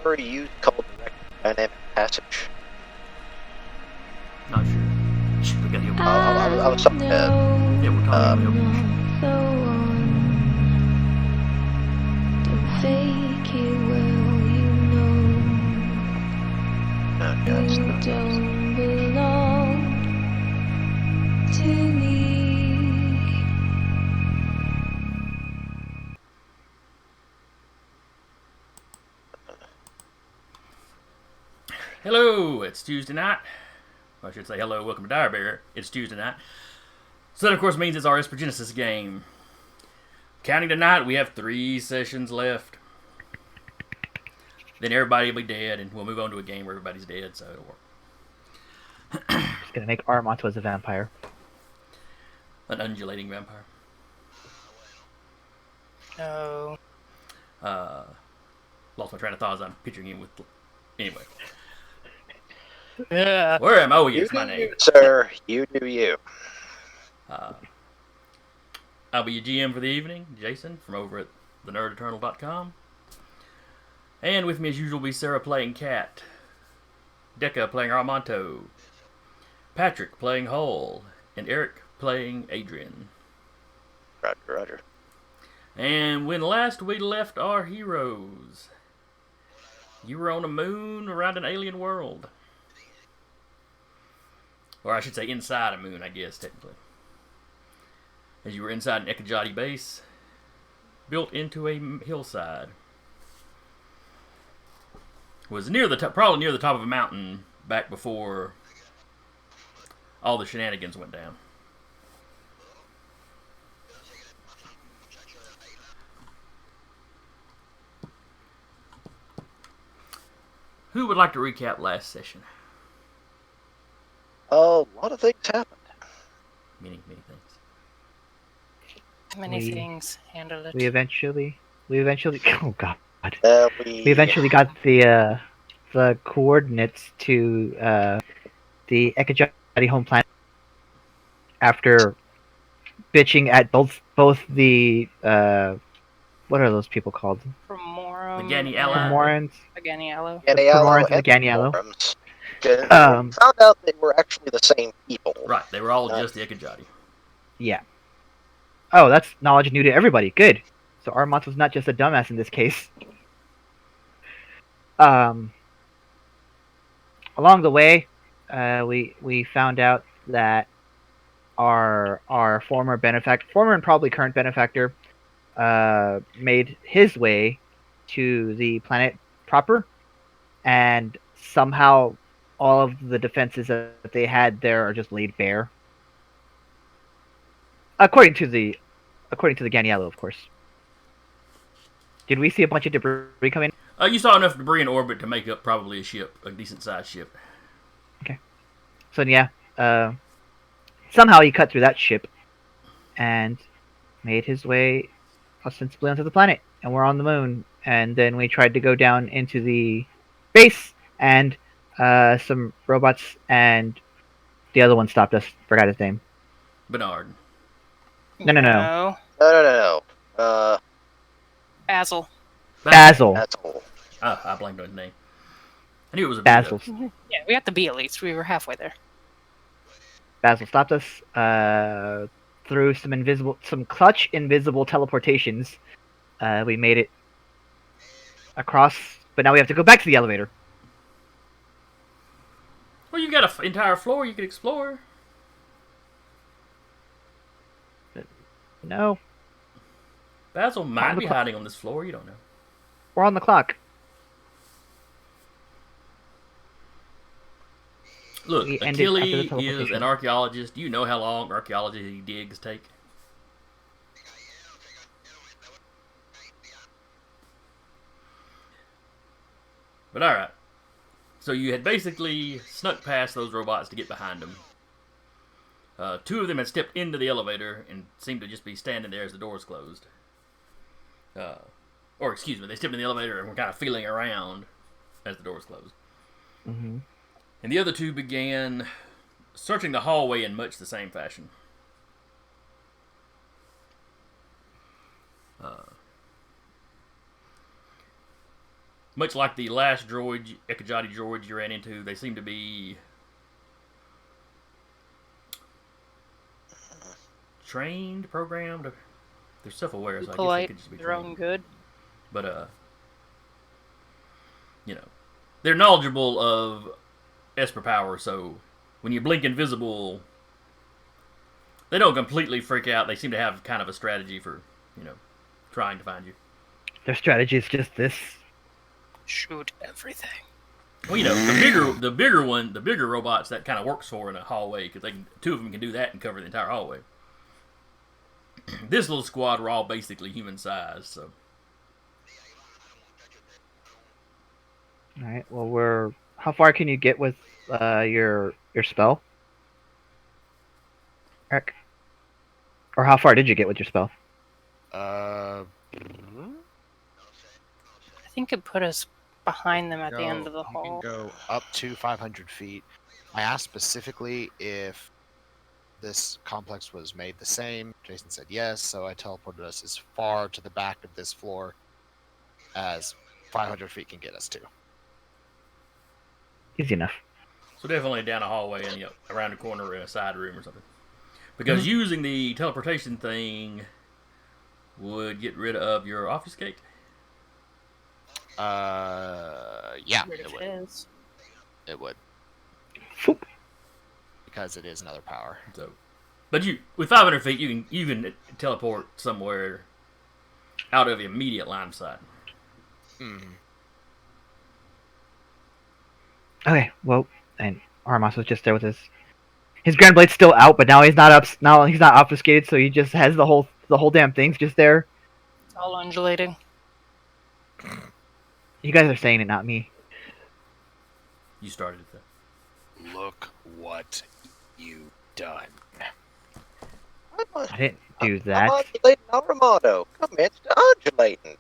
ever used called direct dynamic passage? Not sure. We gotta go. I was talking to Yeah, we're talking. Fake it well, you know guys. you don't belong to me. Hello, it's Tuesday night. I should say hello, welcome to Direbear. It's Tuesday night. So that, of course, means it's our Esper Genesis game. Counting tonight, we have 3 sessions left. Then everybody will be dead, and we'll move on to a game where everybody's dead, so it'll work. Just gonna make Armanto as a vampire. An undulating vampire. No. Lost my train of thought as I'm picturing him with... Anyway. Yeah. Where am I? Oh, yes, my name. Sir, you do you. I'll be your GM for the evening, Jason, from over at thenerdeternal.com. And with me, as usual, will be Sarah playing Cat, Decca playing Armanto, Patrick playing Hull, and Eric playing Adrian. Roger, roger. And when last we left our heroes, you were on a moon around an alien world. Or I should say inside a moon, I guess, technically. As you were inside an Ekajati base, built into a hillside. Was near the top, probably near the top of a mountain back before all the shenanigans went down. Who would like to recap last session? Oh, a lot of things happened. Many things. Many things. Handled it. We eventually, oh god, We we eventually got the coordinates to the Ekajati home planet after bitching at both the what are those people called? Primorum. The Ganiello. Promorans. Ganiello. Promorans and the Ganiello. Found out they were actually the same people. Right, they were all just the Ekajati. Yeah. Oh, that's knowledge new to everybody. Good. So Armanto's not just a dumbass in this case. Along the way, we found out that our former and probably current benefactor, made his way to the planet proper, and somehow all of the defenses that they had there are just laid bare. According to the Ganiello, of course. Did we see a bunch of debris come in? You saw enough debris in orbit to make up probably a ship, a decent-sized ship. Okay. So yeah, somehow he cut through that ship and made his way ostensibly onto the planet, and we're on the moon. And then we tried to go down into the base, and some robots and the other one stopped us. Forgot his name. Bernard. No. No. Basil. Basil. I blanked on his name. I knew it was a Basil. Yeah, we got the B at least. We were halfway there. Basil stopped us through some clutch invisible teleportations. We made it across, but now we have to go back to the elevator. Well, you got an entire floor you could explore. No. Basil might be hiding on this floor. You don't know. We're on the clock. Look, We ended after the Achilles is teleportation. an archaeologist. Do you know how long archaeology digs take? But alright. So you had basically snuck past those robots to get behind them. 2 of them had stepped into the elevator and seemed to just be standing there as the doors closed. Or, excuse me, they stepped in the elevator and were kind of feeling around as the doors closed. Mm-hmm. And the other 2 began searching the hallway in much the same fashion. much like the last droid, Ekajati droids you ran into, they seem to be trained, programmed. They're self-aware, so I guess they Polite, could just be their own trained. good. But you know, they're knowledgeable of Esper power, so when you blink invisible, they don't completely freak out. They seem to have kind of a strategy for, trying to find you. Their strategy is just this. Shoot everything. Well, the bigger robots that kind of works for in a hallway, because two of them can do that and cover the entire hallway. This little squad were all basically human sized, so. All right. Well, how far can you get with your spell, Eric? Or how far did you get with your spell? I think it put us behind them at the end of the You hall. can go up to 500 feet. I asked specifically if this complex was made the same. Jason said yes, so I teleported us as far to the back of this floor as 500 feet can get us to. Easy enough. So definitely down a hallway and around the corner in a side room or something. Because using the teleportation thing would get rid of your obfuscate. Yeah, Weird it if would. it is. It would. Foop. Because it is another power. So, but with 500 feet, you can teleport somewhere out of immediate line of sight. Mm-hmm. Okay. Well, and Armas was just there with his Grand Blade's still out, but now he's not up. Now he's not obfuscated, so he just has the whole damn thing's just there. It's all undulating. You guys are saying it, not me. You started it though. Look what you've done. I didn't do I'm that. undulating Armado. Commence to undulating.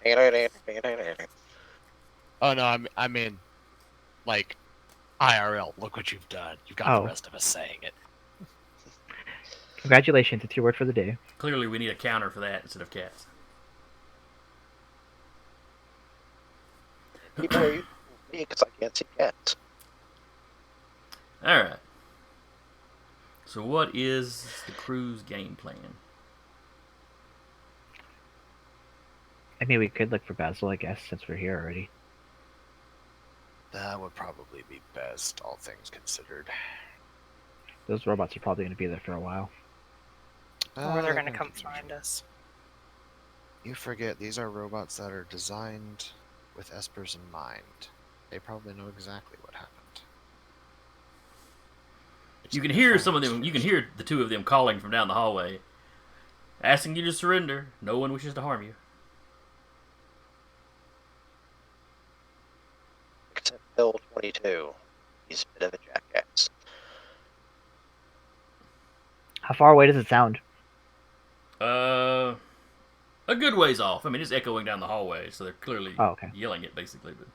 Oh no, I mean, like, IRL. Look what you've done. You've got Oh. the rest of us saying it. Congratulations, it's your word for the day. Clearly, we need a counter for that instead of cats. People are using me because I can't see cats. All right. So, what is the crew's game plan? I mean, we could look for Basil, I guess, since we're here already. That would probably be best, all things considered. Those robots are probably going to be there for a while. Or they're gonna come find us. You forget, these are robots that are designed with Espers in mind. They probably know exactly what happened. You can hear some of them. You can hear the two of them calling from down the hallway, asking you to surrender. No one wishes to harm you. Except Bill 22. He's a bit of a jackass. How far away does it sound? A good ways off. I mean, it's echoing down the hallway, so they're clearly okay. yelling it, basically. But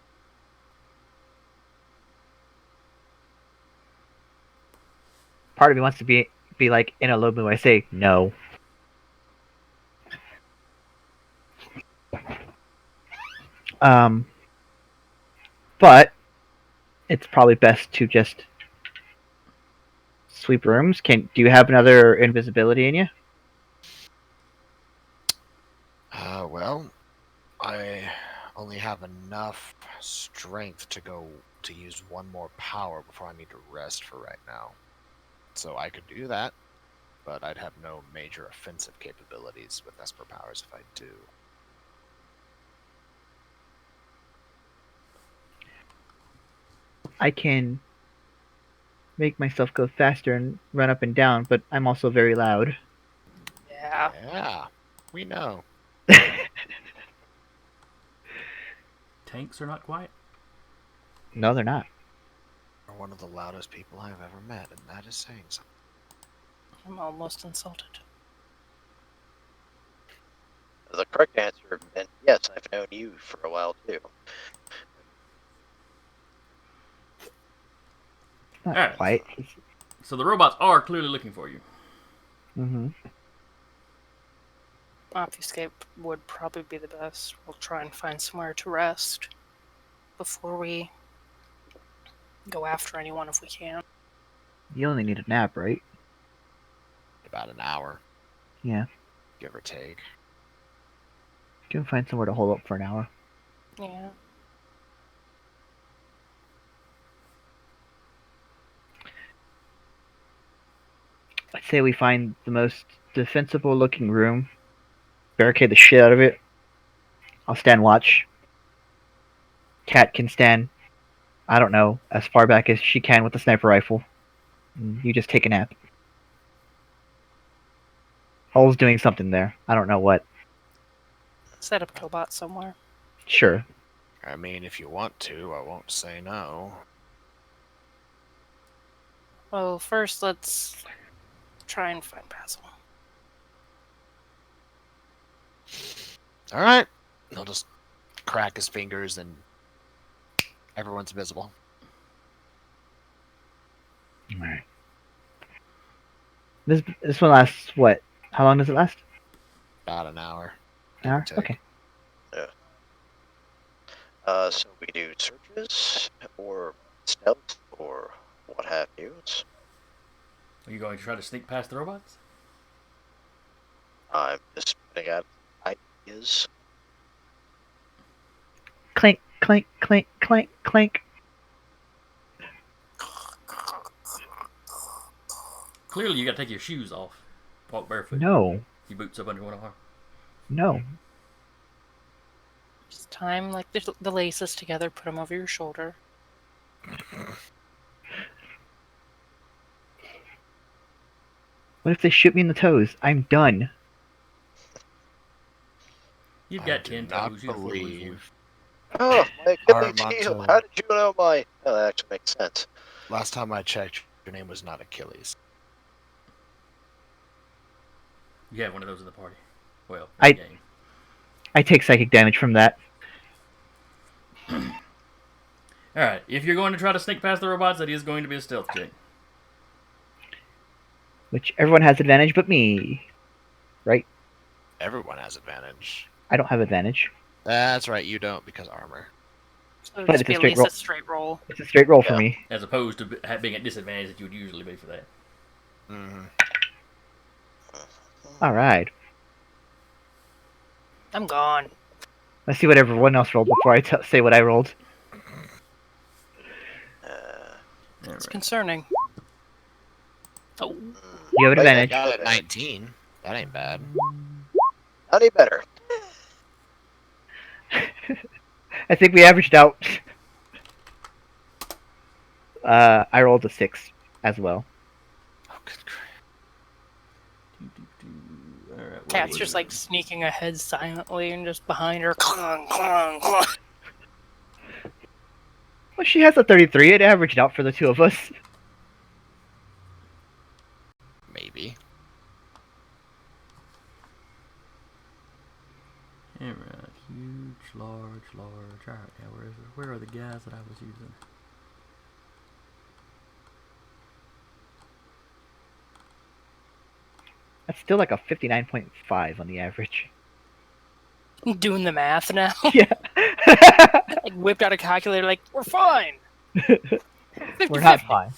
Part of me wants to be like in a low mood. I say no. But it's probably best to just sweep rooms. Do you have another invisibility in you? Well, I only have enough strength to use one more power before I need to rest for right now. So I could do that, but I'd have no major offensive capabilities with Esper powers if I do. I can make myself go faster and run up and down, but I'm also very loud. Yeah. Yeah, we know. tanks are not quiet. No, they're not. You're one of the loudest people I've ever met, and that is saying something. I'm almost insulted. The correct answer would have been yes, I've known you for a while too. It's not Alright. quite. So the robots are clearly looking for you. Mm-hmm. Obfuscate would probably be the best. We'll try and find somewhere to rest before we go after anyone if we can. You only need a nap, right? About an hour, Yeah. give or take. You can find somewhere to hold up for an hour. Yeah. I'd say we find the most defensible looking room, barricade the shit out of it. I'll stand watch. Cat can stand, I don't know, as far back as she can with the sniper rifle. And you just take a nap. Hull's doing something there. I don't know what. Set up Killbot somewhere. Sure. I mean, if you want to, I won't say no. Well, first let's try and find Basil. All right. He'll just crack his fingers and everyone's visible. Alright. This one lasts what? How long does it last? About an hour. An give or hour? take. Okay. So we do searches or stealth or what have you. Are you going to try to sneak past the robots? I'm just putting out ideas. Clink, clink, clink, clink, clink. Clearly, you got to take your shoes off. Walk barefoot. No. Your boots up under one arm. No. Just time like the laces together, put them over your shoulder. What if they shoot me in the toes? I'm done. You've I got do 10 not toes. You can fully afford it. believe. Oh, my Achilles heel. Armando. How did you know my... Oh, that actually makes sense. Last time I checked, your name was not Achilles. You have one of those in the party. Well, I- in the game. I take psychic damage from that. Alright, if you're going to try to sneak past the robots, that is going to be a stealth check. Which everyone has advantage but me. Right? Everyone has advantage. I don't have advantage. That's right, you don't because armor. So it'd But just it's be a at straight least roll. a straight roll. It's a straight roll for Yeah. me. As opposed to being at disadvantage that you would usually be for that. Mm-hmm. Alright. I'm gone. Let's see what everyone else rolled before I say what I rolled. It's Alright. concerning. Oh, You have But yeah, advantage. Got it at 19. That ain't bad. Not any better. I think we averaged out. I rolled a 6 as well. Oh, good grief. Alright, what Cat's was just it? like sneaking ahead silently and just behind her. Clong, clong, clong. Well, she has a 33. It averaged out for the two of us. Maybe. Alright, huge, large. Alright, now where is it? Where are the guys that I was using? That's still like a 59.5 on the average. I'm doing the math now. Yeah. Like whipped out a calculator. Like we're fine. We're not fine.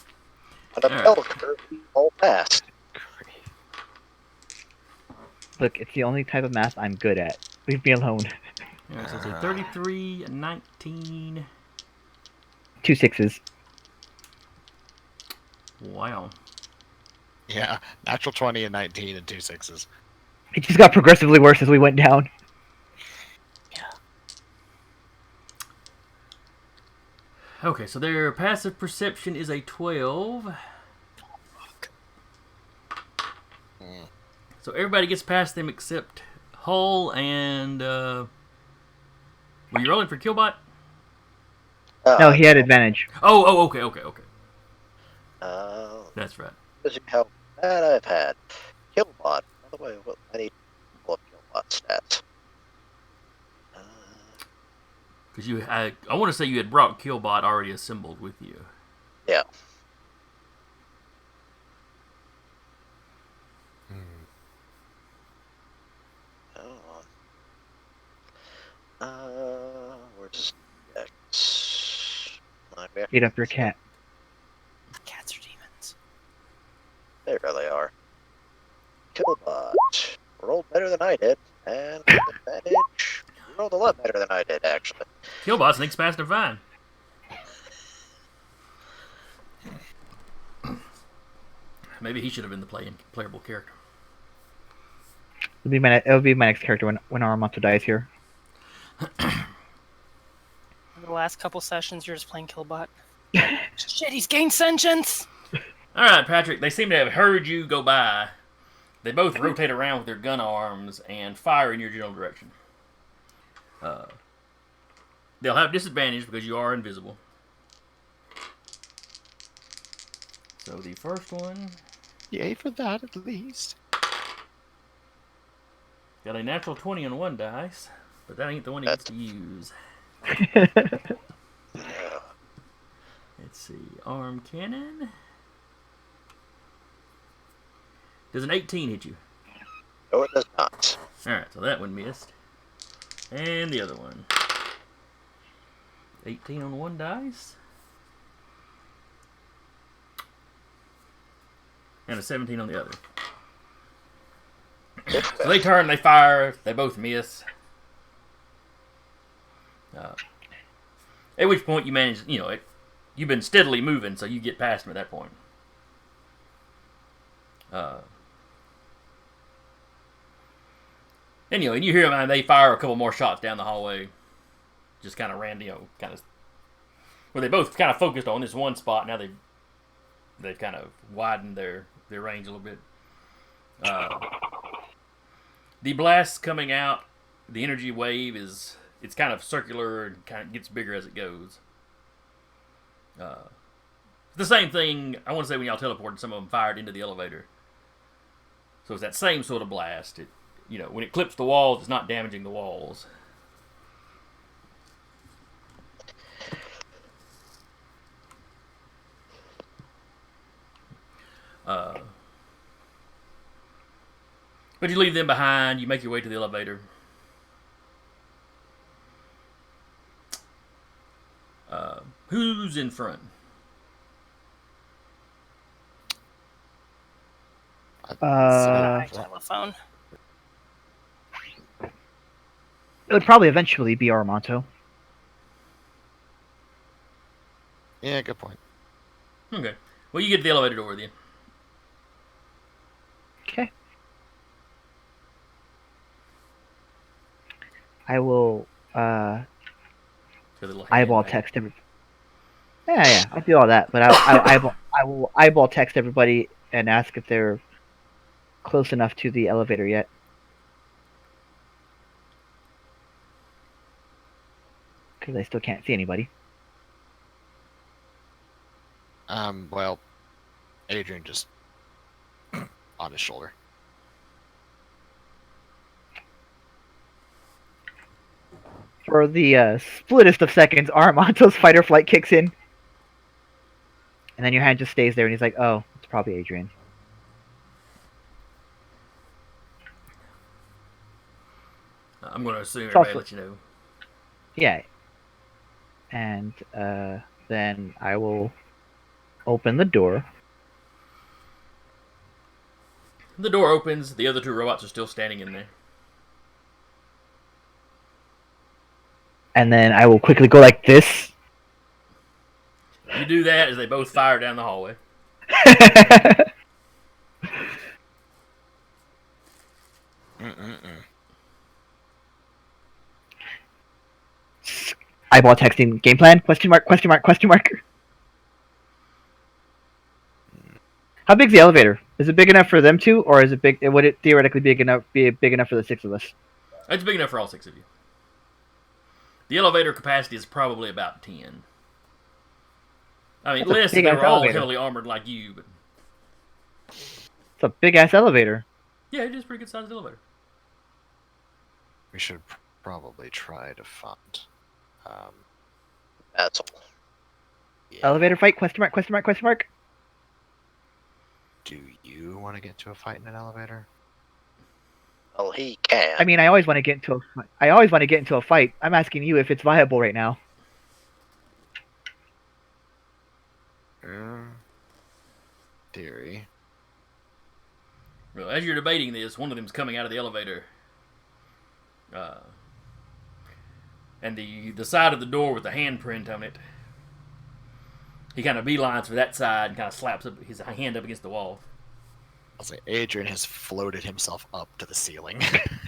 On a Alright. bell curve, all fast. Look, it's the only type of math I'm good at. Leave me alone. Alright, so it's a 33, a 19. 2 6s. Wow. Yeah, natural 20 and 19 and 2 6s. It just got progressively worse as we went down. Okay, so their passive perception is a 12. Mm. So everybody gets past them except Hull and. Were you rolling for Killbot? No, he had advantage. Oh, okay. That's right. Shows you how bad I've had. Killbot. By the way, what I need to pull up Killbot stats. Because I want to say you had brought Killbot already assembled with you. Yeah. Hold on. Where's Dex? nightmare. Beat up your cat. Cats are demons. They really are. Killbot. Rolled better than I did, and with advantage, you rolled a lot better than I did, actually. Killbot sneaks past and fine. Maybe he should have been the playable character. It'll be my next character when Armato dies here. The last couple sessions, you're just playing Killbot. Shit, he's gained sentience! All right, Patrick. They seem to have heard you go by. They both rotate around with their gun arms and fire in your general direction. They'll have disadvantage because you are invisible. So the first one Yay for that, at least. got a natural 20 on one dice, but that ain't the one he gets to use. Yeah. Let's see. Arm cannon. Does an 18 hit you? No, it does not. Alright, so that one missed. And the other one. 18 on one dice. And a 17 on the other. So they turn, they fire, they both miss. At which point you manage, you've been steadily moving, so you get past them at that point. And you hear them, and they fire a couple more shots down the hallway. Just kind of random, where they both kind of focused on this one spot. Now they've kind of widened their range a little bit. The blast coming out, the energy wave it's kind of circular and kind of gets bigger as it goes. The same thing, I want to say when y'all teleported, some of them fired into the elevator. So it's that same sort of blast. When it clips the walls, it's not damaging the walls. But you leave them behind, you make your way to the elevator. Who's in front? Telephone. It would probably eventually be Armato. Yeah, good point. Okay. Well, you get to the elevator door with you. Okay. I will eyeball text everybody. Yeah, I'll do all that, but I will eyeball text everybody and ask if they're close enough to the elevator yet. Because I still can't see anybody. Well, Adrian just on his shoulder. For the splittest of seconds, Armando's fight or flight kicks in. And then your hand just stays there, and he's like, oh, it's probably Adrian. I'm going to assume everybody let you know. Yeah. And then I will open the door. The door opens. The other two robots are still standing in there. And then I will quickly go like this. You do that as they both fire down the hallway. Eyeball texting. Game plan? Question mark, question mark, question mark. How big's the elevator? Is it big enough for them two, or is it big? Would it theoretically be big enough for the six of us? It's big enough for all six of you. The elevator capacity is probably about 10. I mean, less if they were all heavily armored like you, but it's a big ass elevator. Yeah, it is a pretty good sized elevator. We should probably try to find. That's all. Yeah. Elevator fight? Question mark? Question mark? Question mark? Do you want to get to a fight in an elevator? Well, he can. I mean, I always want to get into a fight. I always want to get into a fight. I'm asking you if it's viable right now. Theory. Well, as you're debating this, one of them's coming out of the elevator. And the side of the door with the handprint on it, he kind of beelines for that side and kind of slaps his hand up against the wall. I'll say Adrian has floated himself up to the ceiling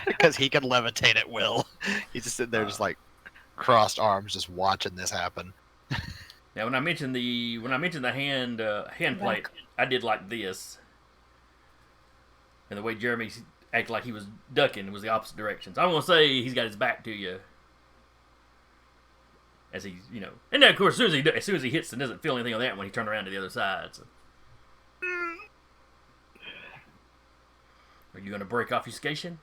because he can levitate at will. He's just sitting there, just like crossed arms, just watching this happen. Now, when I mentioned the hand plate, I did like this, and the way Jeremy acted like he was ducking was the opposite direction. So I'm gonna say he's got his back to you, as he's and then of course as soon as he hits and doesn't feel anything on that when he turned around to the other side. So. Are you gonna break off your scation,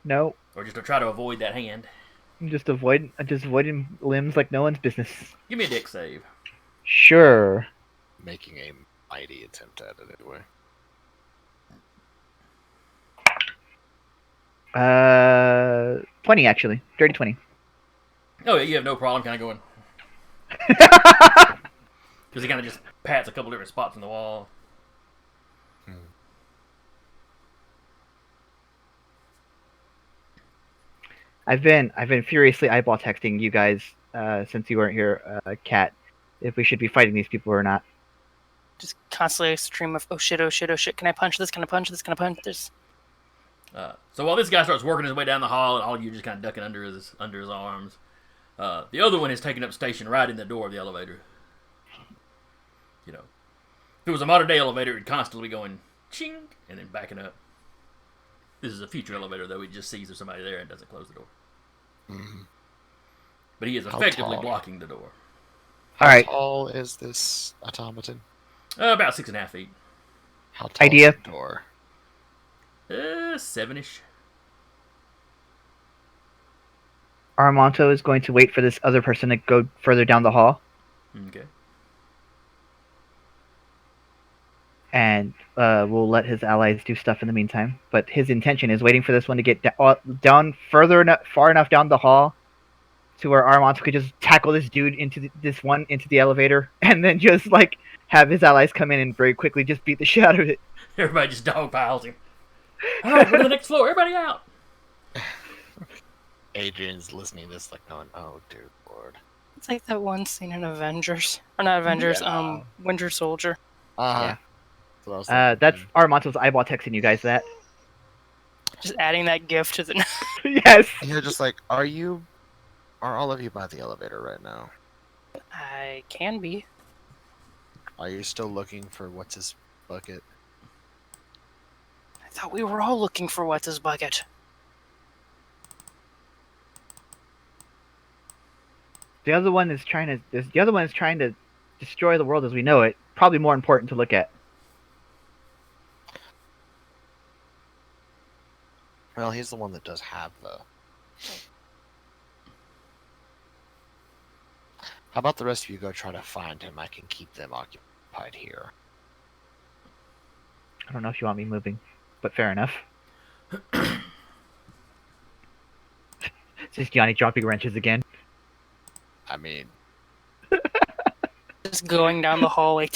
No, or just to try to avoid that hand? I'm just avoiding limbs like no one's business. Give me a deck save. Sure. Making a mighty attempt at it anyway. 20 actually. Dirty 20. Oh yeah, you have no problem kind of going because he kind of just pats a couple different spots on the wall. I've been furiously eyeball texting you guys since you weren't here, Kat, if we should be fighting these people or not. Just constantly a stream of, oh shit, oh shit, oh shit, can I punch this, can I punch this, can I punch this? So while this guy starts working his way down the hall, and all of you just kind of ducking under his arms, the other one is taking up station right in the door of the elevator. If it was a modern day elevator, it'd constantly be going ching and then backing up. This is a future elevator, though. It just sees there's somebody there and doesn't close the door. Mm-hmm. But he is effectively blocking the door. All right. How tall is this automaton? About 6.5 feet. How tall Idea. is the door? 7-ish. Armanto is going to wait for this other person to go further down the hall, Okay. and we'll let his allies do stuff in the meantime. But his intention is waiting for this one to get down far enough down the hall to where Armanto could just tackle this dude into the elevator, and then just like have his allies come in and very quickly just beat the shit out of it. Everybody just dogpiles him. All right, we're to the next floor. Everybody out. Adrian's listening to this, like going, "Oh, dear lord." It's like that one scene in Avengers, or not Avengers, Yeah. Winter Soldier. Yeah. That's what I was That's thinking. Armanto's eyeball texting you guys that. Just adding that gift to the. Yes. And you're just like, are all of you by the elevator right now? I can be. Are you still looking for what's his bucket? I thought we were all looking for what's his bucket. The other one is trying to destroy the world as we know it. Probably more important to look at. Well, he's the one that does have the. How about the rest of you go try to find him? I can keep them occupied here. I don't know if you want me moving, but fair enough. It's just Johnny dropping wrenches again. I mean, Just going down the hallway.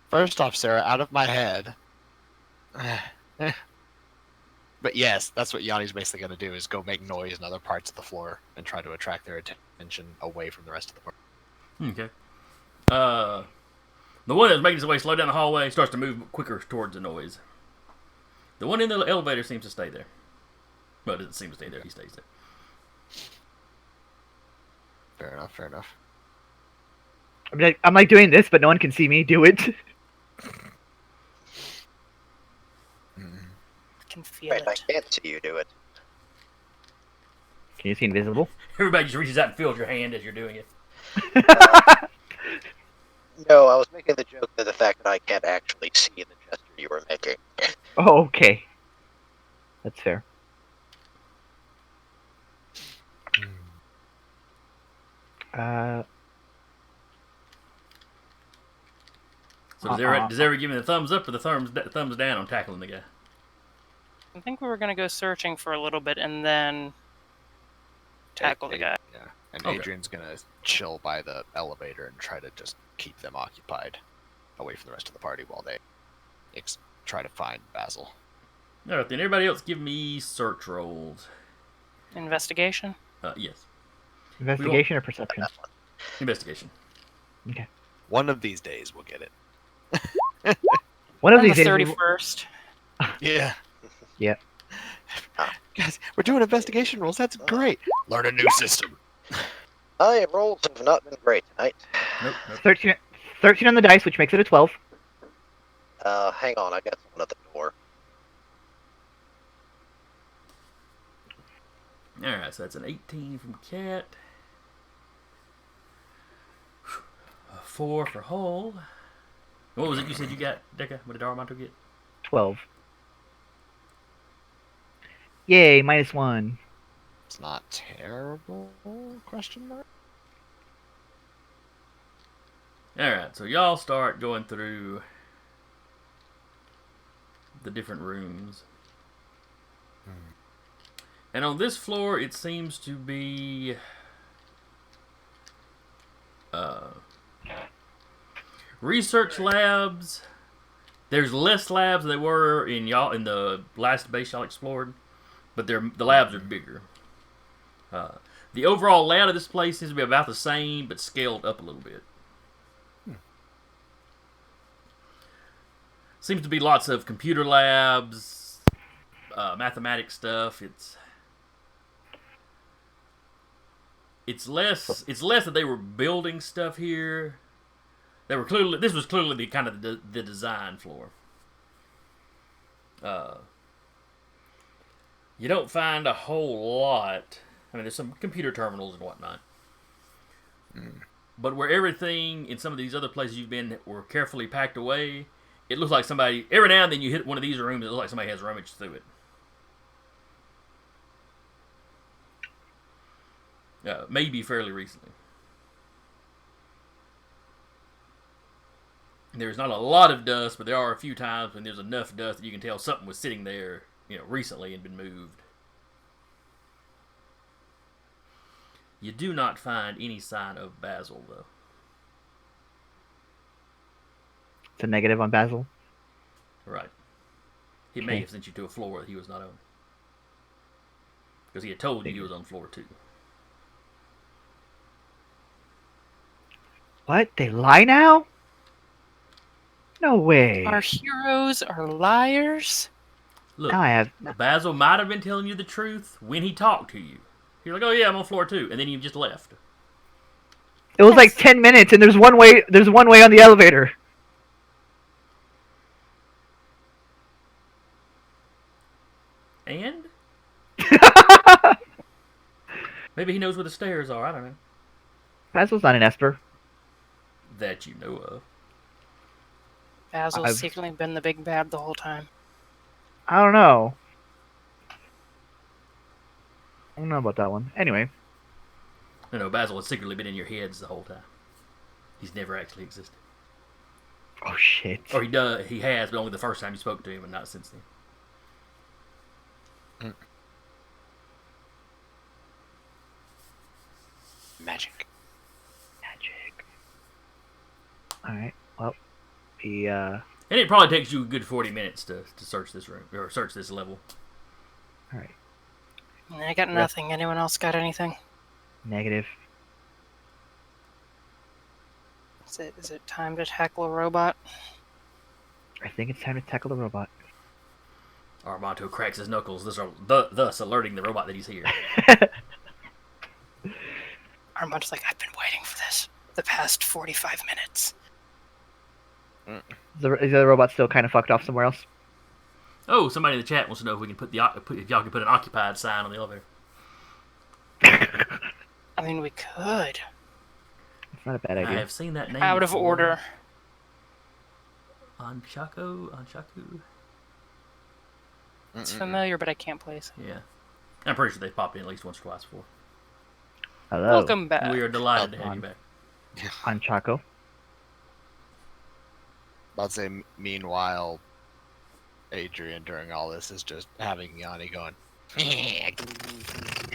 first off, Sarah, out of my head. But yes, that's what Yanni's basically going to do, is go make noise in other parts of the floor and try to attract their attention away from the rest of the floor. Okay. The one that's making his way slow down the hallway starts to move quicker towards the noise. The one in the elevator seems to stay there. Well, it doesn't seem to stay there. He stays there. Fair enough, fair enough. I'm like doing this, but no one can see me do it. Can feel Wait, I it. can't see you do it. Can you see invisible? Everybody just reaches out and feels your hand as you're doing it. No, I was making the joke of the fact that I can't actually see the gesture you were making. Oh, okay. That's fair. So does everybody give me the thumbs up or the thumbs down on tackling the guy? I think we were gonna go searching for a little bit and then tackle the guy. Yeah. And Okay. Adrian's gonna chill by the elevator and try to just keep them occupied, away from the rest of the party while they try to find Basil. All right, then everybody else give me search rolls. Investigation. Yes, Investigation or perception? That one. investigation. Okay. One of these days we'll get it. One of On the these days. we- 31st. Yeah. Yep. Guys, we're doing investigation rolls. That's great. Learn a new system. My rolls have not been great tonight. Nope. 13 on the dice, which makes it a 12. Hang on, I got someone at the door. All right, so that's an 18 from Cat. 4 for Hull. What was it you said you got, Deca? What did Armando get? 12. Yay, -1. It's not terrible? Question mark. All right, so y'all start going through the different rooms. And on this floor, it seems to be research labs. There's less labs than there were in the last base y'all explored, but the labs are bigger. The overall layout of this place seems to be about the same, but scaled up a little bit. Seems to be lots of computer labs, mathematics stuff. It's less that they were building stuff here. This was clearly the kind of the design floor. You don't find a whole lot. I mean, there's some computer terminals and whatnot. But where everything in some of these other places you've been were carefully packed away, it looks like somebody, every now and then you hit one of these rooms, it looks like somebody has rummaged through it. Maybe fairly recently. There's not a lot of dust, but there are a few times when there's enough dust that you can tell something was sitting there, recently and been moved. You do not find any sign of Basil, though. It's a negative on Basil. Right. He may have sent you to a floor that he was not on. Because he had told you he was on floor 2. What? They lie now? No way. Our heroes are liars. Look, Now I have. Basil might have been telling you the truth when he talked to you. You're like, oh yeah, I'm on floor 2, and then you just left. It was like 10 minutes, and there's one way. There's one way on the elevator. And maybe he knows where the stairs are. I don't know. Basil's not an Esper. That you know of. Basil's I've- secretly been the big bad the whole time. I don't know. I don't know about that one. Anyway, No, Basil has secretly been in your heads the whole time. He's never actually existed. oh shit. Or he does. He has, but only the first time you spoke to him, and not since then. Magic. Magic. All right. Well, the And it probably takes you a good 40 minutes to search this room or search this level. all right. I got nothing. Anyone else got anything? Negative. Is it time to tackle a robot? I think it's time to tackle the robot. Armando cracks his knuckles, thus alerting the robot that he's here. Armando's like, I've been waiting for this the past 45 minutes. Is the robot still kind of fucked off somewhere else? Oh, somebody in the chat wants to know if we can if y'all can put an occupied sign on the elevator. I mean, we could. It's not a bad I idea. have seen that name Out of before. order. Anshaku. It's familiar, but I can't place it. Yeah, I'm pretty sure they've popped in at least once or twice before. Hello. Welcome back. We are delighted to have you back. On Chaco. I'd say, meanwhile, Adrian during all this is just having Yanni going.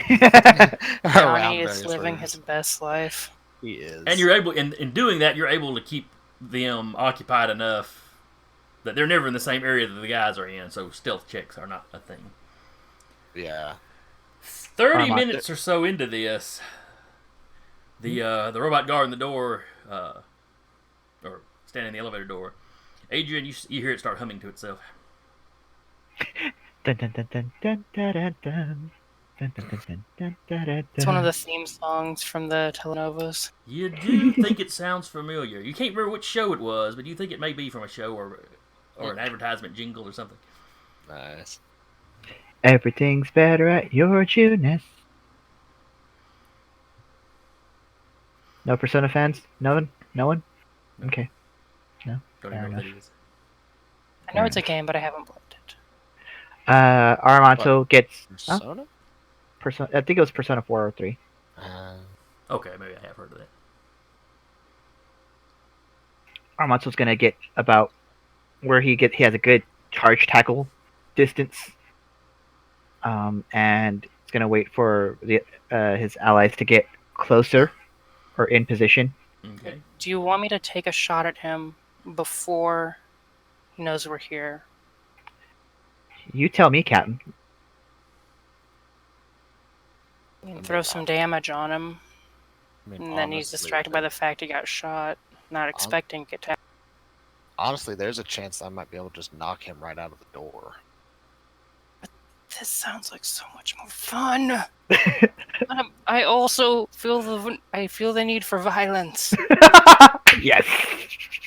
Johnny is various living rooms. his best life. He is. And you're able, in doing that, you're able to keep them occupied enough that they're never in the same area that the guys are in, so stealth checks are not a thing. Yeah. 30 Armand- minutes or so into this, the robot guarding the door, or standing in the elevator door, Adrian, you hear it start humming to itself. Dun, dun, dun, dun, dun, dun, dun, dun. Dun, dun, dun, dun, dun, dun, dun, It's one of dun. the theme songs from the telenovas. You do think it sounds familiar. You can't remember which show it was, but you think it may be from a show or an advertisement jingle or something. Nice. Everything's better at your Juness. No Persona fans? No one? No one? No. Okay. No. Don't Fair even know what enough. that is. I know it's a game, but I haven't played it. Armanto gets Persona? Persona. I think it was Persona 4 or 3. Okay, maybe I have heard of that. Armanto's gonna get about where he has a good charge tackle distance. And he's gonna wait for his allies to get closer or in position. Okay. Do you want me to take a shot at him before he knows we're here? You tell me, Captain. You can throw some damage on him, I mean, and then he's honestly, distracted by the fact he got shot, not expecting to get Honestly, there's a chance I might be able to just knock him right out of the door. This sounds like so much more fun. I also feel the need for violence. Yes.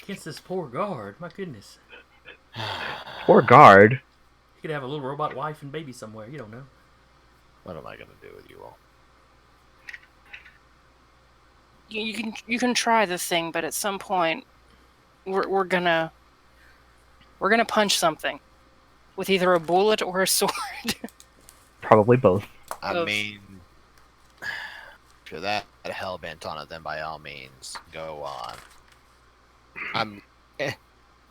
Against this poor guard, my goodness. Poor guard. He could have a little robot wife and baby somewhere. You don't know. What am I gonna do with you all? You can try the thing, but at some point, we're gonna punch something with either a bullet or a sword. Probably both. I Oof. mean, if you're that hell bent on it, then by all means, go on.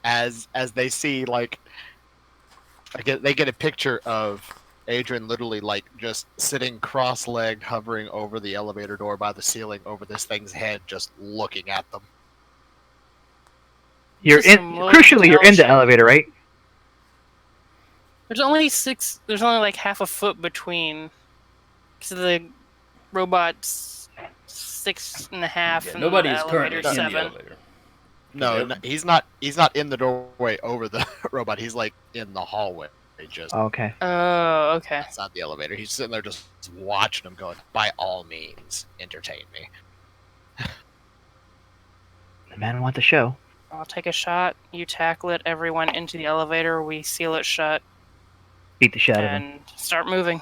As they see, like, they get a picture of Adrian literally, like, just sitting cross-legged, hovering over the elevator door by the ceiling over this thing's head, just looking at them. You're Just in. some low Crucially, you're in the intelligence. elevator, right? There's only like half a foot between, because the robot's 6.5 and Nobody the is currently elevator's in the 7. elevator. No, Yep. no, he's not in the doorway over the robot. He's, like, in the hallway. Just Okay. Oh, okay. it's not the elevator. He's sitting there just watching him going, by all means, entertain me. The man wants a show. I'll take a shot. You tackle it. Everyone into the elevator. We seal it shut Beat the shit out of him. and start moving.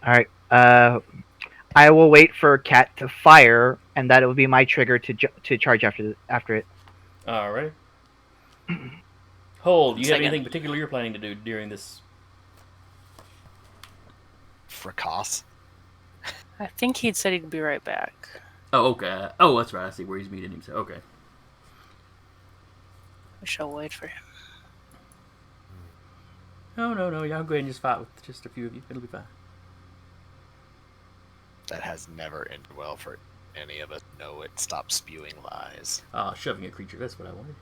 All right. I will wait for Cat to fire, and that will be my trigger to charge after it. Alright. Hold, do you have Second. anything particular you're planning to do during this? Fracas. I think he'd said he'd be right back. Oh, okay. Oh, that's right. I see where he's meeting himself. Okay. We shall wait for him. No. Y'all go ahead and just fight with just a few of you. It'll be fine. That has never ended well for any of us. No, it stopped spewing lies. Shoving a creature. That's what I wanted.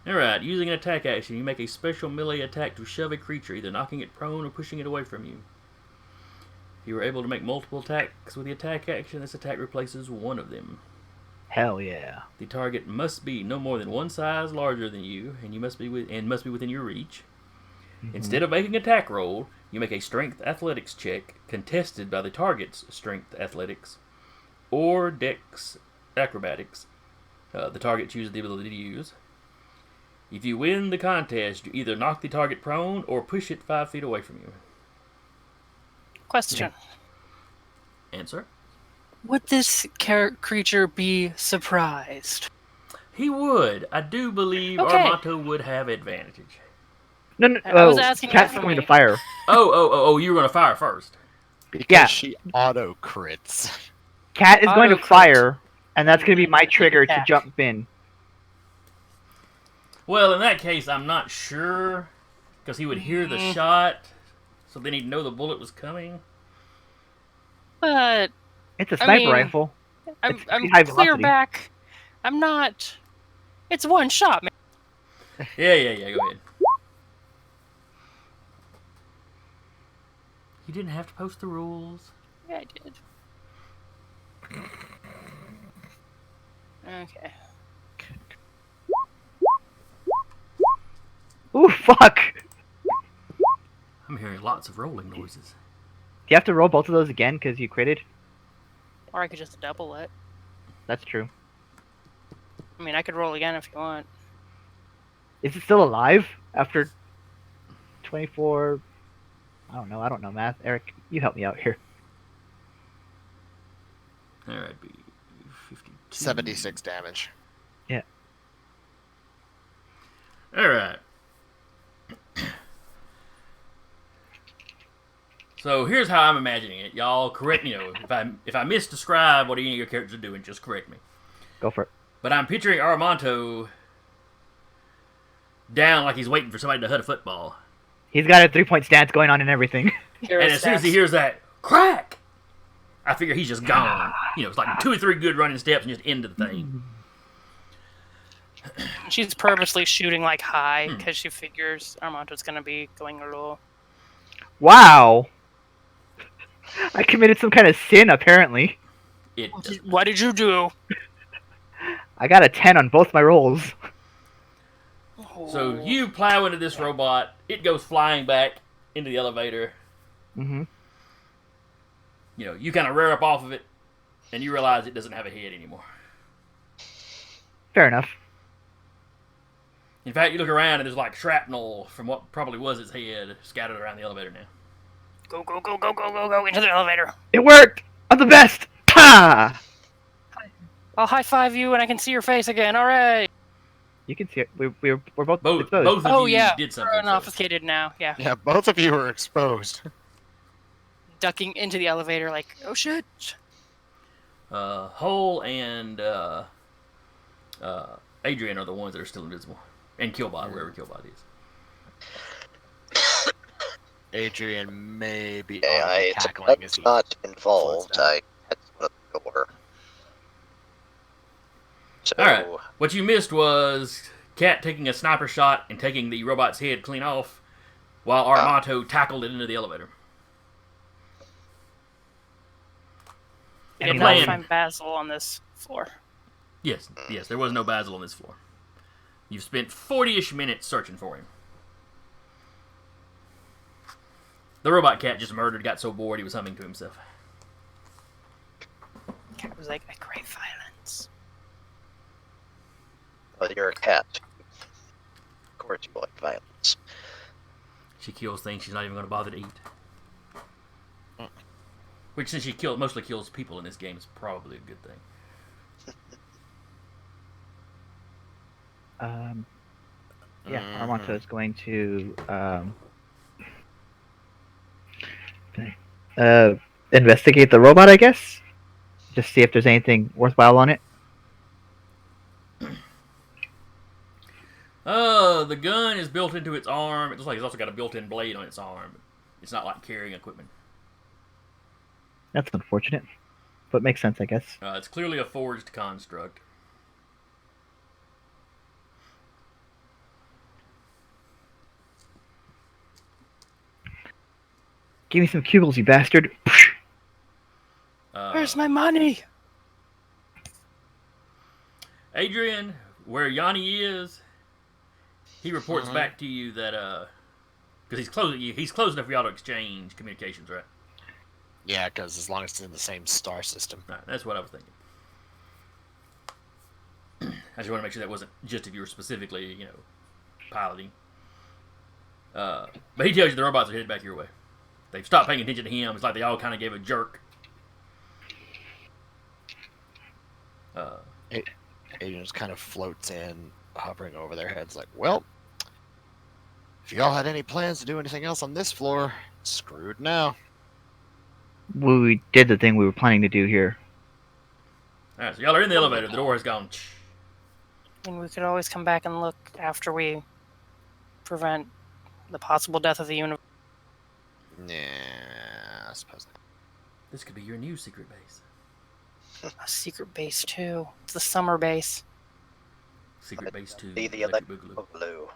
Alright, using an attack action, you make a special melee attack to shove a creature, either knocking it prone or pushing it away from you. If you are able to make multiple attacks with the attack action, this attack replaces one of them. Hell yeah. The target must be no more than one size larger than you, and must be within your reach. Instead of making an attack roll, you make a strength athletics check contested by the target's strength athletics or dex acrobatics. The target chooses the ability to use. If you win the contest, you either knock the target prone or push it 5 feet away from you. Question. Answer? Would this creature be surprised? He would. I do believe Okay. Armato would have advantage. No. I was asking Cat's that for going to me. fire. Oh, you were going to fire first. Because Yeah. she auto crits. Cat is going to Auto-crit. fire, and that's going to be my trigger to Attack. jump in. Well, in that case, I'm not sure, because he would hear the shot, so then he'd know the bullet was coming. But It's a I sniper mean, rifle. I'm It's pretty high clear velocity. back. I'm not. It's one shot, man. Yeah. Go ahead. You didn't have to post the rules. Yeah, I did. Okay. Ooh, fuck! I'm hearing lots of rolling noises. Do you have to roll both of those again because you critted? Or I could just double it. That's true. I mean, I could roll again if you want. Is it still alive after 24? I don't know math. Eric, you help me out here. That'd be 52. 76 damage. All right. So here's how I'm imagining it. Y'all correct me. If I misdescribe what any of your characters are doing, just correct me. Go for it. But I'm picturing Armanto down like he's waiting for somebody to hit a football. He's got a 3-point stance going on and everything. Hero And as soon as he stats. hears that crack, I figure he's just gone. It's like 2 or 3 good running steps and just into the thing. She's purposely shooting like high because she figures Armando's gonna be going low. Wow. I committed some kind of sin, apparently. It doesn't- What did you do? I got a 10 on both my rolls. So you plow into this robot. It goes flying back into the elevator. Mm-hmm. You kind of rear up off of it, and you realize it doesn't have a head anymore. Fair enough. In fact, you look around and there's like shrapnel from what probably was its head scattered around the elevator now. Go into the elevator. It worked! I'm the best! Ha! I'll high five you and I can see your face again. All right. You can see it. We're both Both exposed. of Oh you yeah, did we're something. So. obfuscated now. Yeah, Yeah, both of you were exposed. ducking into the elevator like, oh shit. Hole and Adrian are the ones that are still invisible. And Killbot, wherever Killbot is. Adrian may be AI cackling as he not floats involved. down. I had to the door. So, All right. What you missed was Cat taking a sniper shot and taking the robot's head clean off, while Armato tackled it into the elevator. I And did the not plan- find Basil on this floor. Yes, there was no Basil on this floor. You've spent 40-ish minutes searching for him. The robot cat just got so bored he was humming to himself. Cat was like, I crave violence. well, you're a cat. Of course you like violence. She kills things she's not even going to bother to eat. Which, since she mostly kills people in this game, is probably a good thing. Armanto is going to investigate the robot, I guess. Just see if there's anything worthwhile on it. The gun is built into its arm. It looks like it's also got a built-in blade on its arm. It's not like carrying equipment. That's unfortunate, but makes sense, I guess. It's clearly a forged construct. Give me some cubes, you bastard. Where's my money? Adrian, where Yanni is, he reports back to you that because he's close enough for y'all to exchange communications, right? Yeah, because as long as it's in the same star system. Right, that's what I was thinking. I just want to make sure that wasn't just if you were specifically, piloting. But he tells you the robots are headed back your way. They've stopped paying attention to him. It's like they all kind of gave a jerk. Adrian just kind of floats in, hovering over their heads like, well, if y'all had any plans to do anything else on this floor, screwed now. We did the thing we were planning to do here. Alright, so y'all are in the elevator. The door has gone. And we could always come back and look after we prevent the possible death of the universe. Yeah, I suppose not. This could be your new secret base. A secret base too. It's the summer base. Secret base 2, Be the Electric electric Boogaloo.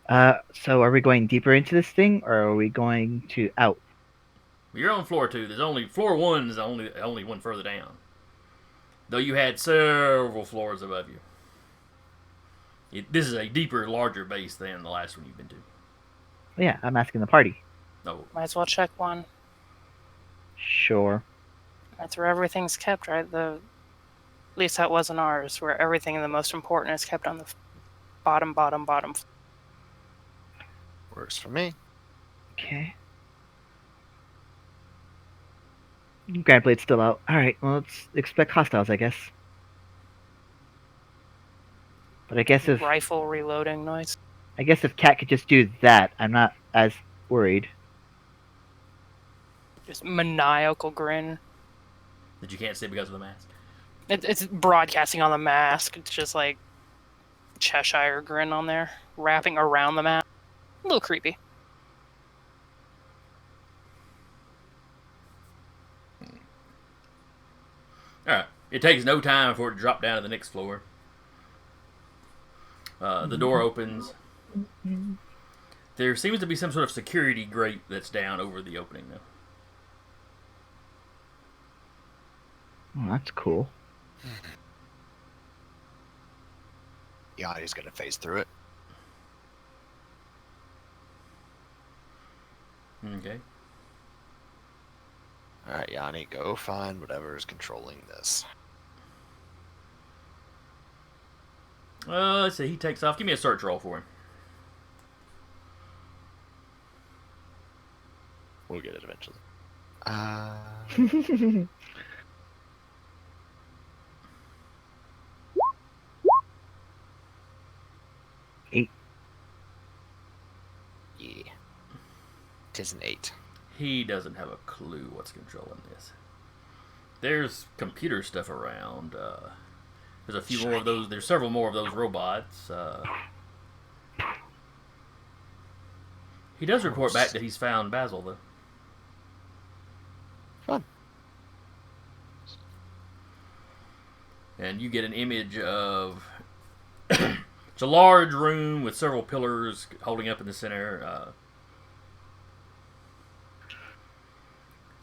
boogaloo. So are we going deeper into this thing, or are we going to out? You're on floor 2. There's only floor 1 is only one further down. Though you had several floors above you. This is a deeper, larger base than the last one you've been to. Yeah, I'm asking the party. No, Might as well check one. Sure. That's where everything's kept, right? At least that wasn't ours, where everything the most important is kept on the bottom. Works for me. Okay. Grand Blade's still out. Alright, well, let's expect hostiles, I guess. But I guess if Rifle reloading noise. Cat could just do that, I'm not as worried. Just maniacal grin. that you can't see because of the mask. It's broadcasting on the mask. It's just like Cheshire grin on there, wrapping around the mask. A little creepy. Alright. It takes no time for it to drop down to the next floor. The door opens. There seems to be some sort of security grate that's down over the opening now. Oh, that's cool. Yanni's gonna phase through it. Okay. Alright, Yanni, go find whatever is controlling this. Let's see. He takes off. Give me a search roll for him. We'll get it eventually. 8. Yeah. 'Tis an 8. He doesn't have a clue what's controlling this. There's computer stuff around. There's a few more of those. There's several more of those robots. He does report back that he's found Basil, though. Fun. And you get an image of... it's a large room with several pillars holding up in the center.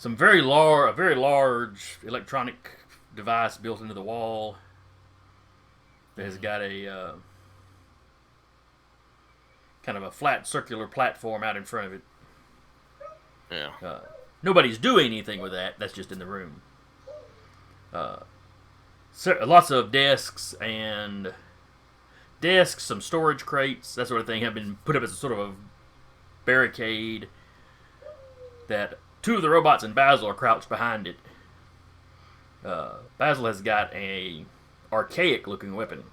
A very large electronic device built into the wall that has got a kind of a flat circular platform out in front of it. Yeah. Nobody's doing anything with that. That's just in the room. Lots of desks, some storage crates, that sort of thing have been put up as a sort of a barricade that two of the robots and Basil are crouched behind it. Basil has got a archaic looking weapon,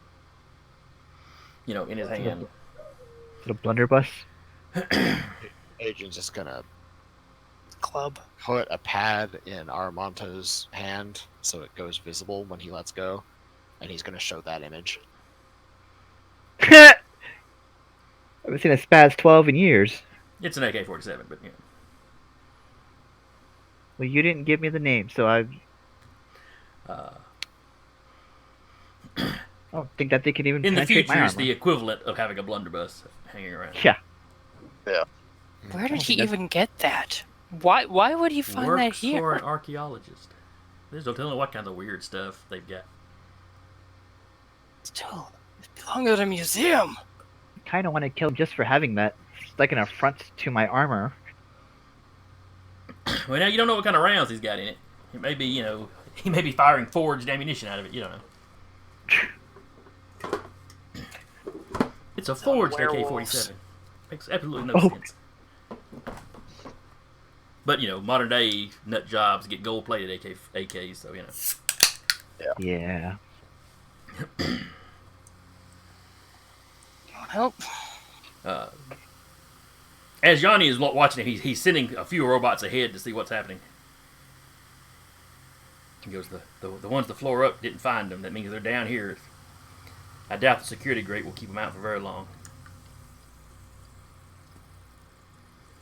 in his hand. Is it a blunderbuss? Agent's just gonna Club. put a pad in Aramonto's hand so it goes visible when he lets go, and he's gonna show that image. I haven't seen a Spaz 12 in years. It's an AK-47, but Well, you didn't give me the name, so I don't think that they can even in the penetrate my future, it's armor. the equivalent of having a blunderbuss hanging around. Yeah. Where did he that's- even get that? Why would he find that Works here? for an archaeologist. There's no telling what kind of weird stuff they've got. Still, it belonged at a museum. I kind of want to kill him just for having that. It's like an affront to my armor. Well, now you don't know what kind of rounds he's got in it. It may be, he may be firing forged ammunition out of it. You don't know. It's a forged AK-47. Makes absolutely no sense. But, modern day nut jobs get gold plated AKs, so, Yeah. Nope. As Yanni is watching it, he's sending a few robots ahead to see what's happening. He goes, the ones the floor up didn't find them. That means they're down here. I doubt the security grate will keep them out for very long.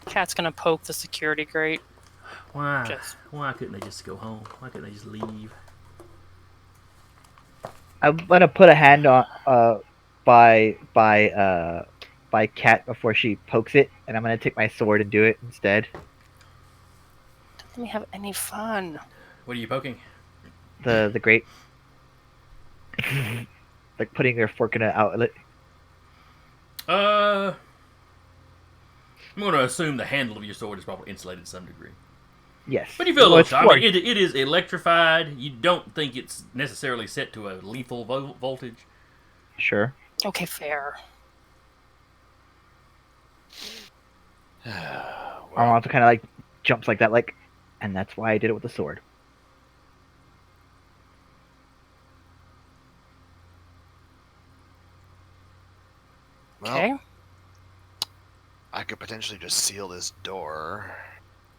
Cat's gonna poke the security grate. Why couldn't they just go home? Why couldn't they just leave? I'm gonna put a hand on by Cat before she pokes it, and I'm gonna take my sword and do it instead. Let me have any fun. What are you poking? The grate, like putting your fork in an outlet. I'm going to assume the handle of your sword is probably insulated to some degree. Yes, But you feel a Well, little it's shock. I mean, forged. it is electrified. You don't think it's necessarily set to a lethal voltage. Sure. Okay, fair. Well, Armando kind of like jumps like that, like, and that's why I did it with the sword. well, Okay. I could potentially just seal this door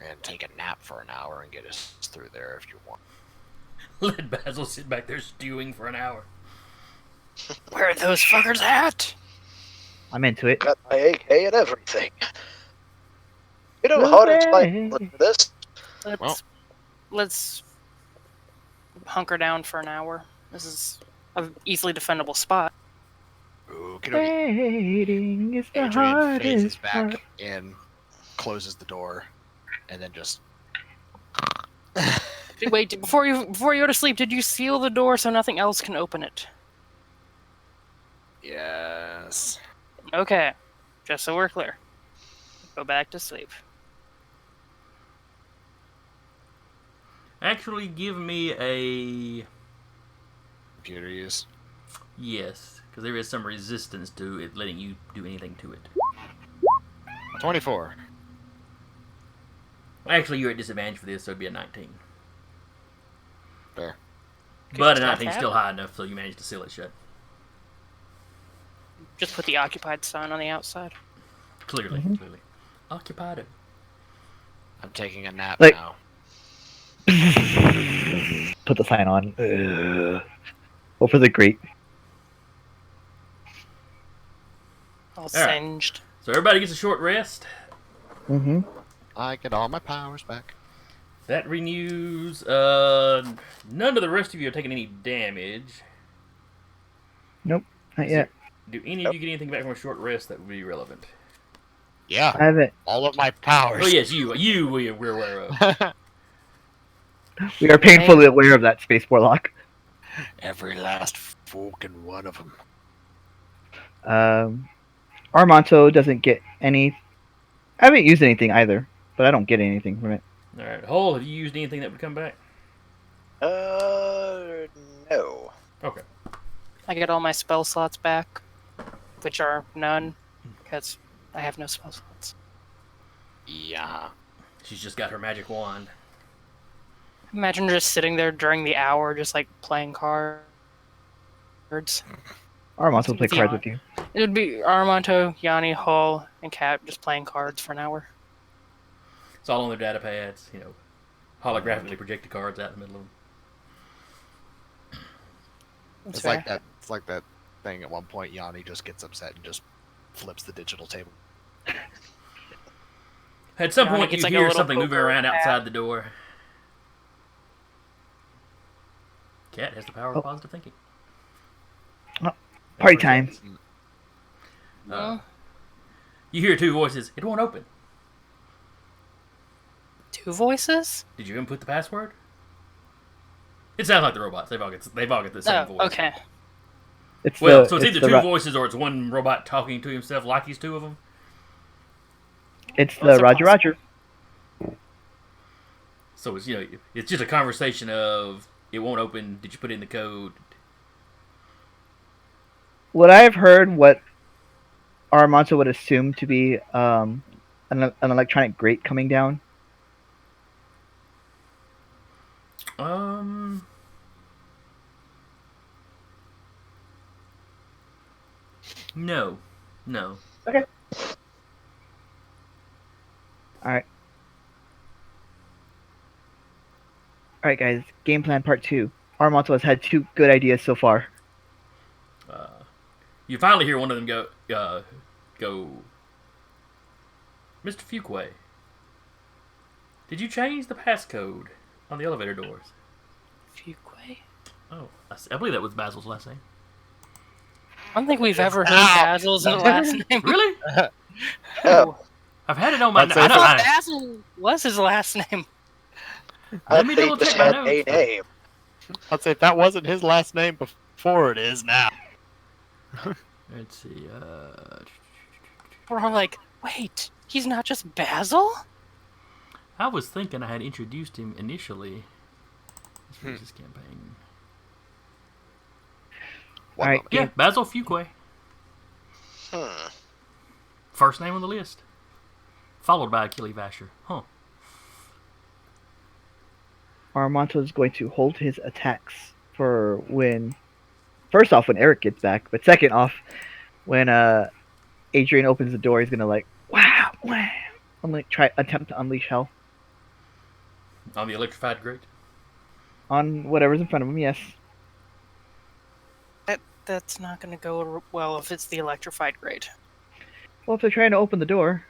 and take a nap for an hour and get us through there if you want. Let Basil sit back there stewing for an hour. Where are those fuckers at? I'm into it. Got my AK and everything. You know how to explain Hooray! this? Let's Well. let's hunker down for an hour. This is an easily defendable spot. Okie dokie. Waiting is the Adrian phases hardest back part. in, closes the door, and then just. Wait, before you go to sleep, did you seal the door so nothing else can open it? Yes. Okay, just so we're clear. Go back to sleep. Actually, give me a Computer use. yes, because there is some resistance to it letting you do anything to it. 24. Actually, you're at disadvantage for this, so it'd be a 19. Fair. But a Stealth 19 is hat? still high enough, so you managed to seal it shut. Just put the occupied sign on the outside. Clearly, Mhm. clearly. Occupied it. I'm taking a nap Like- now. Put the sign on. Go for the grate. All right. singed. So everybody gets a short rest. Mm-hmm. I get all my powers back. That renews. None of the rest of you are taking any damage. Not Is yet. Do any of you get anything back from a short rest that would be relevant? Yeah, I haven't. all of my powers. Oh yes, we're aware of. We are painfully aware of that, Space Warlock. Every last fucking one of them. Armanto doesn't get any. I haven't used anything either, but I don't get anything from it. All right, Hole, have you used anything that would come back? No. Okay. I get all my spell slots back, which are none, because I have no spell slots. Yeah. She's just got her magic wand. Imagine just sitting there during the hour, just like playing cards. Armanto will play With cards Yon. with you. It would be Armanto, Yanni, Hull, and Cat just playing cards for an hour. It's all on their data pads, holographically projected cards out in the middle of them. That's It's fair. like that. It's like that thing. At one point, Yanni just gets upset and just flips the digital table. At some Yanni point, you gets like a hear little something moving poker around hat. outside the door. Cat has the power Oh. of positive thinking. Party time. Uh, you hear two voices. It won't open. Two voices? Did you input the password? It sounds like the robots. They've all got the same Oh, voice. okay. It's Well, the, so it's either the two Ro- voices or it's one robot talking to himself like he's two of them. It's Well, the Roger possible. Roger. So it's it's just a conversation of it won't open. Did you put in the code? What I've heard, what Armanto would assume to be an electronic grate coming down. No. Okay. Alright. Alright, guys. Game plan part 2. Armanto has had 2 good ideas so far. You finally hear one of them go. Mr. Fuquay, did you change the passcode on the elevator doors? Fuquay? Oh, I believe that was Basil's last name. I don't think we've ever heard Ow. Basil's last name. Really? No. I've had it on my. That's I it. thought Basil was his last name. Let me they double just check my had notes. a name. I'd say if that wasn't his last name before, it is now. Let's see. We're all like, wait, he's not just Basil? I was thinking I had introduced him initially. This was his campaign. One Alright. moment. Yeah, Basil Fuquay. First name on the list. Followed by Achille Vasher. Huh. Armanto is going to hold his attacks for when. First off, when Eric gets back, but second off, when Adrian opens the door, he's gonna like, wow, wow. I'm like attempt to unleash hell On the electrified grate. on whatever's in front of him. Yes. That's not going to go well if it's the electrified grate. Well, if they're trying to open the door,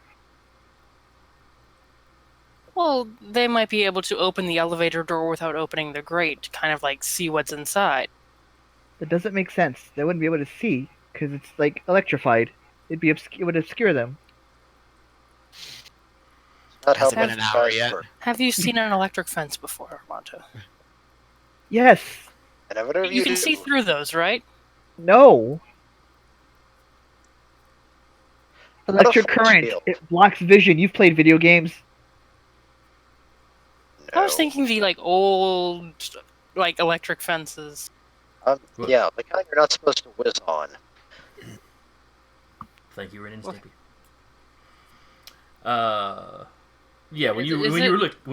Well, they might be able to open the elevator door without opening the grate to kind of like see what's inside. that doesn't make sense. They wouldn't be able to see because it's like electrified. It would obscure them. Not how Hasn't been much an hour fast yet. work. Have you seen an electric fence before, Armanto? Yes. And whatever You can do, see through those, right? No. Electric force current. field. It blocks vision. You've played video games. I was No. thinking the like old like electric fences. What? Yeah, the kind you're not supposed to whiz on. Thank you, Ren and What? Stimpy. Yeah, when you Is when it-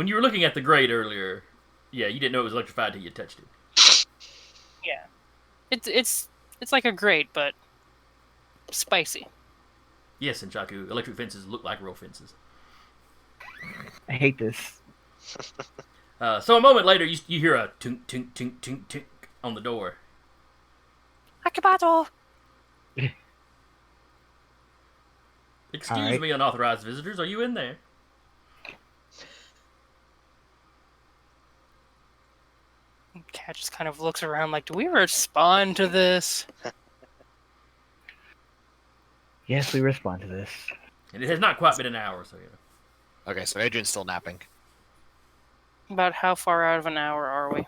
you were looking at the grate earlier, yeah, you didn't know it was electrified till you touched it. Yeah. It's like a grate, but spicy. Yes, and Chaku, electric fences look like real fences. I hate this. So a moment later, you hear a tink tink tink tink tink on the door. Akabato! Excuse Alright. me, unauthorized visitors, are you in there? Cat just kind of looks around like, do we respond to this? Yes, we respond to this. And it has not quite been an hour, so you know. Okay, so Adrian's still napping. About how far out of an hour are we?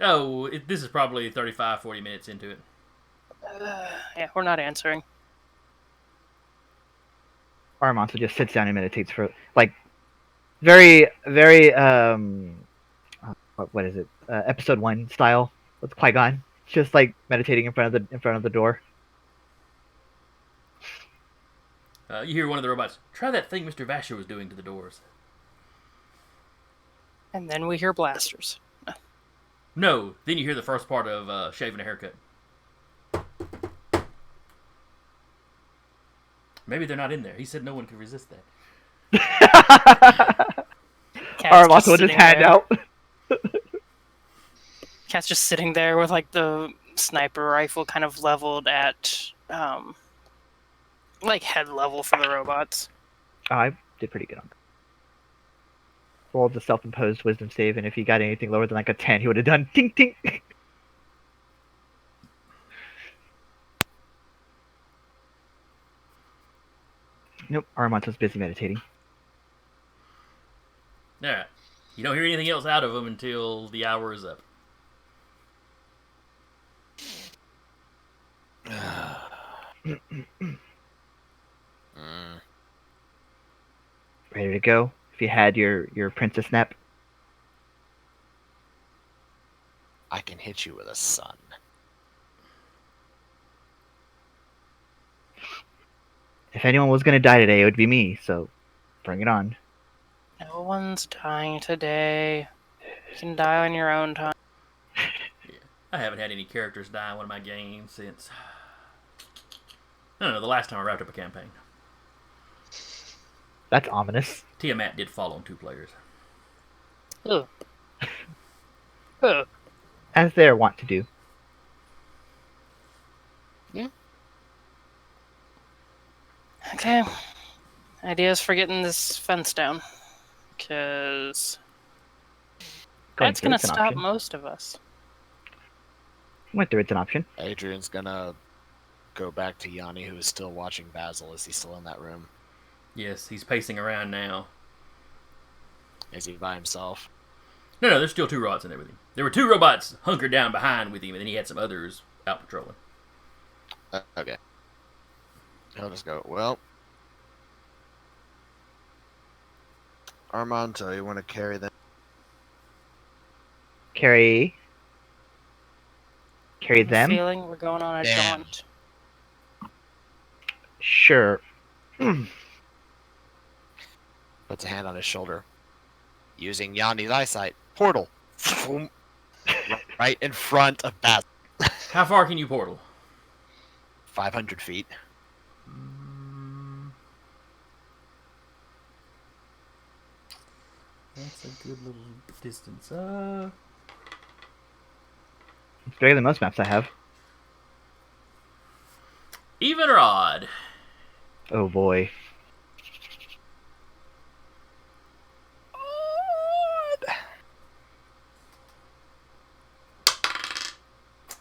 Oh, this is probably 35, 40 minutes into it. Yeah, we're not answering. Armanto just sits down and meditates for like very, very what is it? Episode 1 style with Qui-Gon. Just like meditating in front of the door. You hear one of the robots, try that thing Mr. Vasher was doing to the doors. And then we hear blasters. No, then you hear the first part of shaving a haircut. Maybe they're not in there. He said no one could resist that. Cat's Armanto with his sitting hand there. out. Cat's just sitting there with like the sniper rifle kind of leveled at like head level for the robots. Oh, I did pretty good on that. Rolled the self-imposed wisdom save, and if he got anything lower than like a 10, he would have done tink tink. Nope, Armanto's busy meditating. Alright. You don't hear anything else out of him until the hour is up. Ready to go? If you had your princess nap. I can hit you with a sun. If anyone was gonna die today, it would be me. So, bring it on. No one's dying today. You can die on your own time. I haven't had any characters die in one of my games since... I don't know, the last time I wrapped up a campaign. That's ominous. Tiamat did fall on 2 players. Ugh. Ugh. As they're wont to do. Okay. Ideas for getting this fence down. Because Going that's through going it's to an stop option. most of us. Went through it's an option. Adrian's gonna go back to Yanni, who is still watching Basil. Is he still in that room? Yes, he's pacing around now. Is he by himself? No, there's still 2 robots and everything. There were 2 robots hunkered down behind with him, and then he had some others out patrolling. Okay. He'll just go, well, Armando, you want to carry them? Carry I have a them? feeling we're going on a Damn. jaunt. Sure. Puts a hand on his shoulder. Using Yanni's eyesight. Portal. Right in front of Basil. How far can you portal? 500 feet. That's a good little distance. It's bigger than most maps I have. Even or odd? Oh boy.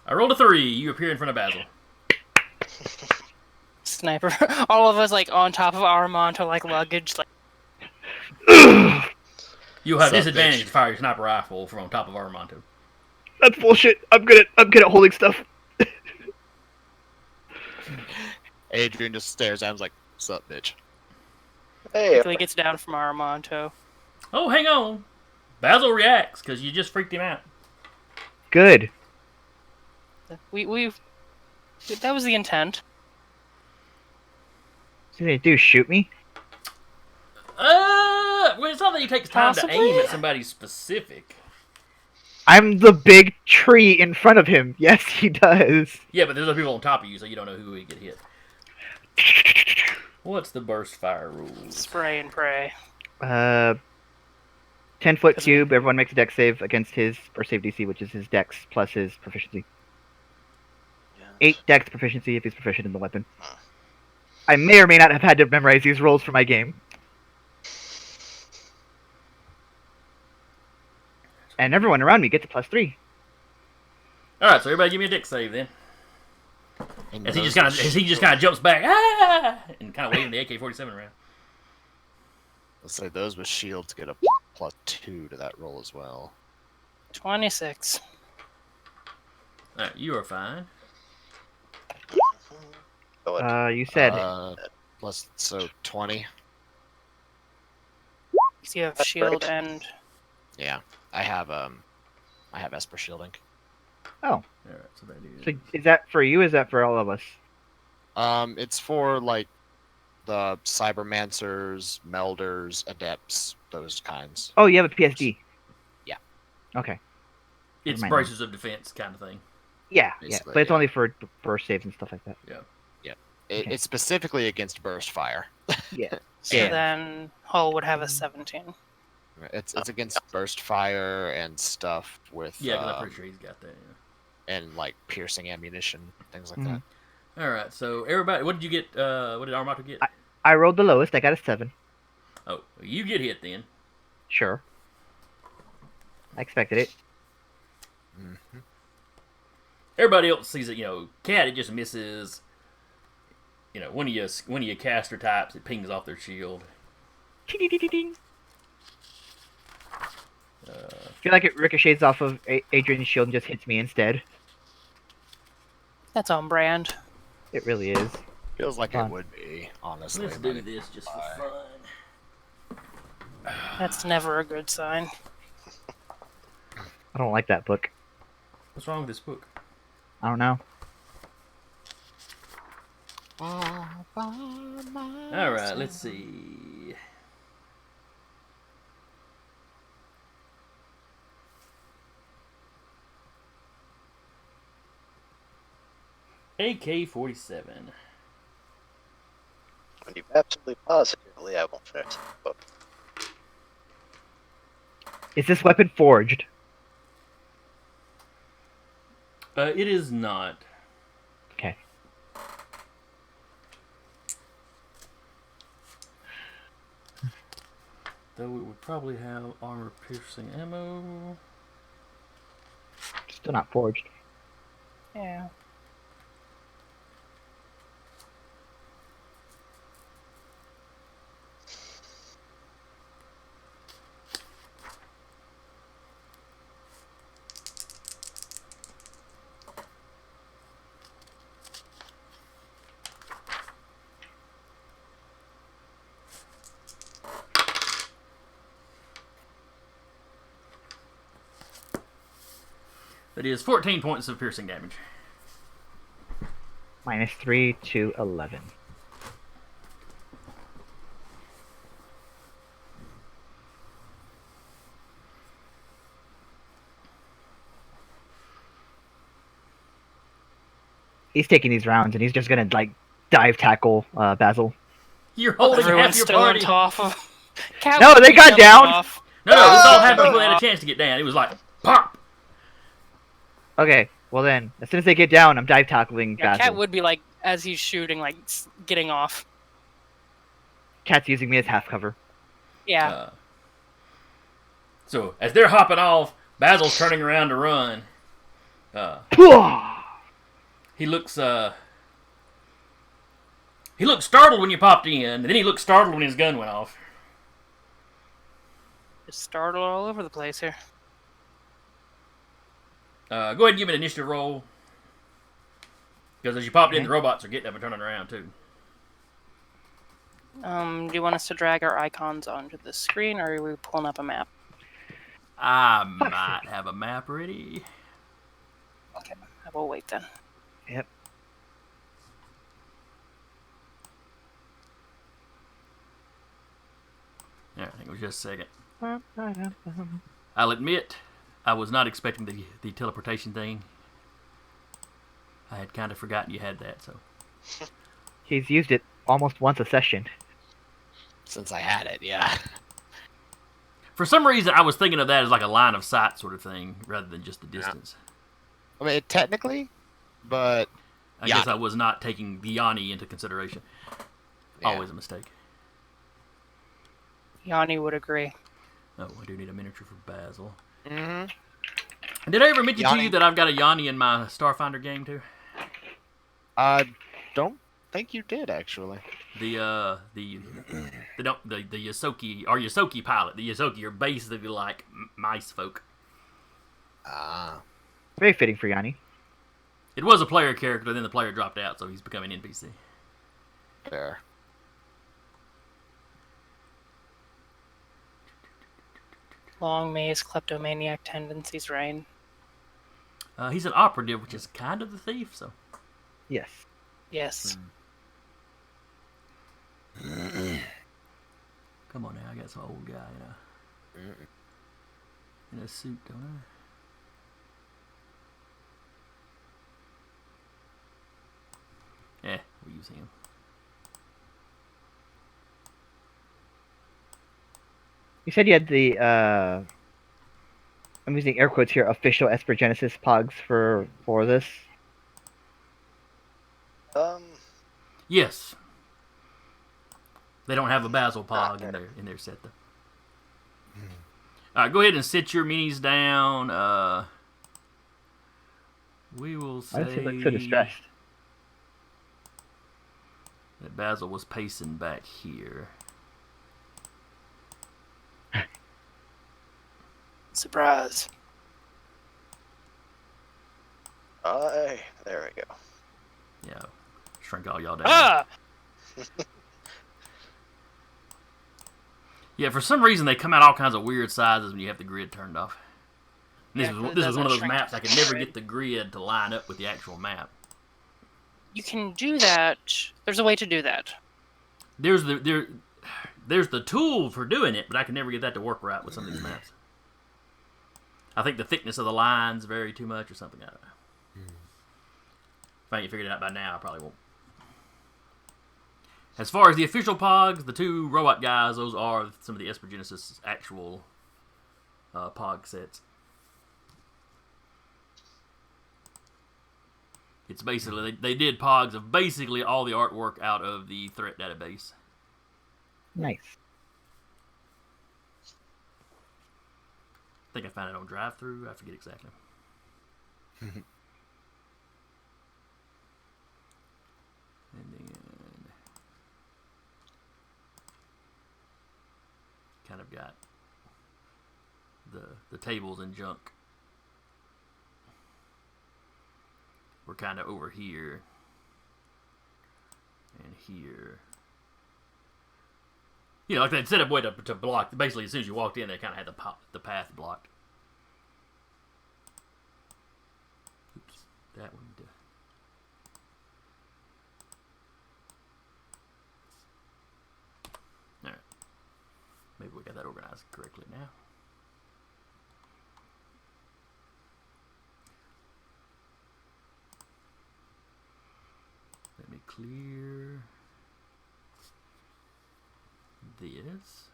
I rolled a 3. You appear in front of Basil. Sniper. All of us, like, on top of Armando, like, luggage. Like, You'll have Sup, disadvantage bitch? to fire your sniper rifle from on top of Armando. That's bullshit. I'm good at holding stuff. Adrian just stares at him like, sup, bitch? Hey, until he gets down from Armando. Oh, hang on. Basil reacts because you just freaked him out. Good. We that was the intent. What's he gonna do? Shoot me? Well, it's not that he takes time Possibly? to aim at somebody specific. I'm the big tree in front of him. Yes, he does. Yeah, but there's other people on top of you, so you don't know who would get hit. What's the burst fire rules? Spray and pray. 10-foot cube. Everyone makes a dex save against his burst save DC, which is his dex plus his proficiency. 8 dex proficiency if he's proficient in the weapon. I may or may not have had to memorize these rolls for my game. And everyone around me gets a +3. All right, so everybody give me a dex save then. And As he those just kind of jumps back, and kind of waving the AK-47 around. Let's say those with shields get a +2 to that roll as well. 26. All right, you are fine. go ahead. You said Plus, so 20. Because you have That's shield right. and Yeah, I have Esper shielding. All right, so that is. so. Is that for you? Or is that for all of us? It's for like the cybermancers, melders, adepts, those kinds. Oh, you have a PSD. Yeah. Okay. It's Never mind braces of defense kind of thing. Yeah, Basically, but it's yeah. only for burst saves and stuff like that. Okay. It's specifically against burst fire. Yeah. so Yeah. then Hull would have a 17. It's against burst fire and stuff with Yeah, because I'm pretty sure he's got that. and like piercing ammunition, things like Mhm. that. Yeah. All right, so everybody, what did you get? What did Armato get? I rolled the lowest. I got a 7. Oh, you get hit then. Sure. I expected it. Mm-hmm. Everybody else sees it. Cat, it just misses. One of your caster types, it pings off their shield. Ching-ding-ding-ding-ding. I feel like it ricochets off of Adrian's shield and just hits me instead. That's on brand. It really is. Feels like Fun. it would be, honestly. Let's but do this just for fun. That's never a good sign. I don't like that book. What's wrong with this book? I don't know. All right, let's see. AK-47. When you absolutely positively I won't finish the book. Is this weapon forged? It is not. Okay. though, it would probably have armor-piercing ammo. Still not forged. Yeah. That is 14 points of piercing damage. -3 to 11. He's taking these rounds, and he's just gonna like dive tackle Basil. You're holding Everyone's half your still party. on top of. Cat No, would they be got jumping down. off. No, this all happened Oh! before they had a chance to get down. It was like, pop! Okay, well then, as soon as they get down, I'm dive tackling Yeah, Basil. Cat would be like as he's shooting, like getting off. Cat's using me as half cover. Yeah. So, as they're hopping off, Basil's turning around to run. He looks startled when you popped in, and then he looked startled when his gun went off. Just startled all over the place here. Go ahead and give me an initiative roll. Because as you popped in, Okay. the robots are getting up and turning around, too. Do you want us to drag our icons onto the screen, or are we pulling up a map? I might have a map ready. Okay, I will wait then. Yep. Yeah, I think it was just a second. I'll admit, I was not expecting the teleportation thing. I had kind of forgotten you had that, so. He's used it almost once a session. Since I had it, yeah. For some reason, I was thinking of that as like a line of sight sort of thing, rather than just the distance. I mean, technically, but I guess I was not taking the Yanni into consideration. yeah. Always a mistake. Yanni would agree. Oh, I do need a miniature for Basil. Mm-hmm. Did I ever mention to Yanni. you that I've got a Yanni in my Starfinder game too? Don't think you did actually. The Yosoki, or Yosoki pilot. The Yosoki are basically like mice folk. Ah. Very fitting for Yanni. It was a player character, then the player dropped out, so he's becoming NPC. There. Long may his kleptomaniac tendencies reign. He's an operative, which is kind of the thief, so. Yes. Yes. Come on now, I got some old guy in a suit, don't I? Yeah, we'll use him. You said you had the I'm using air quotes here, official Esper Genesis pogs for this. Yes. They don't have a Basil Pog in their set, though. Alright, go ahead and sit your minis down. We will say Why does he look so distressed? that Basil was pacing back here. Surprise. There we go. Yeah, shrink all y'all down. Ah! Yeah, for some reason they come out all kinds of weird sizes when you have the grid turned off. And Yeah, 'cause it this was one of doesn't those shrink maps I to could never grid. get the grid to line up with the actual map. You can do that. There's a way to do that. There's the tool for doing it, but I can never get that to work right with some of these maps. I think the thickness of the lines vary too much or something. I don't know. If I ain't figured it out by now, I probably won't. As far as the official Pogs, the two robot guys, those are some of the Esper Genesis actual Pog sets. It's basically, they did Pogs of basically all the artwork out of the threat database. Nice. think I found it on drive-through. I forget exactly. And then kind of got the tables and junk. We're kind of over here and here. You know, like they set up a way to block. Basically, as soon as you walked in, they kind of had the path blocked. Oops, that one. All right, maybe we got that organized correctly now. Let me clear this.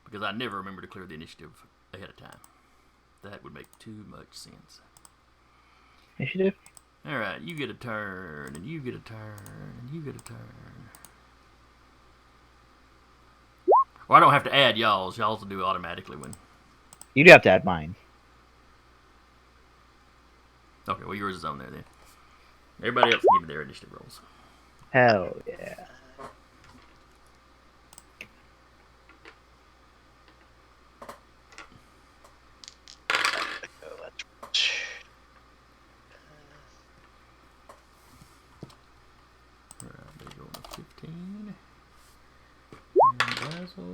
Because I never remember to clear the initiative ahead of time. That would make too much sense. Initiative? Alright, you get a turn, and you get a turn, and you get a turn. Well, I don't have to add y'all's. Y'all's will do it automatically when... You do have to add mine. Okay, well yours is on there then. Everybody else can give me their initiative rolls. Hell yeah. Oh, that's right. Alright, they go on 15. And Basil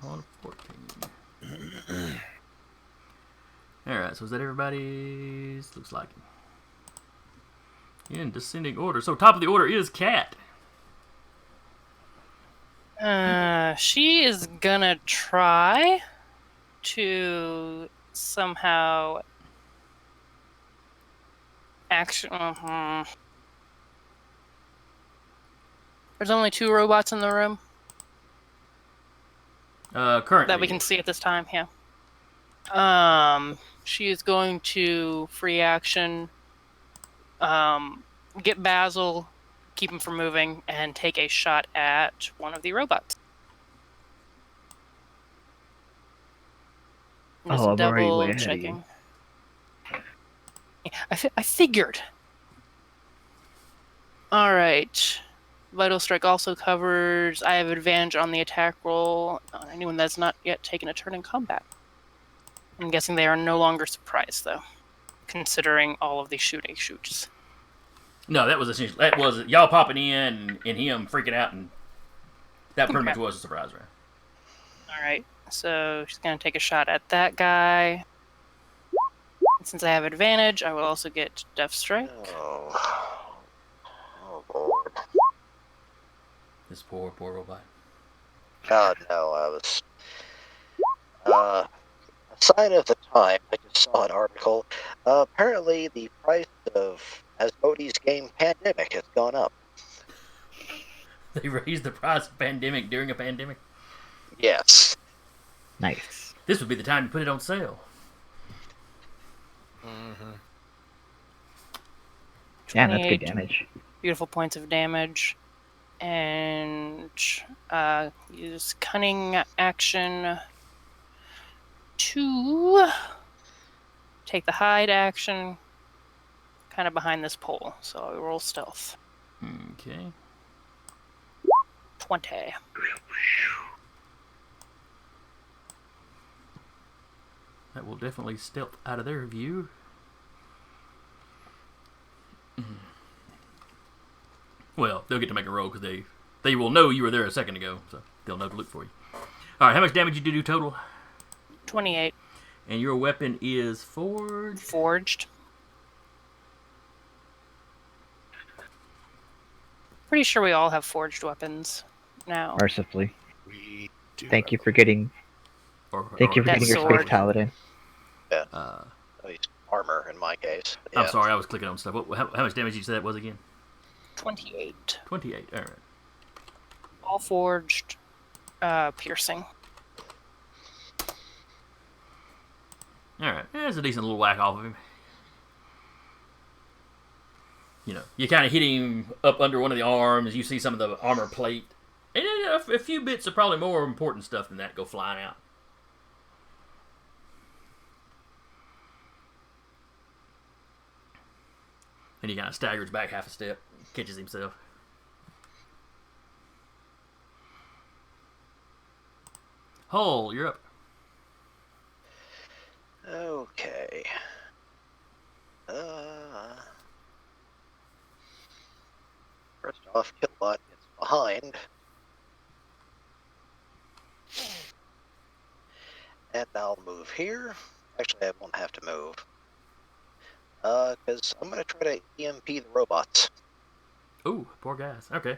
on 14. Alright, so is that everybody's? Looks like it. In descending order. So top of the order is Cat. She is gonna try to somehow action. There's only 2 robots in the room Currently. that we can see at this time. Yeah. She is going to free action, get Basil, keep him from moving, and take a shot at one of the robots. Just Oh, I'm already way double ahead of checking. Yeah, I figured. All right. Vital Strike also covers. I have advantage on the attack roll on anyone that's not yet taken a turn in combat. I'm guessing they are no longer surprised, though, considering all of the shoots. No, that was essentially that was y'all popping in and him freaking out, and that pretty much was a surprise round. All right, so she's gonna take a shot at that guy. And since I have advantage, I will also get Death Strike. Oh, Lord. This poor robot. God, no, I was... a sign of the time, I just saw an article. Apparently, the price of Asmodee's game Pandemic has gone up. They raised the price of Pandemic during a pandemic. Yes. Nice. This would be the time to put it on sale. Yeah, that's good 28 damage. Beautiful points of damage. And use cunning action to take the hide action kind of behind this pole. So I roll stealth. Okay. 20. That will definitely stealth out of their view. Well, they'll get to make a roll because they will know you were there a second ago, so they'll know to look for you. All right, how much damage did you do total? 28. And your weapon is Forged. Pretty sure we all have forged weapons now. Mercifully. We do. Thank you for getting. Thank you for That getting your sword. Space Paladin. Yeah. Uh, At least armor in my case. But I'm yeah. sorry, I was clicking on stuff. How much damage did you say that was again? 28. 28. All right. All forged. Piercing. All right. There's a decent little whack off of him. You know, you kind of hit him up under one of the arms. You see some of the armor plate. And Yeah, a few bits of probably more important stuff than that go flying out. And he kind of staggers back half a step, catches himself. Hull, you're up. Okay. First off, Killbot gets behind. And I'll move here. Actually, I won't have to move. Because I'm going to try to EMP the robots. Ooh, poor guys. Okay.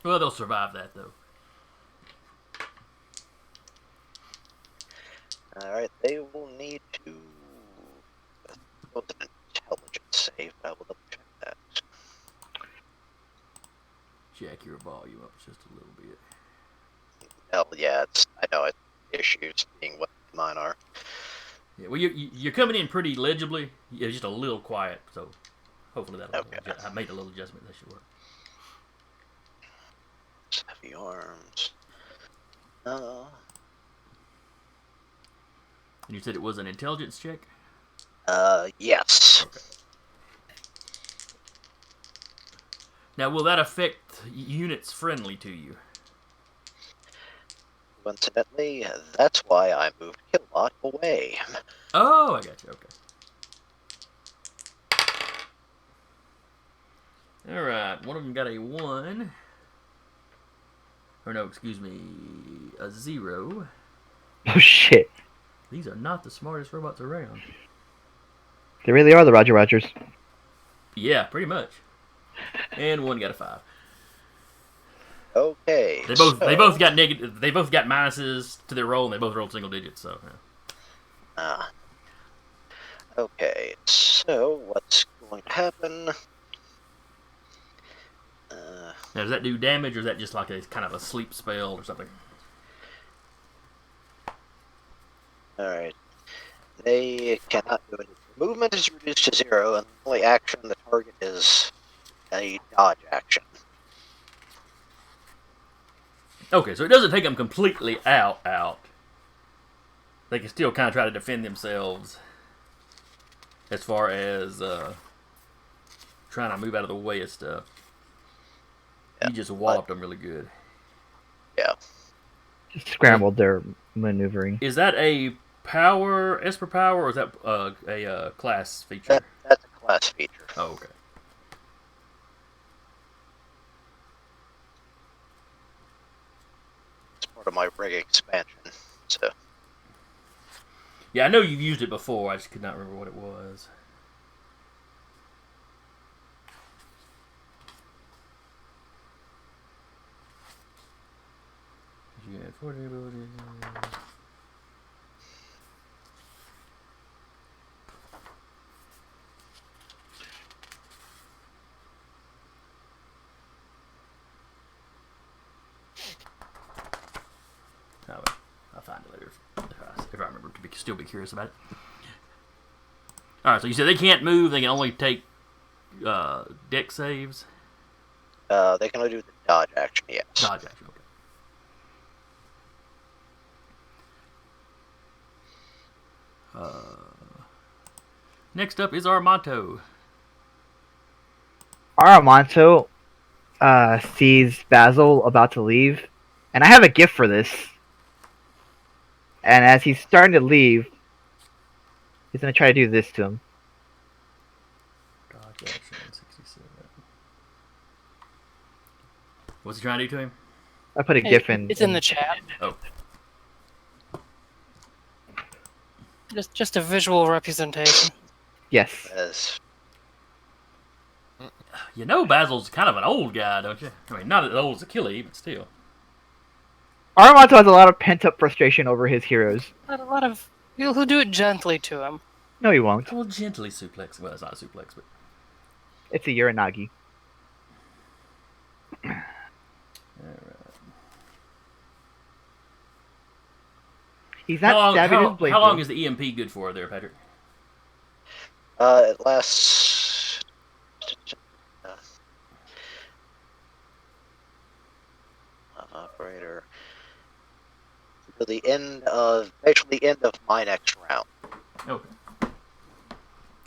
Well, they'll survive that, though. Alright, they will need to... That was an intelligence save, but I will double check that. Jack your volume up just a little bit. Oh, yeah, I know it's issues being what mine are. Yeah, well, you're coming in pretty legibly. It's just a little quiet, so hopefully that'll. Okay. I made a little adjustment. That should work. Heavy arms. And you said it was an intelligence check? Yes. Okay. Now, will that affect units friendly to you? Coincidentally, that's why I moved Killbot away. Oh, I got you. Okay. All right. One of them got a 1. Or no, excuse me, a 0. Oh shit! These are not the smartest robots around. They really are the Roger Rogers. Yeah, pretty much. And one got a 5. Okay. They both got negative. They both got minuses to their roll, and they both rolled single digits. So. Yeah. Okay. So what's going to happen? Now, does that do damage, or is that just like a kind of a sleep spell or something? Alright. They cannot do anything. Movement is reduced to 0, and the only action the target is a dodge action. Okay, so it doesn't take them completely out. They can still kind of try to defend themselves as far as trying to move out of the way of stuff. Yeah, You just walloped them really good. Yeah. Just scrambled their maneuvering. Is that a power, Esper power, or is that a class feature? That's a class feature. Oh, okay. It's part of my rig expansion. So. Yeah, I know you've used it before. I just could not remember what it was. You had 40 abilities. I'll find it later if I remember to still be curious about it. All right, so you said they can't move. They can only take deck saves. They can only do the dodge action, yes. Dodge action, okay. Next up is Armanto. Aramonto sees Basil about to leave, and I have a gift for this. And as he's starting to leave, he's going to try to do this to him. Dodge action 67. What's he trying to do to him? I put a GIF in. It's in the chat. Oh. Just a visual representation. Yes. As You know Basil's kind of an old guy, don't you? I mean, not as old as Achilles, but still. Aramonto has a lot of pent-up frustration over his heroes. A lot of people who do it gently to him. No, he won't. Well, gently suplex. Well, it's not a suplex, but... It's a Uranagi. Alright. He's not stabbing his blade. How long is the EMP good for there, Patrick? it lasts... to the end of basically the end of my next round. Okay.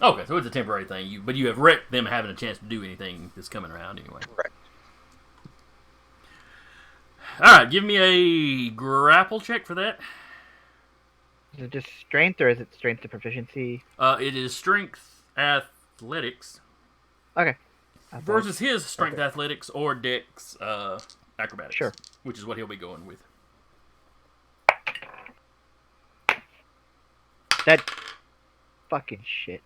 Okay, so it's a temporary thing. But you have wrecked them having a chance to do anything this coming around anyway. Correct. All right, give me a grapple check for that. Is it just strength or is it strength to proficiency? It is strength athletics Okay. versus his strength athletics or dex acrobatics. Sure. Which is what he'll be going with. That fucking shit.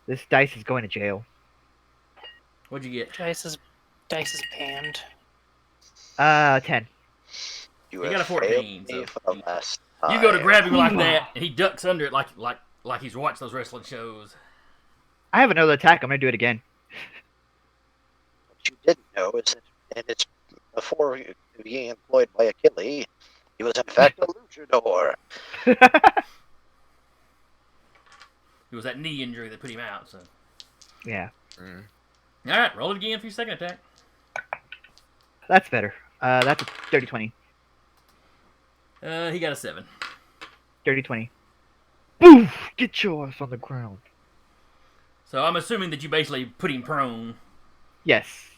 This dice is going to jail. What'd you get? Dice is banned. 10. You He have got a 14, failed me so- for the last time. You go to grab him like that, and he ducks under it like he's watched those wrestling shows. I have another attack. I'm gonna do it again. What you didn't know is that, and it's before being employed by Achilles, he was in fact a luchador. It was that knee injury that put him out. So, Yeah, Mm. all right, roll it again for your second attack. that's better. That's a 30-20. He got a 7. 30-20. Boof! Get your ass on the ground. So I'm assuming that you basically put him prone. Yes.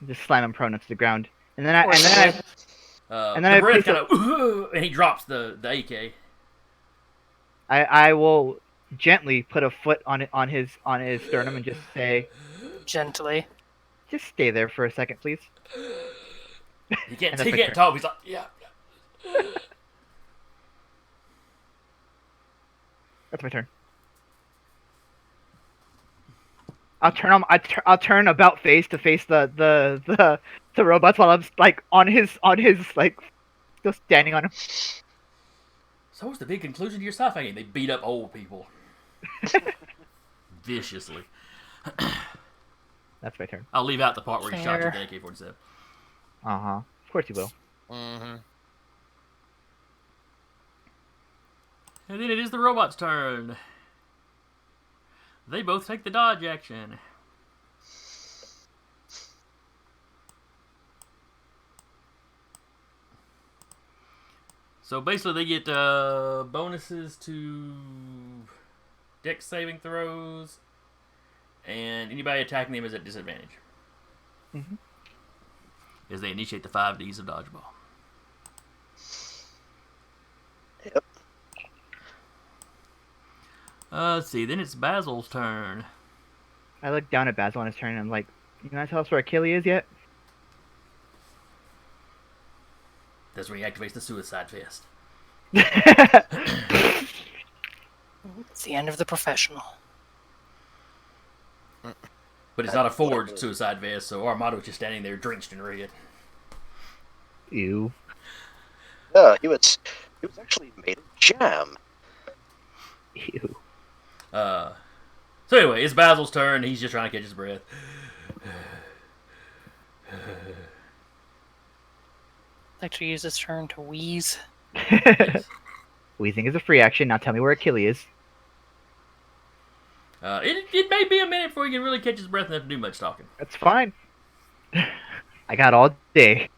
Just slam him prone onto the ground, and then Or I And then the I breath pick kind of, and he drops the AK. I will gently put a foot on his sternum and just say, Gently. just stay there for a second, please. He can't And that's my turn. talk. He's like, yeah. That's my turn. I'll turn about face to face the robots while I'm like on his like still standing on him. So what's the big conclusion to your sci-fi game? They beat up old people viciously. That's my turn. I'll leave out the part where he shot you with Fair. the AK-47. Of course you will. Mm-hmm. And then it is the robot's turn. They both take the dodge action. So basically, they get bonuses to dex saving throws, and anybody attacking them is at disadvantage. Mhm. As they initiate the 5Ds of dodgeball. Yep. Let's see. Then it's Basil's turn. I look down at Basil on his turn and I'm like, you gonna tell us where Achilles is yet? That's where he activates the suicide vest. It's the end of the professional. But it's not a forged suicide vest, so Armado's just standing there drenched in red. Ew. Yeah, he was actually made of jam. Ew. So anyway, it's Basil's turn. He's just trying to catch his breath. I'd like to use this turn to wheeze. Wheezing is a free action. Now tell me where Achilles is. It may be a minute before he can really catch his breath enough to do much talking. That's fine. I got all day.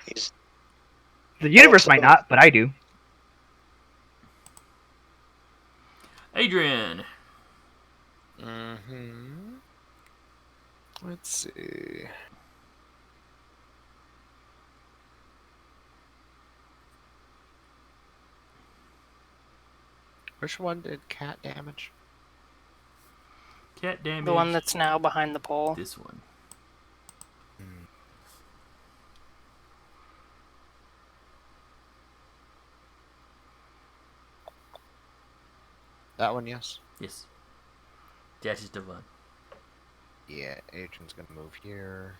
He's The universe Also- might not, but I do. Adrian. Mm-hmm. Let's see. Which one did cat damage? Cat damage. The one that's now behind the pole. This one. That one, yes. Yes. That's just a one. Yeah, Adrian's gonna move here.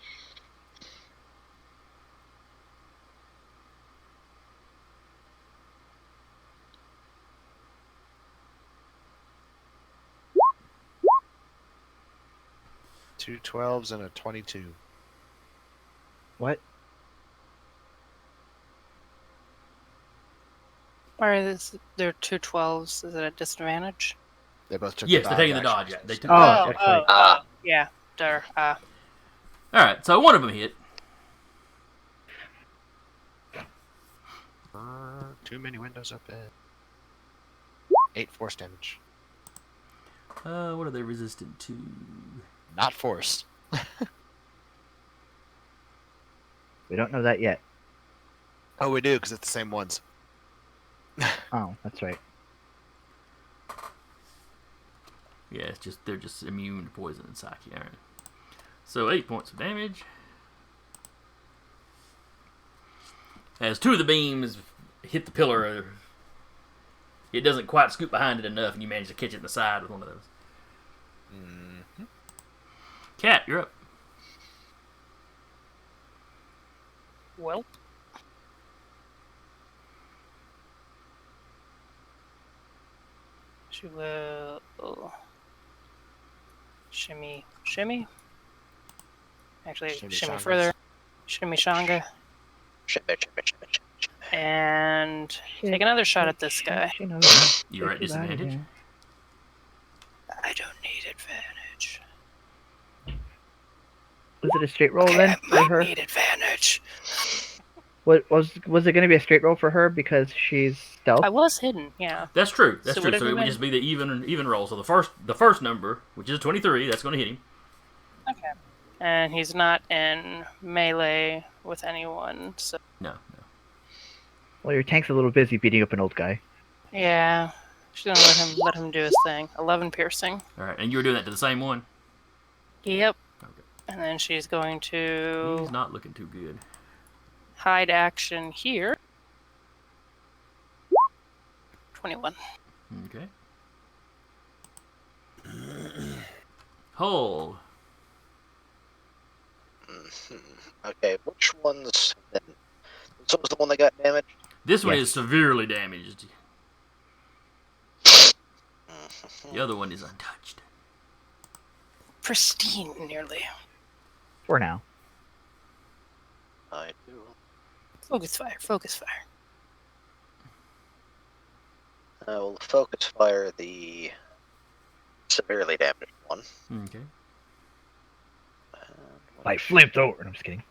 Two 12s and a 22. What? Why are there are two 12s? Is it a disadvantage? They both took Yes, the they're dodge taking the dodge. actions. They took Oh, the dodge. actually. Ah, Yeah. There. All right, so one of them hit. Too many windows open. 8 force damage. What are they resistant to? Not force. We don't know that yet. Oh, we do, because it's the same ones. Oh, that's right. Yeah, it's just they're just immune to poison and psyche. All right. So 8 points of damage. As 2 of the beams hit the pillar, it doesn't quite scoop behind it enough, and you manage to catch it in the side with one of those. Mm-hmm. Cat, you're up. Well, she will shimmy. Actually, Shimmy shimmy shangas. further. Shimmy shanga. Shimmy, shimmy, shimmy, shimmy, shimmy. And take another shot at this guy. You're at disadvantage. I don't need advantage. Was it a straight roll Okay, then I for might her? need advantage. What was it going to be a straight roll for her because she's stealth? I was hidden, yeah. That's true. That's So true. what So have it you would been? just be the even roll. So the first number, which is 23, that's going to hit him. Okay. And he's not in melee with anyone, so No. Well, your tank's a little busy beating up an old guy. yeah. She's gonna let him do his thing. 11 piercing. All right, and you were doing that to the same one. Yep. Okay. And then she's going to He's not looking too good. hide action here. 21. Okay. Hull. Okay, which ones? This was the one that got damaged. This one Yes. is severely damaged. Mhm. The other one is untouched. Pristine, nearly. For now. I do. Focus fire, focus fire. I will focus fire the severely damaged one. Okay. Like flamethrower. I'm just kidding.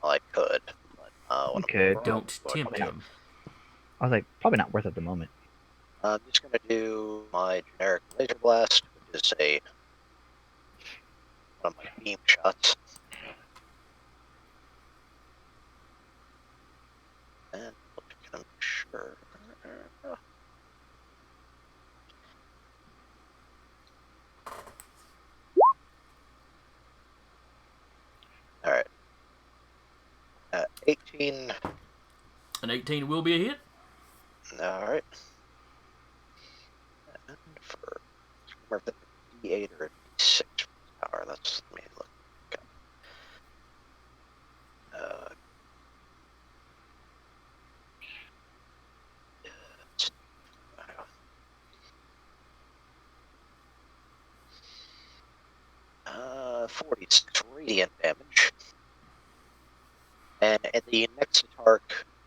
I could, but You could. Don't tempt him. I was like, probably not worth it at the moment. I'm just gonna do my generic laser blast, which is one of my beam shots. And I'm make sure. All right. 18. An 18 will be a hit. All right. And for remember if it's D8 or a D6 for power. Let me look. Okay. Uh, 46 radiant damage. And the next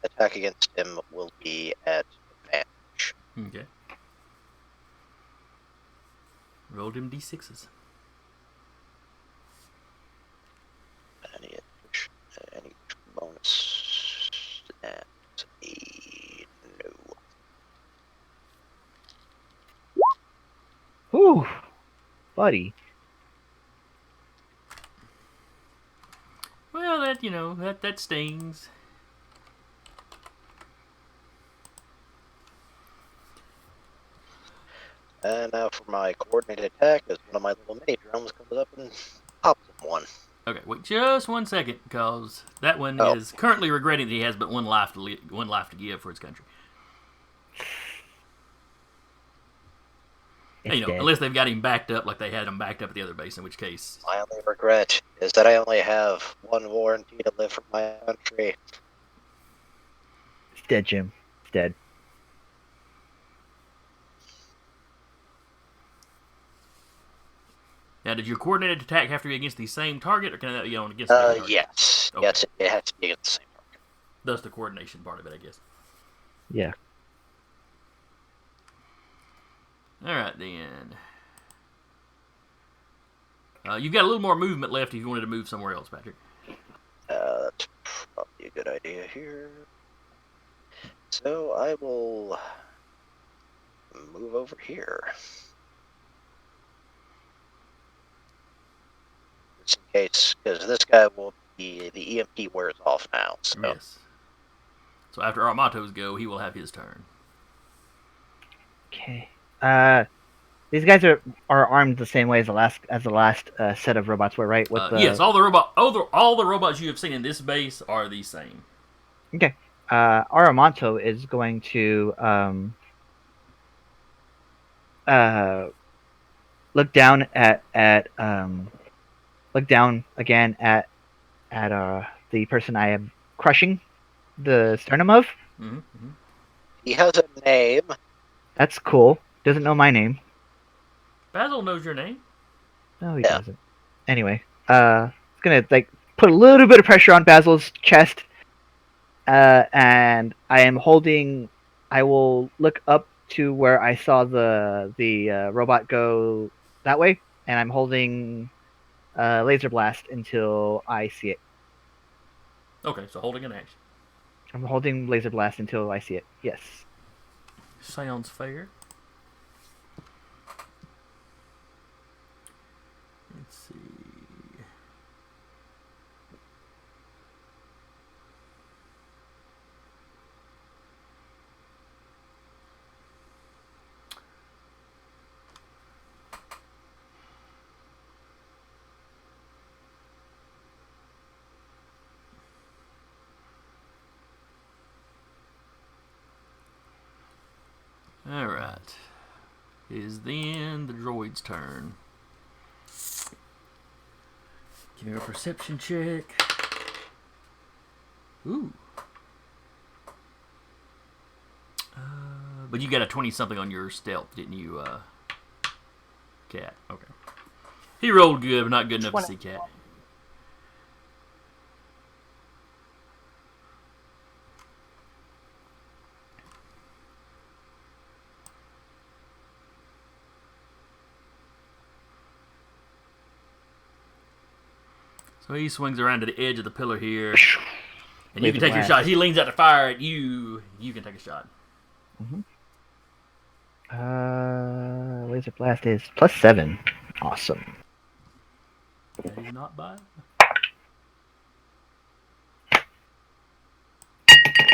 attack against him will be at advantage. Okay. Rolled him d6s. Any bonus? And a no. Whew. Buddy. Well, that stings. And now for my coordinated attack, as one of my little mini drones comes up and pops him one. Okay, wait just 1 second, because that one is currently regretting that he has but one life to give for his country. It's dead. Unless they've got him backed up like they had him backed up at the other base, in which case. My only regret is that I only have one warranty to live for my country. It's dead, Jim. It's dead. Now, did your coordinated attack have to be against the same target, or can that be on against the different target? Yes. Okay. Yes, it has to be against the same target. Thus the coordination part of it, I guess. Yeah. All right, then. You've got a little more movement left if you wanted to move somewhere else, Patrick. That's probably a good idea here. So I will move over here. Just in case, because this guy will be, the EMP wears off now, so. Yes. So after Armatos go, he will have his turn. Okay. These guys are armed the same way as the last set of robots were, right? With the Yes, all the robots you have seen in this base are the same. Okay. Aramonto is going to look down look down again at the person I am crushing the sternum of. Mm-hmm. He has a name. That's cool. Doesn't know my name. Basil knows your name. No, he Yeah. doesn't. Anyway, it's gonna like put a little bit of pressure on Basil's chest, and I am holding. I will look up to where I saw the robot go that way, and I'm holding laser blast until I see it. Okay, so holding an action. I'm holding laser blast until I see it. Yes. Sounds fair. Let's see. Alright. It is then the droid's turn. Give me a perception check. Ooh. But you got a 20 something on your stealth, didn't you, Cat? Okay. He rolled good, but not good enough 20. to see Cat. So he swings around to the edge of the pillar here. And you can take your shot. He leans out to fire at you. You can take a shot. Mm-hmm. Laser blast is +7. Awesome. That is not bad.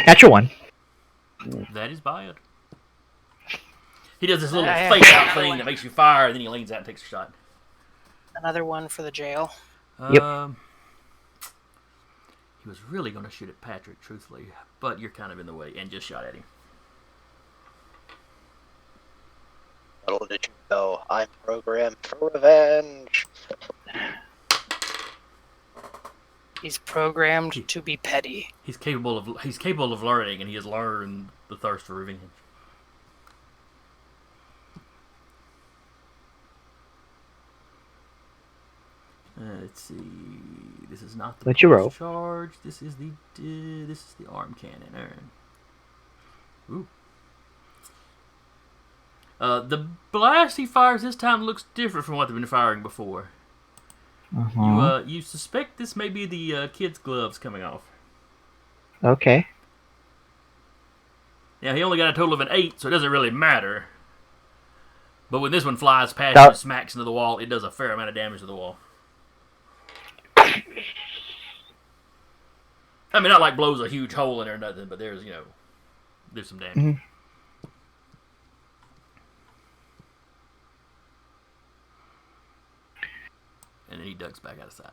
Natural 1. That is bad. He does this little I- fake out thing that makes you fire, and then he leans out and takes a shot. Another one for the jail. Yep. He was really going to shoot at Patrick, truthfully, but you're kind of in the way, and just shot at him. Little did you know, I'm programmed for revenge. He's programmed to be petty. He's capable of learning, and he has learned the thirst for revenge. Let's see. This is not the Let you roll. charge. This is the arm cannon. Ooh. The blast he fires this time looks different from what they've been firing before. You suspect this may be the kid's gloves coming off. Okay. Now he only got a total of an 8, so it doesn't really matter. But when this one flies past That- you and smacks into the wall, it does a fair amount of damage to the wall. I mean, not like blows a huge hole in there or nothing, but there's some damage. Mm-hmm. And then he ducks back out of sight.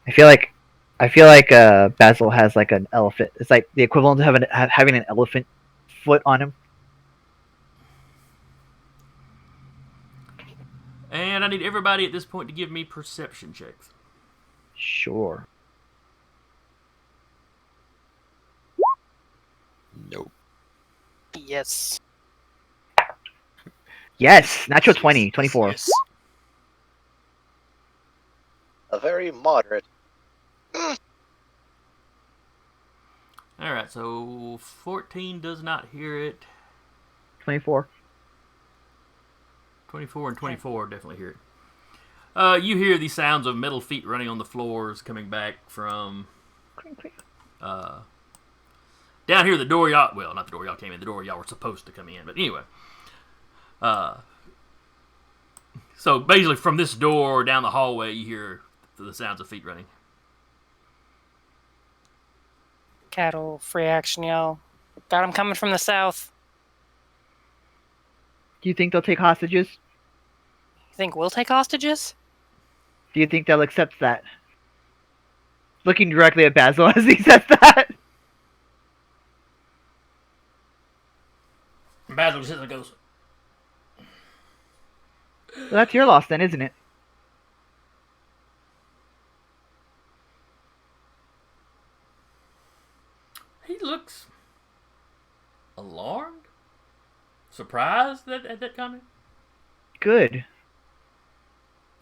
I feel like Basil has like an elephant. It's like the equivalent of having an elephant foot on him. And I need everybody at this point to give me perception checks. Sure. Nope. Yes. Yes, natural 20, 24. Yes. A very moderate. Alright, so 14 does not hear it. 24. 24 and 24 definitely hear it. You hear the sounds of metal feet running on the floors coming back from down here, the door y'all, well, not the door y'all came in, the door y'all were supposed to come in. But anyway, so basically from this door down the hallway, you hear the sounds of feet running. Cattle, free action yell. Got him coming from the south. Do you think they'll take hostages? You think we'll take hostages? Do you think they'll accept that? Looking directly at Basil as he says that. And Basil sits and goes, Well, that's your loss then, isn't it? he looks alarmed, surprised at that comment. Good.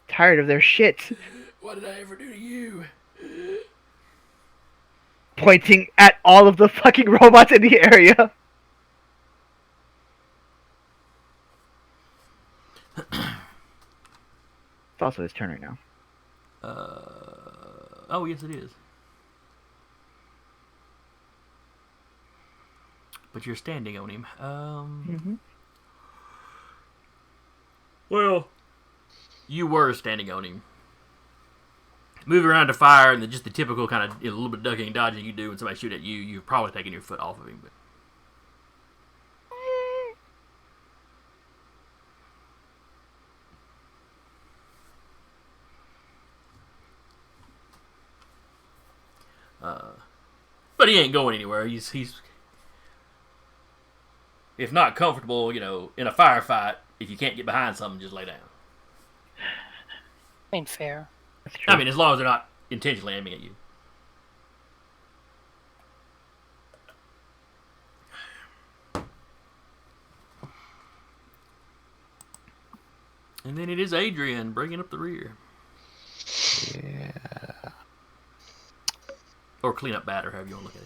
Tired of their shit. What did I ever do to you? Pointing at all of the fucking robots in the area. It's also his turn right now. Oh, yes, it is. But you're standing on him. Well, you were standing on him. Moving around to fire and just the typical kind of a little bit ducking and dodging you do when somebody shoot at you, you've probably taken your foot off of him. But but he ain't going anywhere. He's if not comfortable, in a firefight, if you can't get behind something, just lay down. Ain't fair. That's true. I mean, as long as they're not intentionally aiming at you. And then it is Adrian bringing up the rear. Yeah. Or clean up batter, however you want to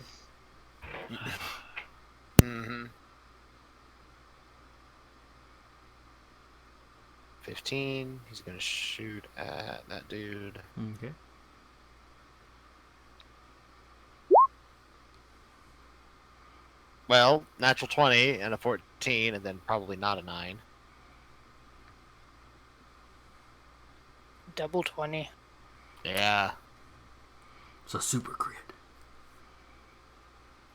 look at it. Mm-hmm. 15. He's gonna shoot at that dude. Okay. Well, natural 20 and a 14, and then probably not a 9. Double 20. Yeah. It's a super crit.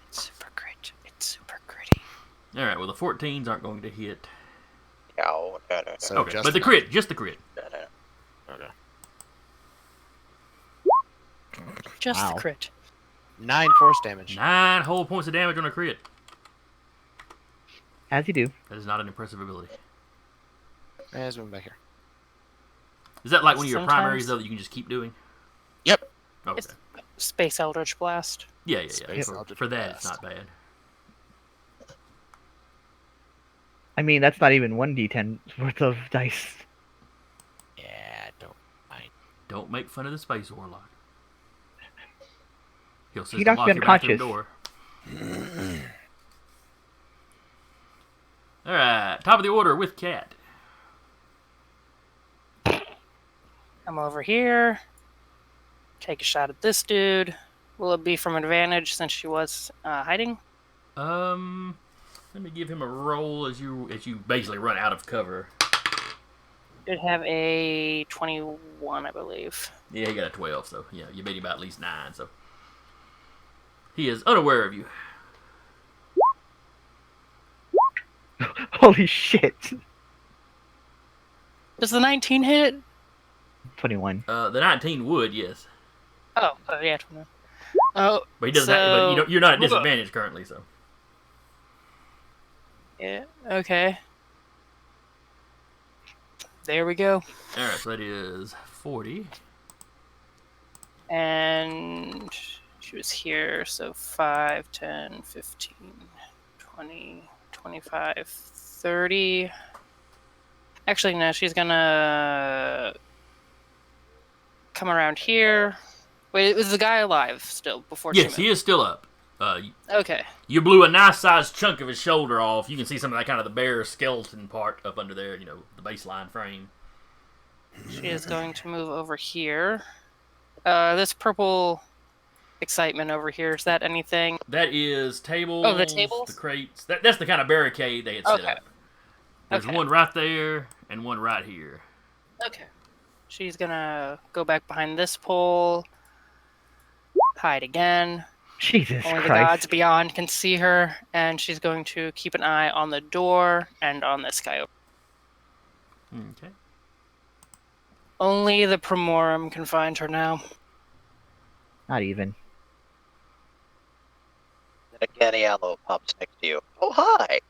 It's super grit. It's super gritty. Alright, well, the 14s aren't going to hit. No. So Okay, just but the nine. crit, just the crit. Okay. Just Wow. the crit. 9 force damage. 9 whole points of damage on a crit. As you do. That is not an impressive ability. Let's move back here. Is that like one of your Sometimes- primaries, though, that you can just keep doing? Yep. Okay. It's Space Eldritch Blast. Yeah. Space For, Eldritch for that, it's Blast. not bad. I mean, that's not even 1d10 worth of dice. Yeah, don't mind. Don't make fun of the Space Warlock. He'll He system knocked lock me your bathroom unconscious. door. Alright, top of the order with Cat. I'm over here. Take a shot at this dude. Will it be from advantage since she was hiding? Let me give him a roll as you basically run out of cover. Should have a 21, I believe. Yeah, he got a 12, so yeah, you beat him by at least 9, so he is unaware of you. Holy shit. Does the 19 hit? 21. The 19 would, yes, Oh, yeah, 21. Oh, but he doesn't. So- But you're not at disadvantage currently, so. yeah, okay. There we go. All right, so that is 40. And she was here, so 5, 10, 15, 20, 25, 30. Actually, no, she's gonna come around here. Wait, was the guy alive still before Yes, she he is still up. Okay. You blew a nice sized chunk of his shoulder off. You can see some of that kind of the bare skeleton part up under there, the baseline frame. She is going to move over here. This purple excitement over here. Is that anything? That is tables, Oh, the tables? the crates. That's the kind of barricade they had set Okay. up. There's Okay. one right there and one right here. Okay. She's gonna go back behind this pole, hide again. Jesus Only the Christ. gods beyond can see her, and she's going to keep an eye on the door and on this guy. Okay. Only the Primorum can find her now. Not even. And again, Yellow pops next to you. Oh, hi!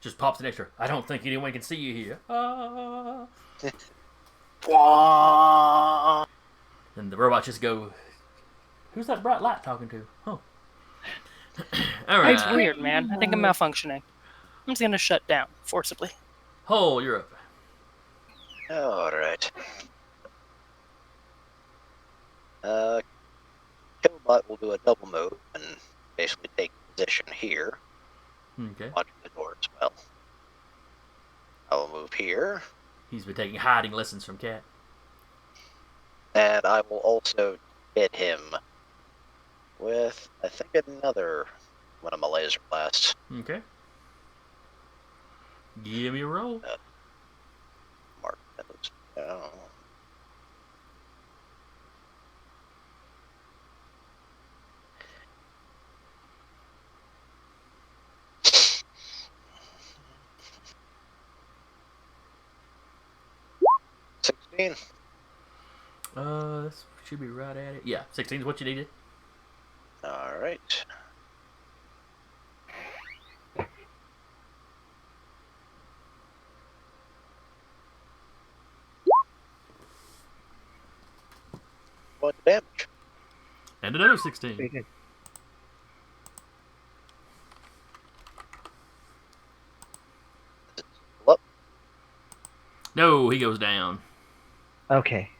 Just pops an extra. I don't think anyone can see you here. Ah. And the robots just go, who's that bright light talking to? Huh. Alright. It's weird, man. I think I'm malfunctioning. I'm just gonna shut down forcibly. Hole, you're up. Alright. Killbot will do a double move and basically take position here, Okay. watching the door as well. I will move here, He's been taking hiding lessons from Cat. and I will also hit him with, I think, another one of my laser blasts. Okay. Give me a roll. Mark those down. $16. This should be right at it. Yeah, 16 is what you needed. Alright. One damage. And another 16. Pretty good. Up. No, he goes down. Okay.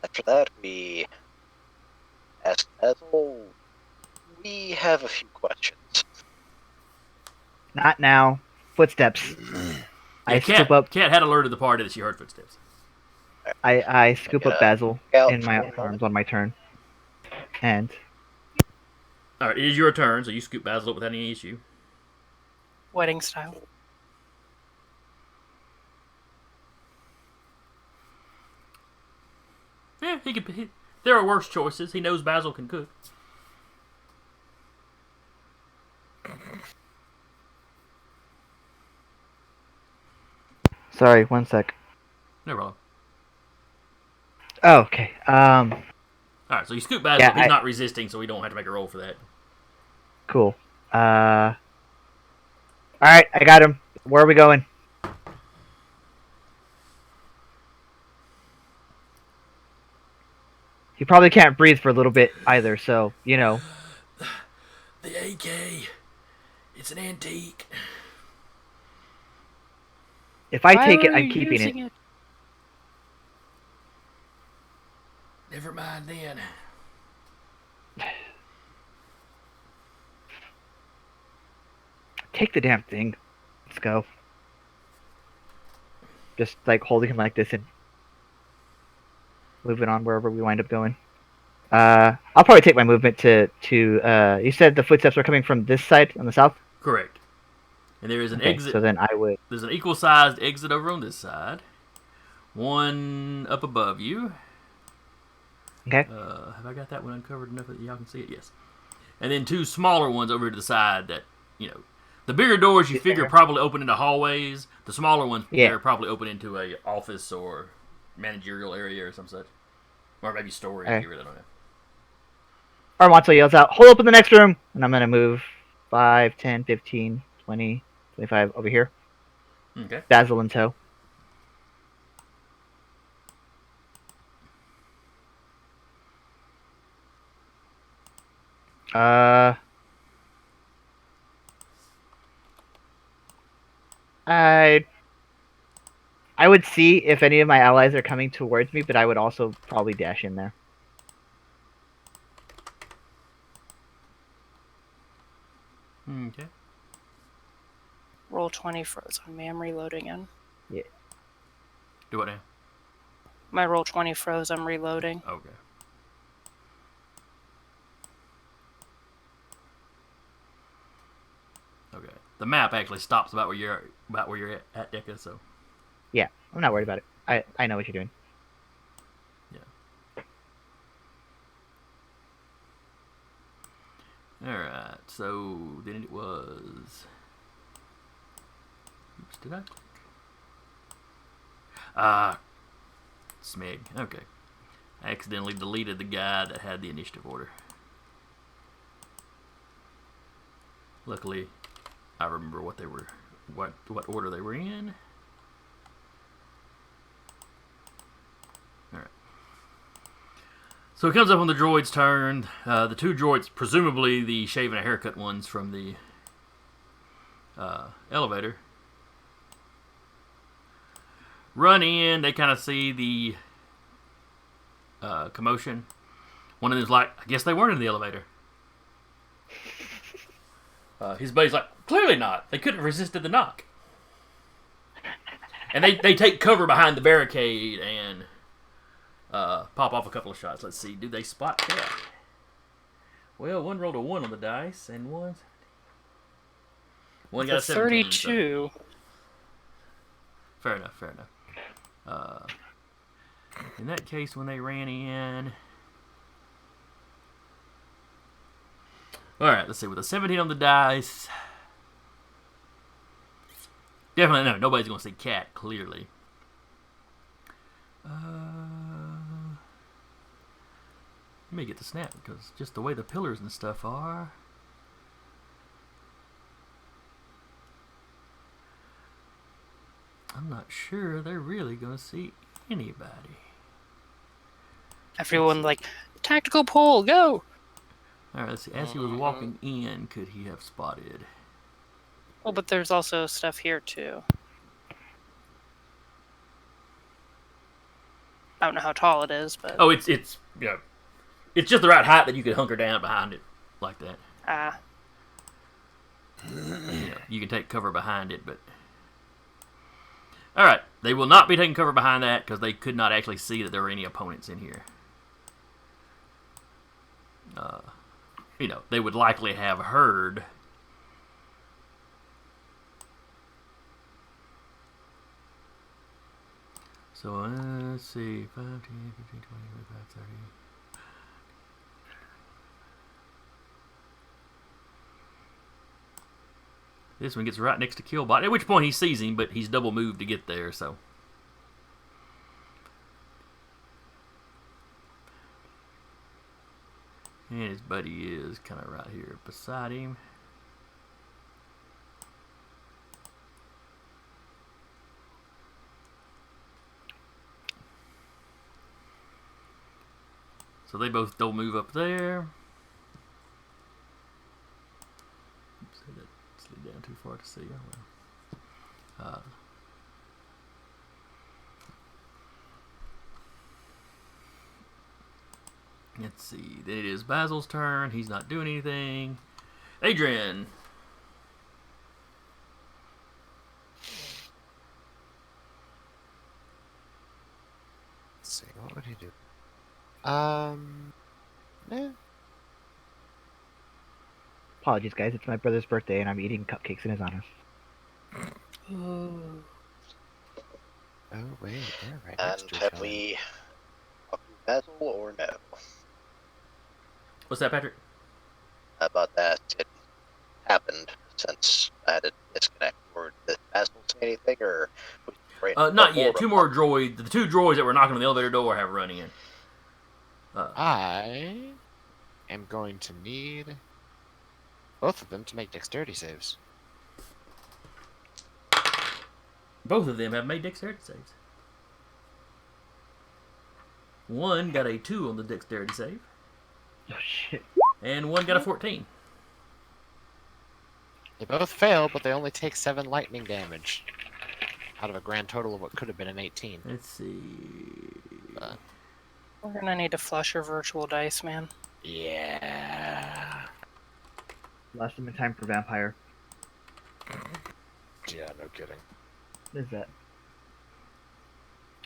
After that, we ask Basil. We have a few questions. Not now. Footsteps. I scoop up. Cat had alerted the party that she heard footsteps. I scoop up Basil Out in my for a arms moment. on my turn, and Alright, it is your turn, so you scoop Basil up without any issue. Wedding style. Yeah, he could. There are worse choices. He knows Basil can cook. sorry, one sec. No problem. Oh, okay. Alright, so you scoop Basil. Yeah, He's not resisting, so we don't have to make a roll for that. Cool. All right, I got him. Where are we going? He probably can't breathe for a little bit either, so you know. The AK. It's an antique. If I Why take it, were I'm you keeping it. using it? Never mind then. Take the damn thing. Let's go. Just like holding him like this and moving on wherever we wind up going. I'll probably take my movement to. You said the footsteps are coming from this side on the south. Correct. And there is an Okay, exit. so then I would. There's an equal-sized exit over on this side. One up above you. Okay. Have I got that one uncovered enough that y'all can see it? Yes. And then two smaller ones over to the side that, the bigger doors you figure probably open into hallways. The smaller ones, they're probably open into a office or managerial area or some such. Or maybe storage, you really don't know. Armanto yells out, hold up in the next room! And I'm going to move 5, 10, 15, 20, 25 over here. Okay. Basil in tow. I would see if any of my allies are coming towards me, but I would also probably dash in there. Okay. Roll 20 frozen. I'm reloading in. Do what now? My roll 20 froze. I'm reloading. Okay. Okay. The map actually stops about where you're at, Deca. So Yeah, I'm not worried about it. I know what you're doing. all right. So then it was. Oops, did I click? Smeg. Okay. I accidentally deleted the guy that had the initiative order. Luckily, I remember what they were, what order they were in. All right. So it comes up on the droid's turn. The two droids, presumably the shave and a haircut ones from the elevator, run in. They kind of see the commotion. One of them's like, I guess they weren't in the elevator. His buddy's like, clearly not. They couldn't have resisted the knock. And they take cover behind the barricade and pop off a couple of shots. Let's see. Do they spot that? Well, one rolled a 1 on the dice, and one got a 17. 32. So. Fair enough. In that case, when they ran in... Alright, let's see. With a 17 on the dice... Definitely no. Nobody's going to see Cat, clearly. Let me get the snap, because just the way the pillars and stuff are... I'm not sure they're really going to see anybody. Everyone like, tactical pull, go! Alright, let's see. As he was walking in, could he have spotted? Oh, but there's also stuff here, too. I don't know how tall it is, but... Oh, it's you know, it's just the right height that you could hunker down behind it like that. You can take cover behind it, but... Alright, they will not be taking cover behind that because they could not actually see that there were any opponents in here. They would likely have heard... So, let's see, 5, 10, 15, 20, 25, 30... This one gets right next to Killbot, at which point he sees him, but he's double moved to get there, so... And his buddy is kind of right here beside him. So they both don't move up there. Oops, that slid down too far to see. Oh, well. Let's see. Then it is Basil's turn. He's not doing anything. Adrian. Let's see, what would he do? Yeah. Apologies, guys. It's my brother's birthday, and I'm eating cupcakes in his honor. Ooh. Oh wait, they're right And next to each have other. we talked to Basil or no? What's that, Patrick? How about that? It happened since I had a disconnect. Or did Basil say anything, or was he waiting for Not yet. more Two more droids. The two droids that were knocking on the elevator door have run in. I am going to need both of them to make dexterity saves. Both of them have made dexterity saves. One got a 2 on the dexterity save. Oh, shit. And one got a 14. They both fail, but they only take 7 lightning damage out of a grand total of what could have been an 18. Let's see. But, We're gonna need to flush your virtual dice, man. yeah. Last time in time for vampire. Yeah, no kidding. What is that?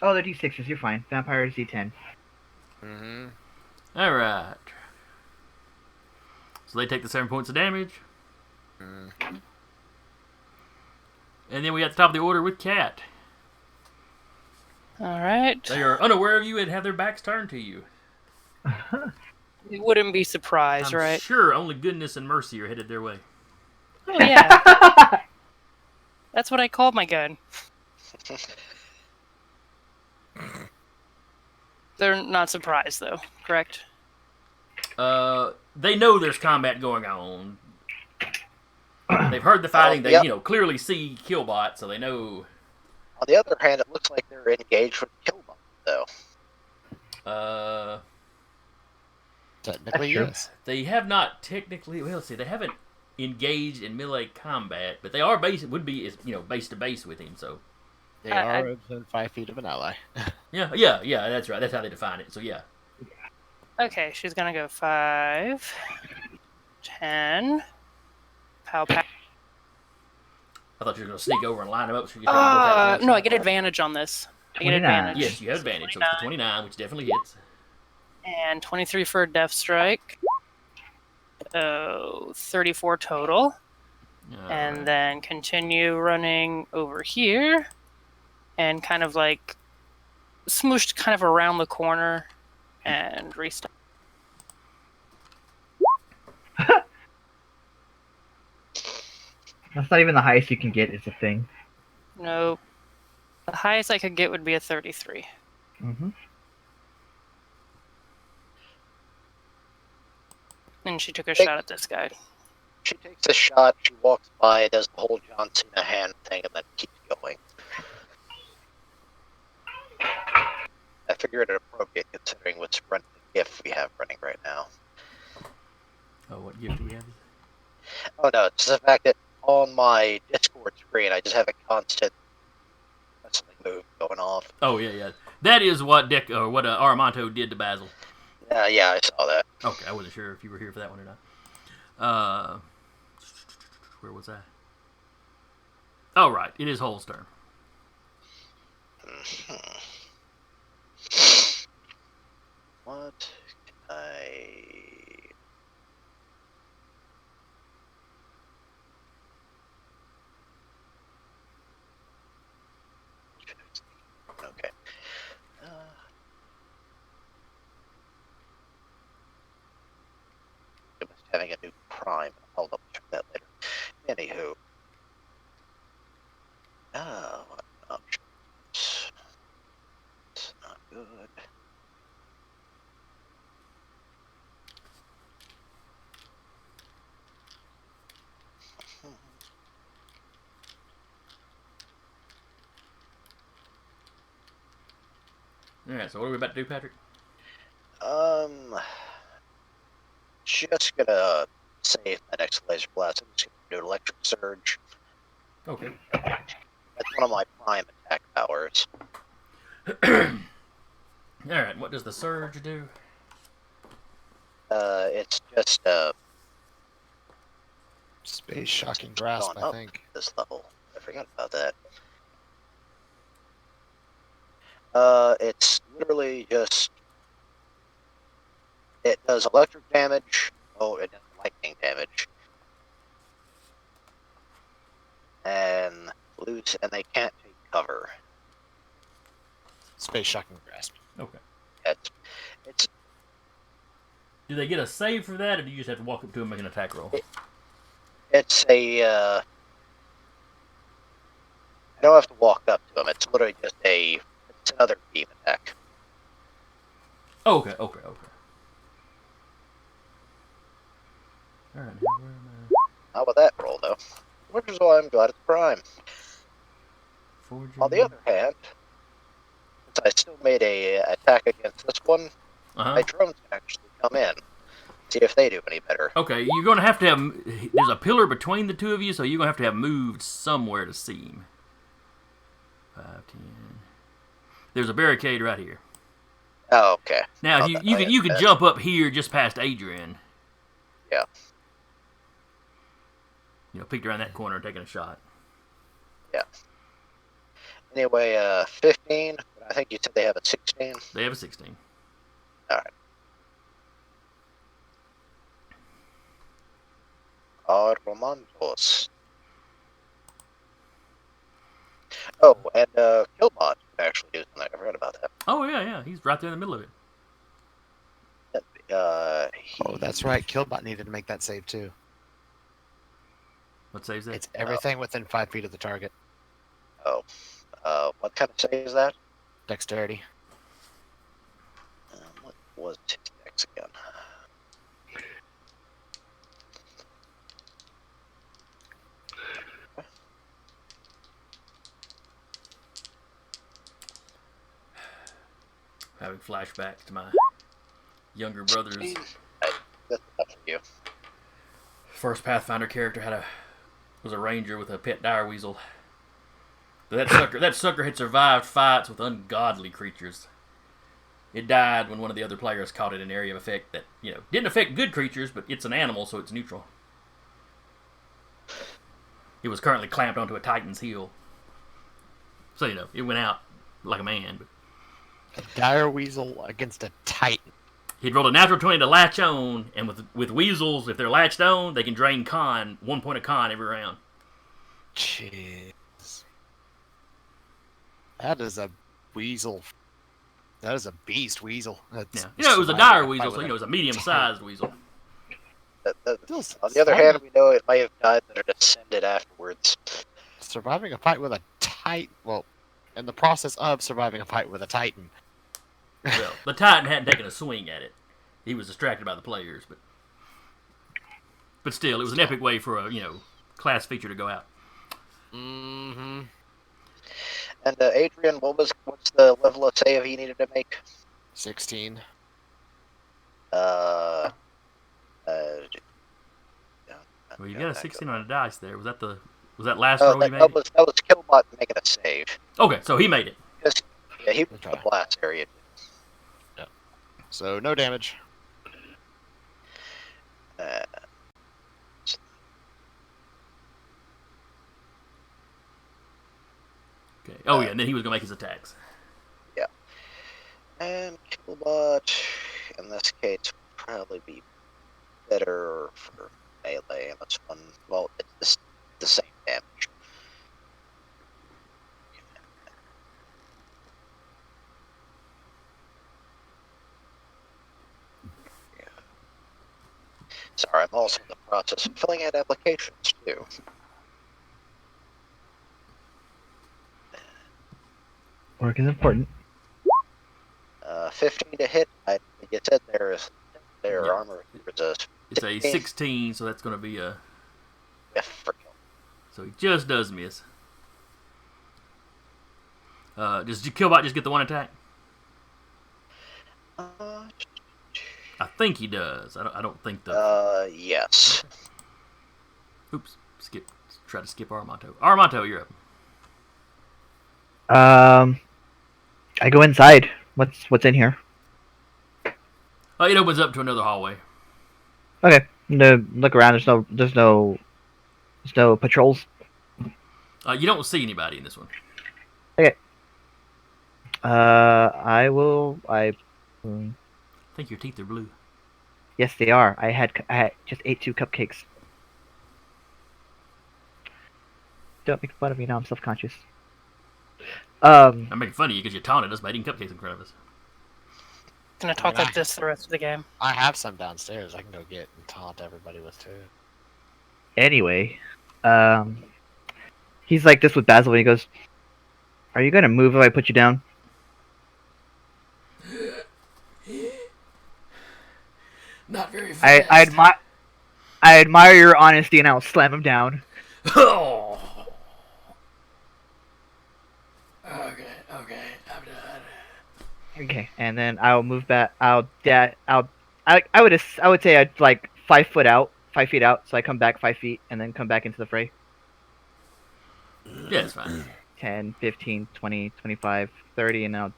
Oh, they're D6s. You're fine. Vampire is D10. Mm-hmm. All right. So they take the 7 points of damage. Mm. And then we at the top of the order with Cat. All right. They are unaware of you and have their backs turned to you. You wouldn't be surprised, I'm right? sure only goodness and mercy are headed their way. Oh yeah, that's what I called my gun. They're not surprised though, correct? They know there's combat going on. They've heard the fighting. They, Yep. clearly see Killbot, so they know. On the other hand, it looks like they're engaged with Killbot, though. Technically, true. yes. They have not technically. Well, let's see. They haven't engaged in melee combat, but they are base to base with him. So They I- are within 5 feet of an ally. yeah. That's right. That's how they define it. So yeah. Okay, she's gonna go 5, 10. Pow pow. I thought you were gonna sneak over and line them up so you could try to both have one No, I shot. get advantage on this. I get 29. advantage. Yes, you have advantage. So it's the 29, which definitely hits. And 23 for a death strike. 34 total. And Alright. then continue running over here and kind of like smooshed kind of around the corner and restart. That's not even the highest you can get. Is a thing. Nope. The highest I could get would be a 33. Mm-hmm. And she took a shot at this guy. She takes a shot, she walks by, does the whole John Cena hand thing, and then keeps going. I figure it appropriate considering what's running the gift we have running right now. Oh, what gift do we have? Oh no, it's the fact that on my Discord screen I just have a constant wrestling move going off. Oh yeah. That is what Aramanto did to Basil. Yeah, I saw that. Okay, I wasn't sure if you were here for that one or not. Where was I? Oh right, it is Hull's turn. What can I... Okay. It was having a new prime. I'll double check that later. Anywho. What options? It's not good. Alright, so what are we about to do, Patrick? Just gonna save my next laser blast. I'm just gonna do electric surge. Okay. That's one of my prime attack powers. Alright, what does the surge do? It's just Space shocking grasp, gone I up think. this level. I forgot about that. It's literally just it does electric damage. Oh, it does lightning damage, and and they can't take cover. Space shocking grasp. Okay. It's Do they get a save for that, or do you just have to walk up to them and make an attack roll? it's a I don't have to walk up to them. It's literally just it's another beam attack. Oh, okay. Alright, where am I? Not with that roll though. Which is why I'm glad it's prime. Forging. On the other hand, since I still made a attack against this one, my drones can actually come in, see if they do any better. Okay, you're going to have. There's a pillar between the two of you, so you're going to have moved somewhere to see him. 5, 10. There's a barricade right here. Oh, okay. Now, Oh, you could jump up here just past Adrian. Yeah. Peeked around that corner taking a shot. Anyway, 15. I think you said they have a 16. They have a 16. All right. Armandos. Oh, and Killbot can actually do something. I forgot about that. Oh yeah, he's right there in the middle of it. Oh, that's right. Killbot needed to make that save too. What saves that? It's everything within 5 feet of the target. Oh. What kind of save is that? Dexterity. What was his dex again? Having flashbacks to my younger brother's That's enough for you. first Pathfinder character was a ranger with a pet dire weasel. That sucker had survived fights with ungodly creatures. It died when one of the other players caught it in an area of effect that, didn't affect good creatures, but it's an animal, so it's neutral. It was currently clamped onto a titan's heel. So, it went out like a man. But A dire weasel against a titan. he'd rolled a natural 20 to latch on, and with weasels, if they're latched on, they can drain con, 1 point of con every round. Jeez. That is a weasel. That is a beast weasel. That's Yeah. It was a dire weasel, so, it was a medium-sized weasel. On the other hand, we know it may have died that are descended afterwards. Surviving a fight with a titan. Well, in the process of surviving a fight with a titan. Well, the titan hadn't taken a swing at it. He was distracted by the players, but still, it was an epic way for a, class feature to go out. Mm-hmm. And Adrian, what's the level of save he needed to make? 16. Uh, Well, you got a 16 on a dice there. Was that last roll you made? that was Killbot making a save. Okay, so he made it. Yeah, he was Okay. the blast area. So no damage. Uh, Okay. Oh yeah, and then he was gonna make his attacks. and Killbot, in this case, would probably be better for melee. And this one, well, it's the same damage. Sorry, I'm also in the process of filling out applications, too. Work is important. 15 to hit. I think it said their Yeah. armor was It's a 16, so that's gonna be a. for kill. So he just does miss. Does Killbot just get the one attack? I think he does. I don't think the. Yes. Oops. Try to skip Armanto. Armanto, you're up. I go inside. What's in here? It opens up to another hallway. Okay. No, look around. There's no patrols. You don't see anybody in this one. I think your teeth are blue. yes, they are. I had just ate 2 cupcakes. Don't make fun of me now. I'm self-conscious. I'm making fun of you because you taunted us by eating cupcakes in front of us. Gonna talk like this the rest of the game. I have some downstairs. I can go get and taunt everybody with too. Anyway, he's like this with Basil, and he goes, "Are you gonna move if I put you down?" Not very fast. I admire your honesty, and I'll slam him down. Oh. Okay, I'm done. Okay, and then I'll move back. I would say I'd like 5 feet out, so I come back 5 feet, and then come back into the fray. Yeah, it's fine. 10, 15, 20, 25, 30, and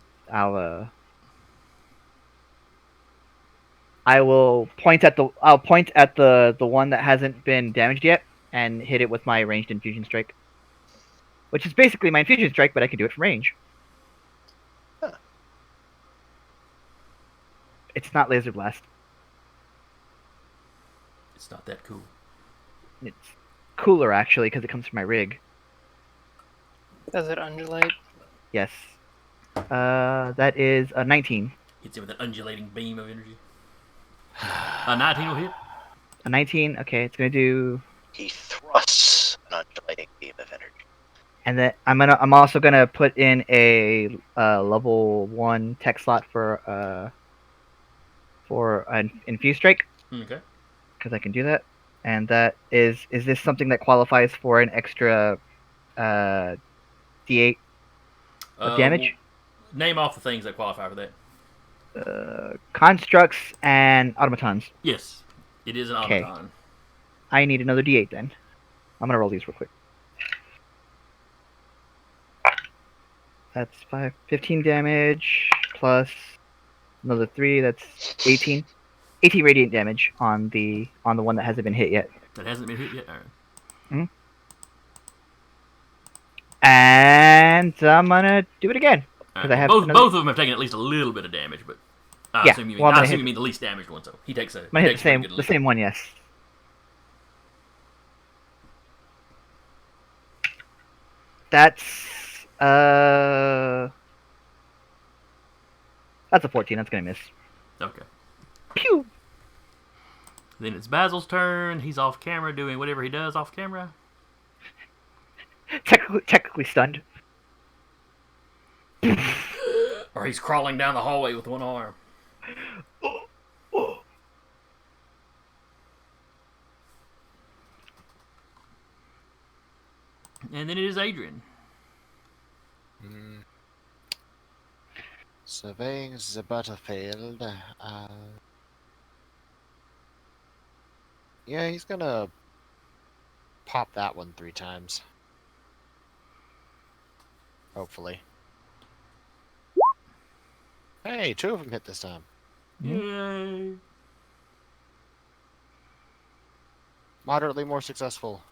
I will point at the one that hasn't been damaged yet, and hit it with my ranged infusion strike. which is basically my infusion strike, but I can do it from range. Huh. It's not laser blast. It's not that cool. It's cooler actually because it comes from my rig. Does it undulate? Yes. That is a 19. Hits it with an undulating beam of energy. 19 will hit. A 19. Okay, it's gonna do. He thrusts an undulating beam of energy. And then I'm also gonna put in a level 1 tech slot for an infuse strike Okay. because I can do that. And that is this something that qualifies for an extra D8 of damage? Name off the things that qualify for that. Constructs and automatons. Yes, it is an Okay. automaton. I need another D8 then. I'm gonna roll these real quick. That's 15 damage plus another 3. That's 18. 18 radiant damage on the one that hasn't been hit yet. That hasn't been hit yet. All right. And I'm gonna do it again All because right. I have Both another... of them have taken at least a little bit of damage, but I Yeah, assume you mean, well, I'm I gonna assume hit- you mean the least damaged one. So he takes a. I'm gonna he hit takes a pretty good the lead. same one. Yes. That's that's a 14. That's gonna miss. Okay. Pew. Then it's Basil's turn. He's off camera doing whatever he does off camera. Technically stunned. Or he's crawling down the hallway with one arm. And then it is Adrian. Surveying the battlefield. Yeah, he's gonna pop that one 3 times. Hopefully. Hey, 2 of them hit this time. Yay. Moderately more successful.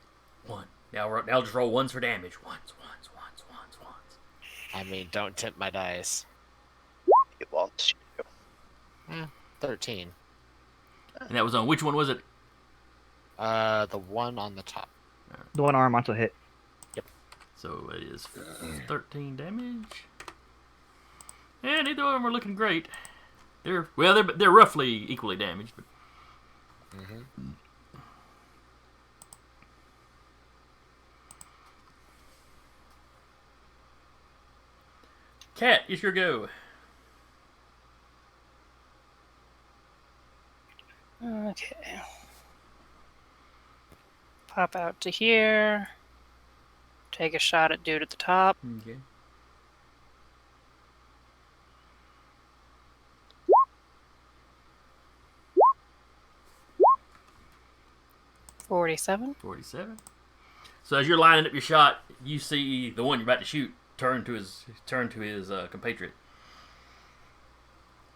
One. Now just roll ones for damage. Once. I mean, don't tempt my dice. He wants you to. 13. And that was on which one was it? The one on the top. The one arm also hit. So it is 13 damage. And neither of them are looking great. They're roughly equally damaged. But... Cat, it's your go. Okay. Pop out to here. Take a shot at dude at the top. Okay. $47. 47. So as you're lining up your shot, you see the one you're about to shoot turn to his compatriot.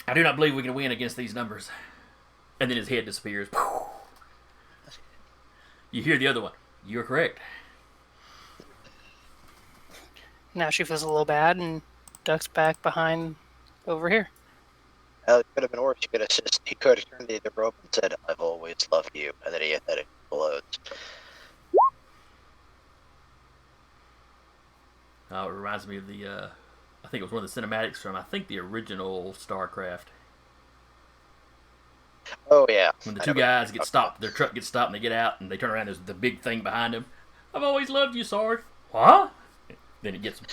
I do not believe we can win against these numbers. And then his head disappears. You hear the other one. You're correct. Now she feels a little bad and ducks back behind over here. It could have been worse. He could have turned the rope and said, "I've always loved you," and then it explodes. It reminds me of the, I think it was one of the cinematics from, I think, the original StarCraft. Oh yeah. When the two guys get stopped, their truck gets stopped, and they get out, and they turn around. There's the big thing behind them. I've always loved you, Sword. What? Then it gets them.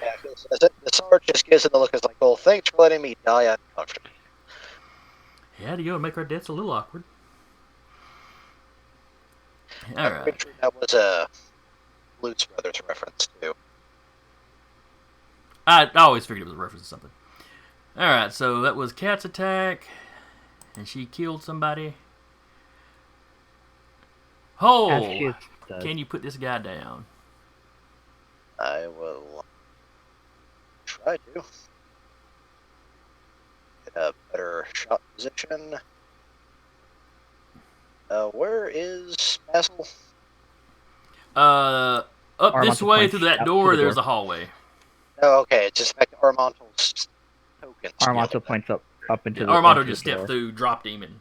Yeah, the sword just gives him the look. It's like, "Well, thanks for letting me die uncomfortably." Had to go and make our deaths a little awkward. All I'm right. pretty sure that was a Blues Brothers reference too. I always figured it was a reference to something. All right, so that was Cat's attack, and she killed somebody. As she Oh, does. can you put this guy down? I will try to get a better shot position. Where is Basil? Up this Armantel way points through that out to door, the there's a hallway. Oh, okay. It's just back to Armantel's tokens. Armantel points up into Yeah, the Armando into just the stepped door. through, dropped him, and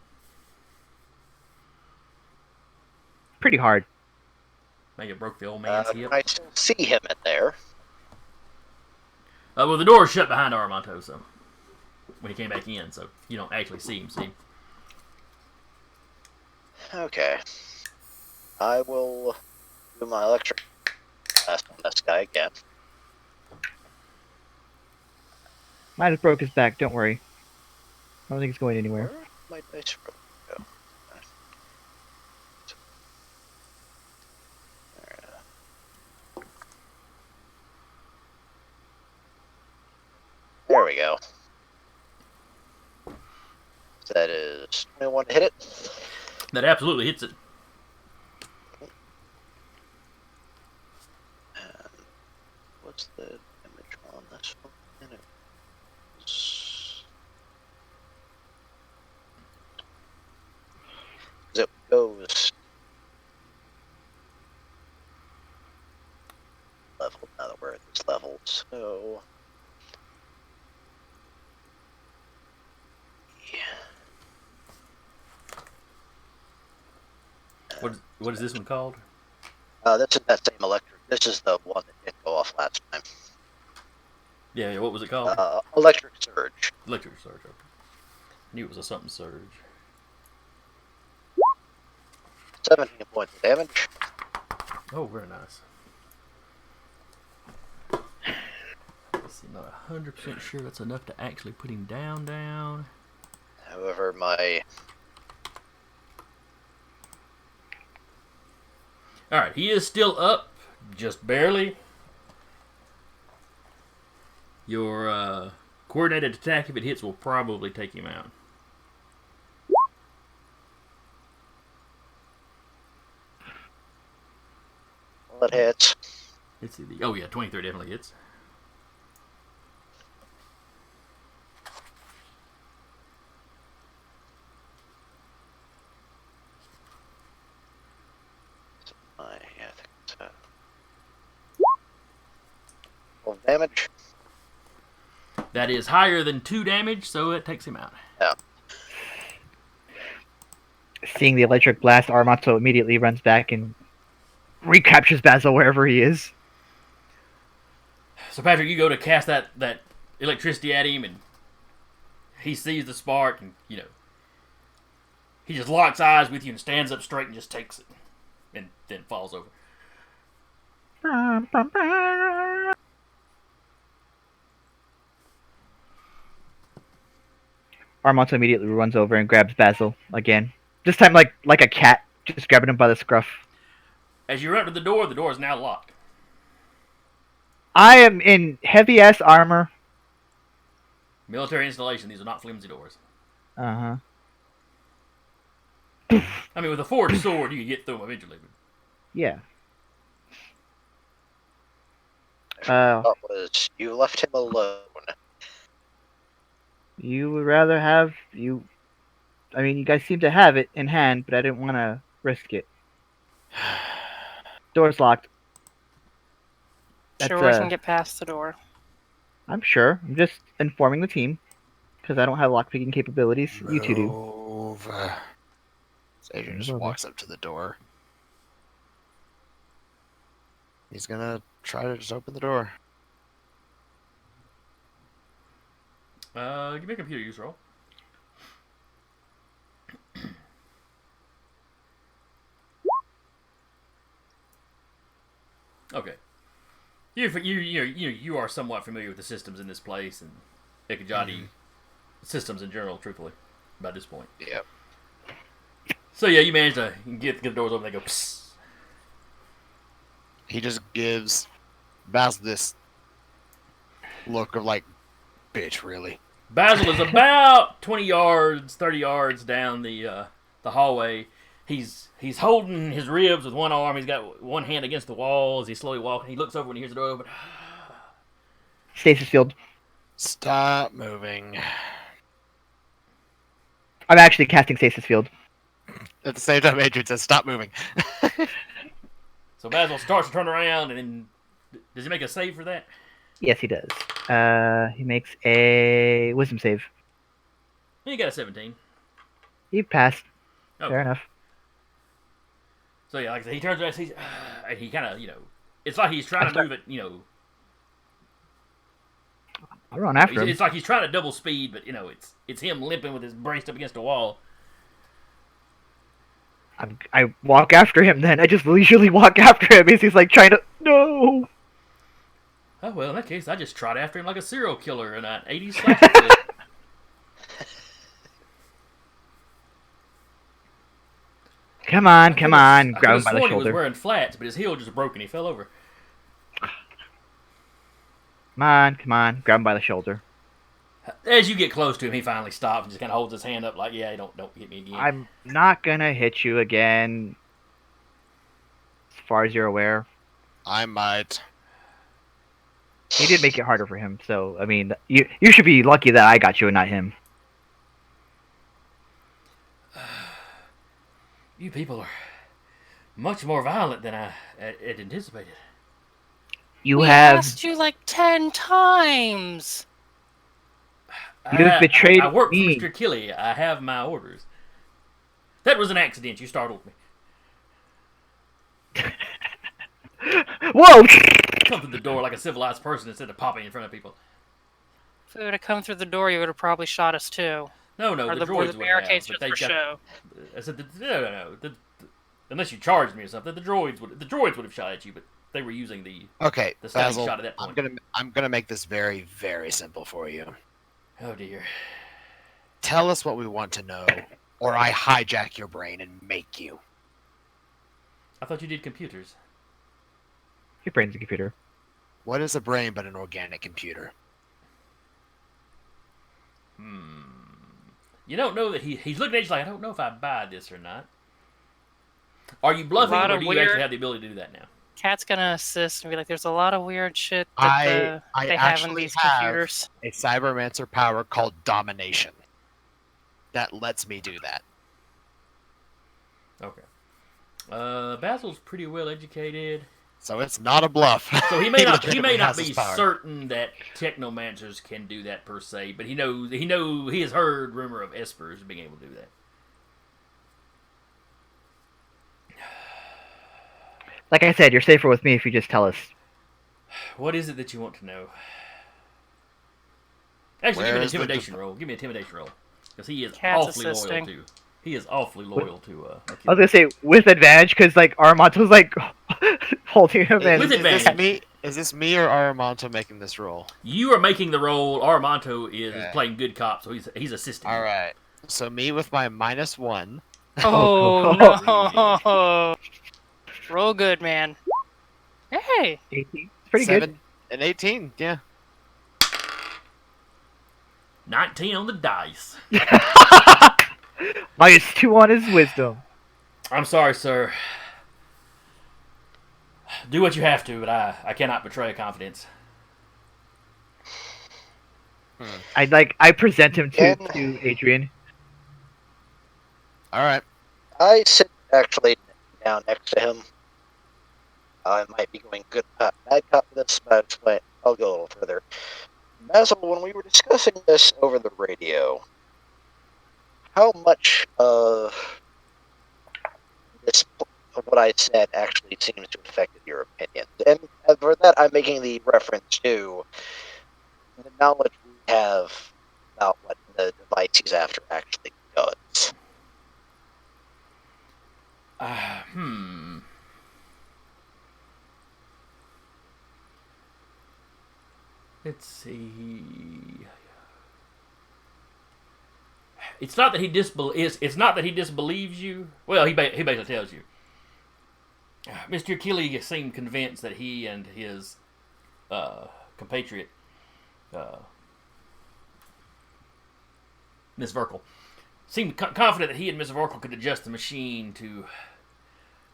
Pretty hard. maybe it broke the old man's hip. Can I still see him in there? Well, the door is shut behind Armando, so when he came back in, so you don't actually see him. See? Okay. I will do my electric blast on this guy again. Might have broke his back. Don't worry. I don't think it's going anywhere. Where did my dice roll go? There we go. That is 21 to hit it. That absolutely hits it. And what's the damage on this one? And it was... It goes level now that we're at this level, so What is this one called? this is that same electric. This is the one that didn't go off last time. Yeah, what was it called? Electric surge. Electric surge. Okay. Knew it was a something surge. 17 points of damage. Oh, very nice. Let's see, not 100% sure that's enough to actually put him down. However, my Alright, he is still up, just barely. Your coordinated attack, if it hits, will probably take him out. well, it hits. Let's see. Oh, yeah, 23 definitely hits. Yeah, I think it's 12 damage. That is higher than 2 damage, so it takes him out. Yeah. Seeing the electric blast, Armato immediately runs back and recaptures Basil wherever he is. So, Patrick, you go to cast that electricity at him, and he sees the spark, and, he just locks eyes with you and stands up straight and just takes it. And then falls over. Armato immediately runs over and grabs Basil again. This time like a cat, just grabbing him by the scruff. As you run to the door is now locked. I am in heavy ass armor. Military installation, these are not flimsy doors. Uh-huh. I mean, with a forged sword, you can get through them eventually. Yeah. Thought was you left him alone. You would rather have you. I mean, you guys seem to have it in hand, but I didn't want to risk it. Door's locked. Sure, we can get past the door. I'm sure. I'm just informing the team because I don't have lockpicking capabilities. You two do. Move. Adrian just Move. walks up to the door. He's gonna try to just open the door. Give me a computer use roll. Okay. You are somewhat familiar with the systems in this place and Ekajati systems in general, truthfully, by this point. Yep. So yeah, you manage to get the doors open. They go. Psst. He just gives Basil this look of like, bitch, really? Basil is about 20 yards, 30 yards down the hallway. He's holding his ribs with one arm. He's got one hand against the wall as he's slowly walking. He looks over when he hears the door open. Stasis field. Stop moving. I'm actually casting stasis field. At the same time, Adrian says, stop moving. So Basil starts to turn around, and then does he make a save for that? Yes, he does. He makes a wisdom save. He got a 17. He passed. Okay. Fair enough. So yeah, like I said, he turns around, and he kind of, it's like he's trying to move it, I'll run after him. It's like he's trying to double speed, but it's him limping with his braced up against a wall. I walk after him. Then I just leisurely walk after him as he's like trying to. No. Oh well, in that case, I just trot after him like a serial killer in an 80s slasher flick. Come on, come on! I Grab could him have by the sworn he was shoulder. wearing flats, but his heel just broke and he fell over. Come on, come on! Grab him by the shoulder. As you get close to him, he finally stops and just kind of holds his hand up like, "Yeah, don't hit me again." I'm not gonna hit you again. As far as you're aware, I might. he did make it harder for him. So I mean, you should be lucky that I got you and not him. You people are much more violent than I had anticipated. You we have asked you like 10 times. You've betrayed I work me. for Mr. Killy. I have my orders. That was an accident. You startled me. Whoa! Come through the door like a civilized person instead of popping in front of people. If we would have come through the door, you would have probably shot us too. No, Or the were the droids would barricades have. just But they for show? I said, no. Unless you charged me or something, the droids would have shot at you, but they were using the Okay, static Basil, shot at that point. I'm gonna make this very, very simple for you. Oh dear. Tell us what we want to know, or I hijack your brain and make you. I thought you did computers. Your brain's a computer. What is a brain but an organic computer? You don't know that he's looking at you like, I don't know if I buy this or not. Are you bluffing lot him, or of do you weird- actually have the ability to do that now? Cat's gonna assist and be like, "There's a lot of weird shit that I they have in actually these have computers." a cybermancer power called domination. That lets me do that. Okay. Basil's pretty well educated. So it's not a bluff. So he may not legitimately has be this power. certain that technomancers can do that per se, but he has heard rumor of Espers being able to do that. Like I said, you're safer with me if you just tell us. What is it that you want to know? Actually, give me an Where's the intimidation roll. Give me an intimidation roll, because he is Cat's awfully assisting. loyal to. He is awfully loyal to. I was gonna say with advantage because like Armando's like holding him in. With Is this advantage. me? Is this me or Aramonto making this roll? You are making the role. Armanto is Okay. playing good cop, so he's assisting. All right. So me with my -1. Oh no! Roll good, man. Hey, 18. It's pretty 7 and 18. Yeah. 19 on the dice. good. -2 on his wisdom. I'm sorry, sir. Do what you have to, but I cannot betray a confidence. I present him Then- to Adrian. All right. I sit actually down next to him. I might be going good cop, bad cop with this, but I'll go a little further. Basil, when we were discussing this over the radio, how much of this, of what I said, actually seems to have affected your opinions? And for that, I'm making the reference to the knowledge we have about what the device he's after actually does. Let's see. It's not that he It's not that he disbelieves you. Well, he basically tells you. Mr. Achille seemed convinced that he and his compatriot, Miss Verkel, seemed confident that he and Miss Verkel could adjust the machine to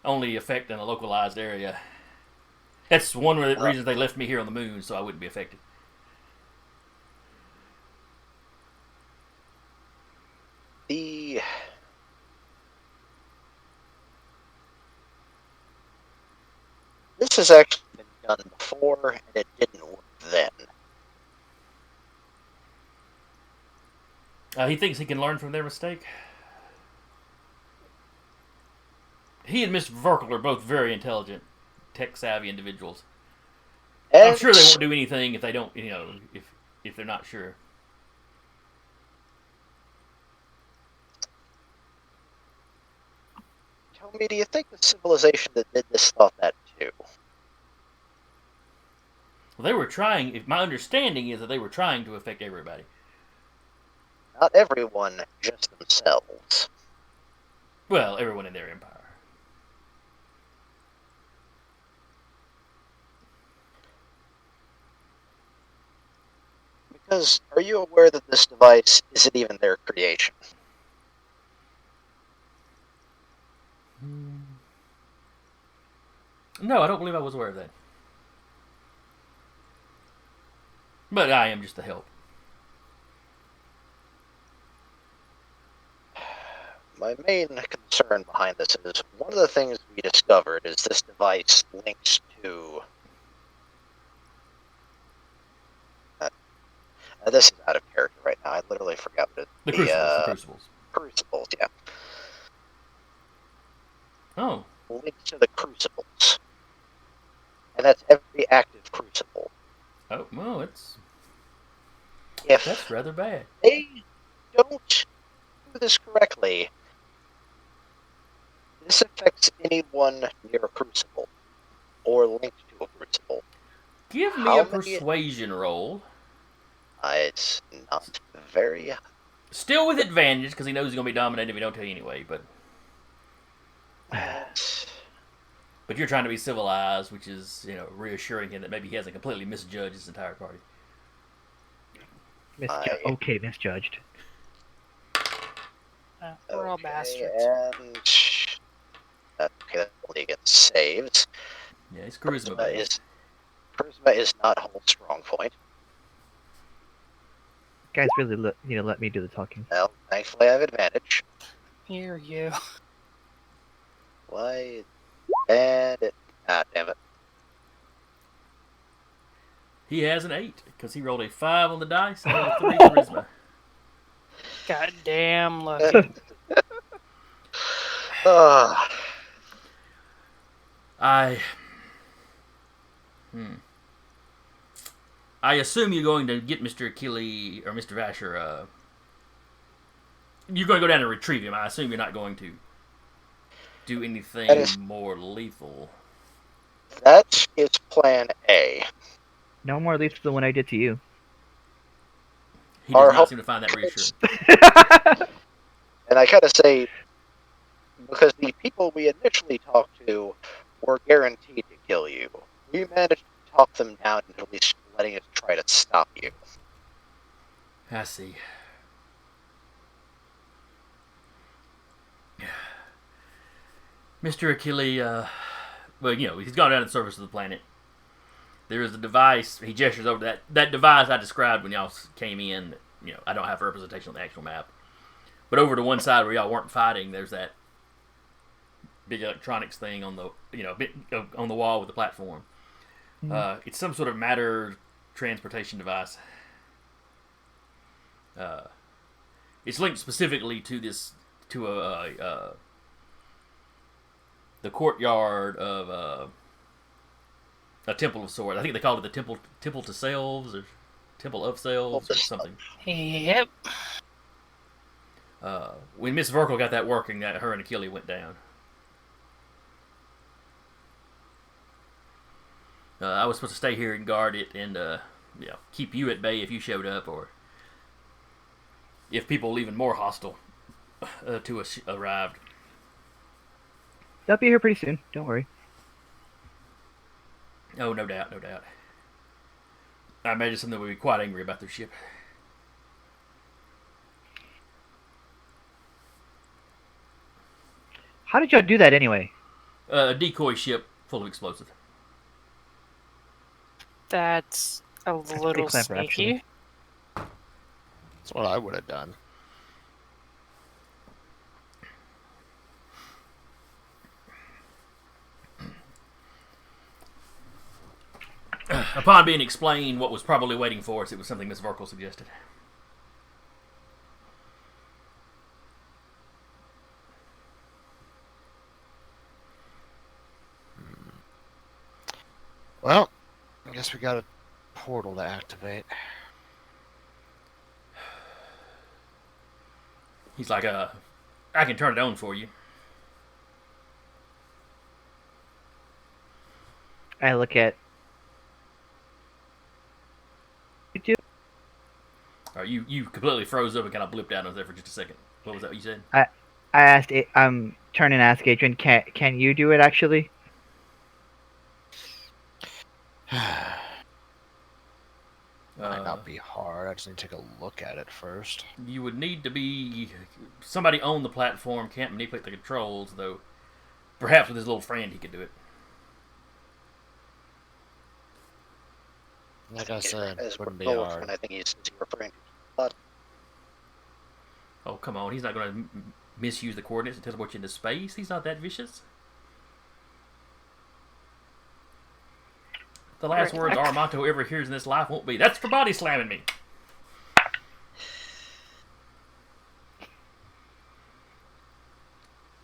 only affect in a localized area. That's one of the reasons they left me here on the moon, so I wouldn't be affected. The this has actually been done before, and it didn't work then. He thinks he can learn from their mistake. He and Mr. Verkel are both very intelligent, tech-savvy individuals. I'm And sure they won't do anything if they don't, if they're not sure. tell me, do you think the civilization that did this thought that too? Well, they were trying. If my understanding is that they were trying to affect everybody. Not everyone, just themselves. Well, everyone in their empire. Because are you aware that this device isn't even their creation? No, I don't believe I was aware of that. But I am just a help. My main concern behind this is one of the things we discovered is this device links to. This is out of character right now. I literally forgot what it The Crucibles. Crucibles, yeah. Oh. Links to the crucibles. And that's every active crucible. Oh, well, If that's rather bad. they don't do this correctly, this affects anyone near a crucible or linked to a crucible. Give me How a many- persuasion roll. It's not very. Still with advantage, because he knows he's going to be dominated if he don't tell you anyway, but you're trying to be civilized, which is, reassuring him that maybe he hasn't completely misjudged his entire party. Okay, misjudged. We're all Okay, bastards. and okay, that's only against saves. Yeah, he's charisma based. Charisma is not whole strong point. Guys really need to let me do the talking. Well, thankfully I have advantage. Hear you. Why? And it. Ah, damn it. He has an 8, because he rolled a 5 on the dice and a 3 charisma. God damn lucky. Ah, I assume you're going to get Mr. Achille or Mr. Vasher. You're going to go down and retrieve him. I assume you're not going to do anything more lethal. that is plan A. No more leaps than what I did to you. He does Our not hope- seem to find that reassuring. And I kind of say, because the people we initially talked to were guaranteed to kill you, we managed to talk them down into at least letting us try to stop you. I see. Mr. Achille, well, he's gone down to the surface of the planet. There is a device. He gestures over that device I described when y'all came in. I don't have a representation on the actual map. But over to one side where y'all weren't fighting, there's that big electronics thing on the on the wall with the platform. It's some sort of matter transportation device. It's linked specifically to the courtyard of a temple of sorts. I think they called it the temple to selves or temple of selves or something. Yep. When Miss Verkel got that working, that her and Achille went down. I was supposed to stay here and guard it and keep you at bay if you showed up or if people even more hostile to us arrived. They'll be here pretty soon. Don't worry. Oh, no doubt, no doubt. I imagine something would be quite angry about their ship. How did y'all do that anyway? A decoy ship full of explosive. That's a little clever, sneaky. actually. That's what I would have done. Upon being explained what was probably waiting for us, it was something Miss Vorkle suggested. Well, I guess we got a portal to activate. He's like, I can turn it on for you. I look at you do. You completely froze up and kind of blipped out on there for just a second. What was that you said? I asked it. I'm turning and ask Adrian. Can you do it actually? Might not be hard. I just need to take a look at it first. You would need to be somebody on the platform can't manipulate the controls, though. Perhaps with his little friend, he could do it. Like I said, As it wouldn't be Rolf, hard. and I think he's referring to. Oh, come on. He's not going to misuse the coordinates and teleport you into space. He's not that vicious. The last words Armato ever hears in this life won't be, "That's for body slamming me."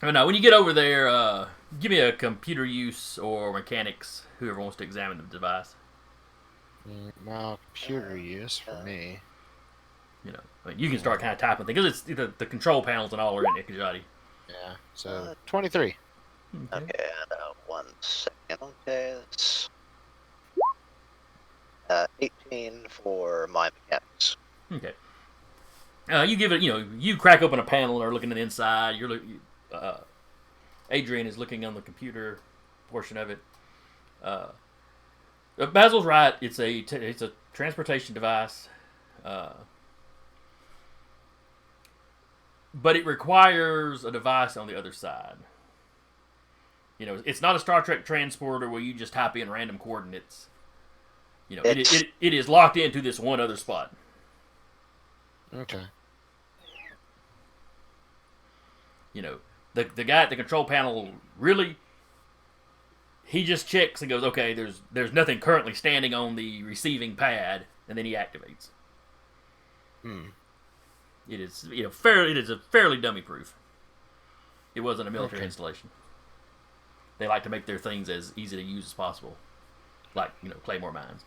Oh, no, when you get over there, give me a computer use or mechanics, whoever wants to examine the device. No, computer use for me. You know, I mean, you can start kind of typing things because it's the control panels and all are in Ikajati. Yeah, so 23. Okay, 1 second. Okay, it's 18 for my mechanics. Okay. You give it, you crack open a panel and are looking at the inside. Adrian is looking on the computer portion of it. Basil's right. It's a transportation device, but it requires a device on the other side. It's not a Star Trek transporter where you just type in random coordinates. It is locked into this one other spot. Okay. The guy at the control panel really, he just checks and goes, okay, there's nothing currently standing on the receiving pad, and then he activates. It is fairly dummy proof. It wasn't a military installation. They like to make their things as easy to use as possible, like Claymore mines.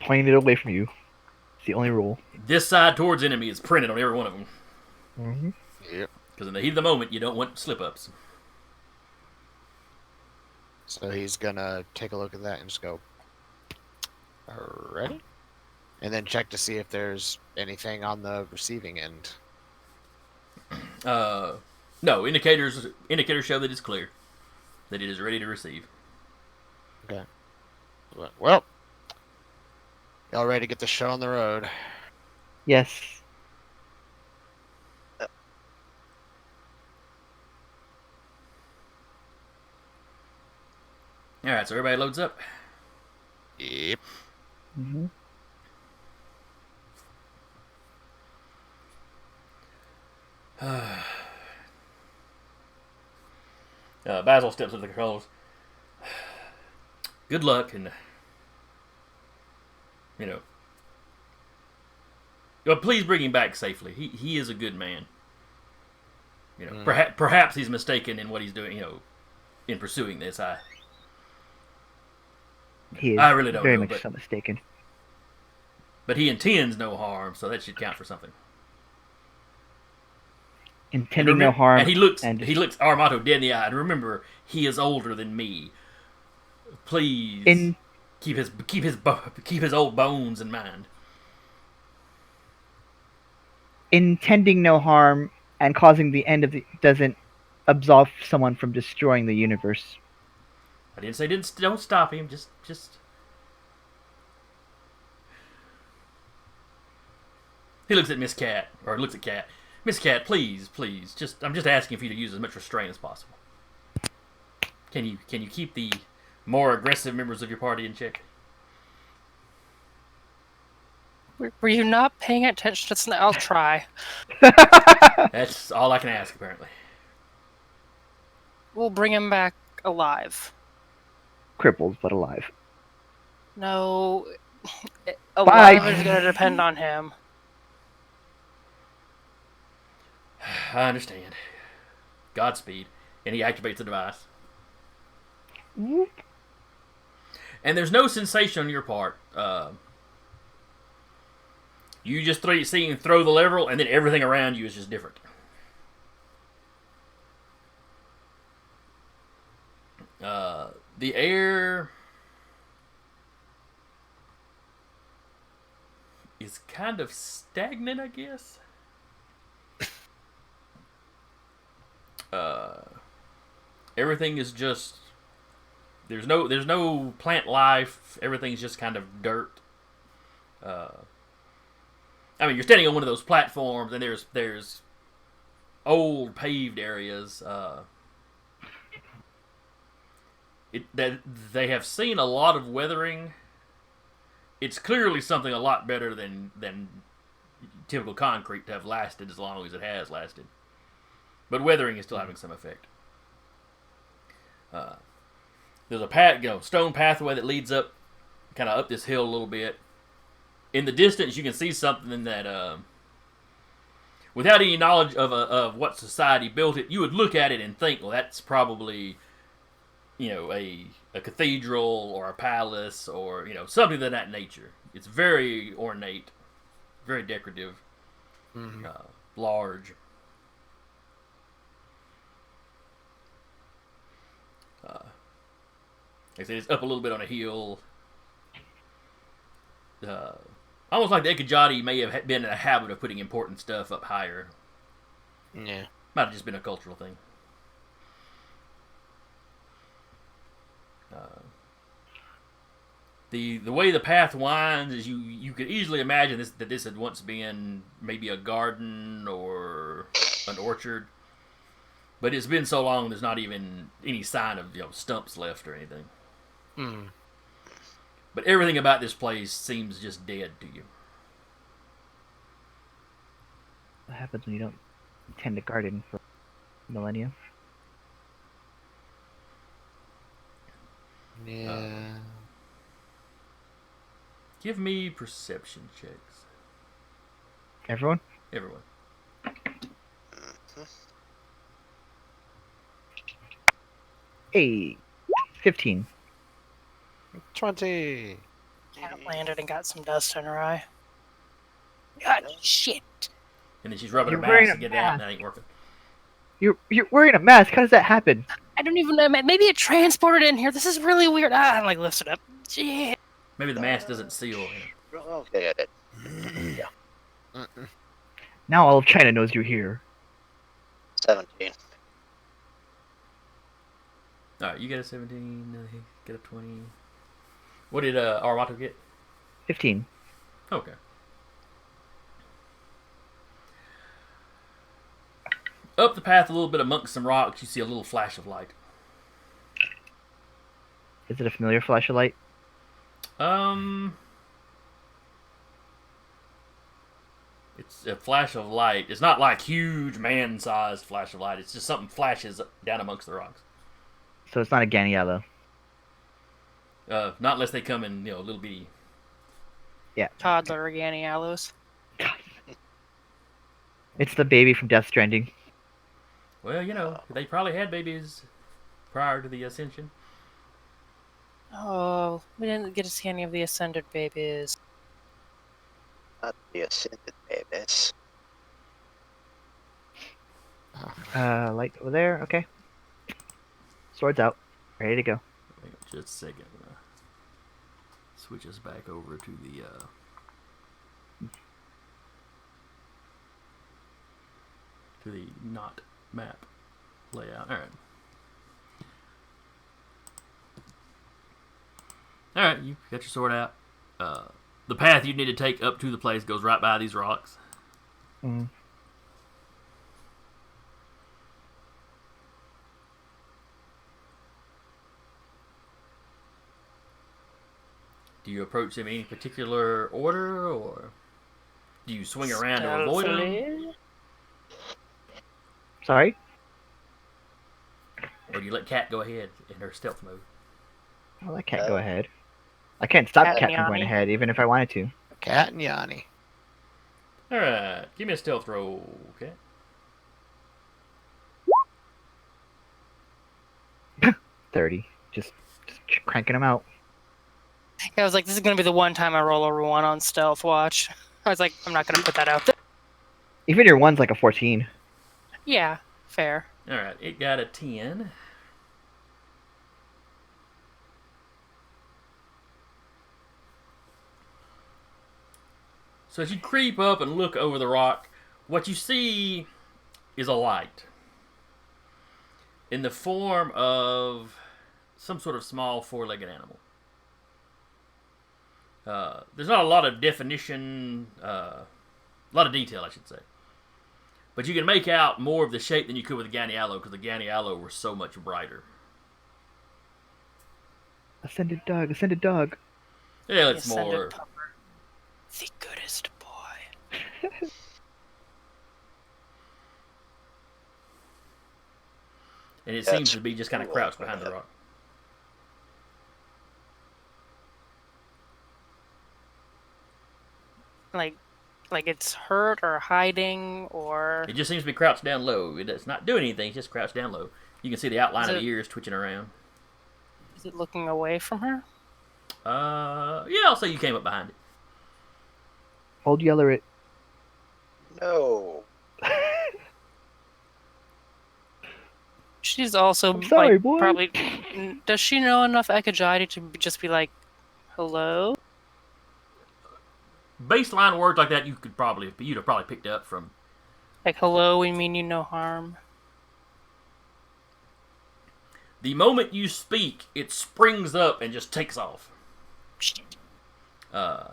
Pointing it away from you. It's the only rule. This side towards enemy is printed on every one of them. Mm-hmm. Yep. Because in the heat of the moment, you don't want slip-ups. So he's gonna take a look at that and just go, ready? And then check to see if there's anything on the receiving end. No, indicators show that it's clear. That it is ready to receive. Okay. Well, y'all ready to get the show on the road? Yes. Alright, so everybody loads up. Yep. Mm-hmm. Basil steps up to the controls. Good luck, and please bring him back safely. He is a good man. Perhaps he's mistaken in what he's doing. In pursuing this, He is I really don't very know, much but- so mistaken. But he intends no harm, so that should count for something. Intending no harm. And he looks Armato dead in the eye. And remember, he is older than me. Please keep his old bones in mind. Intending no harm and causing the end of the doesn't absolve someone from destroying the universe. I didn't say don't stop him. Just. He looks at Miss Cat, or looks at Cat. Miss Cat, please. I'm just asking for you to use as much restraint as possible. Can you keep the more aggressive members of your party in check? Were you not paying attention? I'll try. That's all I can ask, apparently. We'll bring him back alive. Crippled but alive. No, a Bye. lot of it is going to depend on him. I understand. Godspeed. And he activates the device. Whoop. And there's no sensation on your part. You just see him throw the lever, and then everything around you is just different. The air is kind of stagnant, I guess. Everything is just there's no plant life. Everything's just kind of dirt. I mean, you're standing on one of those platforms, and there's old paved areas. That they have seen a lot of weathering. It's clearly something a lot better than typical concrete to have lasted as long as it has lasted. But weathering is still having some effect. There's a stone pathway that leads up, kind of up this hill a little bit. In the distance, you can see something that, without any knowledge of what society built it, you would look at it and think, well, that's probably, a cathedral or a palace or something of that nature. It's very ornate, very decorative, large. Like I said, it's up a little bit on a hill. Almost like the Ekajati may have been in a habit of putting important stuff up higher. Yeah. Might have just been a cultural thing. The way the path winds is you could easily imagine that this had once been maybe a garden or an orchard, but it's been so long there's not even any sign of stumps left or anything. But everything about this place seems just dead to you. What happens when you don't tend a garden for millennia? Yeah. Give me perception checks. Everyone? Everyone. Hey, 15. 20. Cat landed and got some dust in her eye. God, shit. And then she's rubbing her You're wearing mask a to get it out, and mask. that ain't working. You're wearing a mask. How does that happen? I don't even know. Maybe it transported in here. This is really weird. And like lifts it up. Shit. Maybe the mask doesn't seal. Okay, yeah. Now all of China knows you're here. 17. Alright, you get a 17, get a 20. What did Armato get? 15. Okay. Up the path a little bit amongst some rocks, you see a little flash of light. Is it a familiar flash of light? It's a flash of light. It's not like huge man-sized flash of light. It's just something flashes down amongst the rocks. So it's not a Ganiello. Not unless they come in, little bitty. Yeah. Toddler organic aloes. It's the baby from Death Stranding. Well, they probably had babies prior to the ascension. Oh, we didn't get to see any of the ascended babies. Not the ascended babies. Light over there. Okay. Swords out. Ready to go. Hang on just a second. I'm gonna switch us back over to the not map layout. All right, you got your sword out. The path you need to take up to the place goes right by these rocks. Mm. Do you approach them in any particular order, or do you swing around to avoid them? Stealthily? Sorry? Or do you let Kat go ahead in her stealth mode? I'll let Cat go ahead. I can't stop Cat Cat and from going Yanni. ahead, even if I wanted to. Cat and Yanni. All right, give me a stealth roll, okay? 30. Just cranking them out. I was like, this is going to be the one time I roll over one on stealth watch. I was like, I'm not going to put that out there. Even your one's like a 14. Yeah, fair. All right, it got a 10. So as you creep up and look over the rock, what you see is a light in the form of some sort of small four-legged animal. There's not a lot of definition, a lot of detail, I should say. But you can make out more of the shape than you could with the Ganialo, because the Ganialo were so much brighter. Ascended dog, ascended dog. Yeah, The it's ascended more. pupper. The goodest boy. And it Yeah, seems it's to be just kind of cool. crouched behind the rock. Like it's hurt or hiding or It just seems to be crouched down low. It's not doing anything, it's just crouched down low. You can see the outline Is of it- the ears twitching around. is it looking away from her? Yeah, I'll say you came up behind it. Old Yeller it. No. She's also I'm sorry, like boy. probably. Does she know enough Ekajiti to just be like, "Hello"? Baseline words like that you'd have probably picked up from. Like, "Hello, we mean you no harm." The moment you speak, it springs up and just takes off. The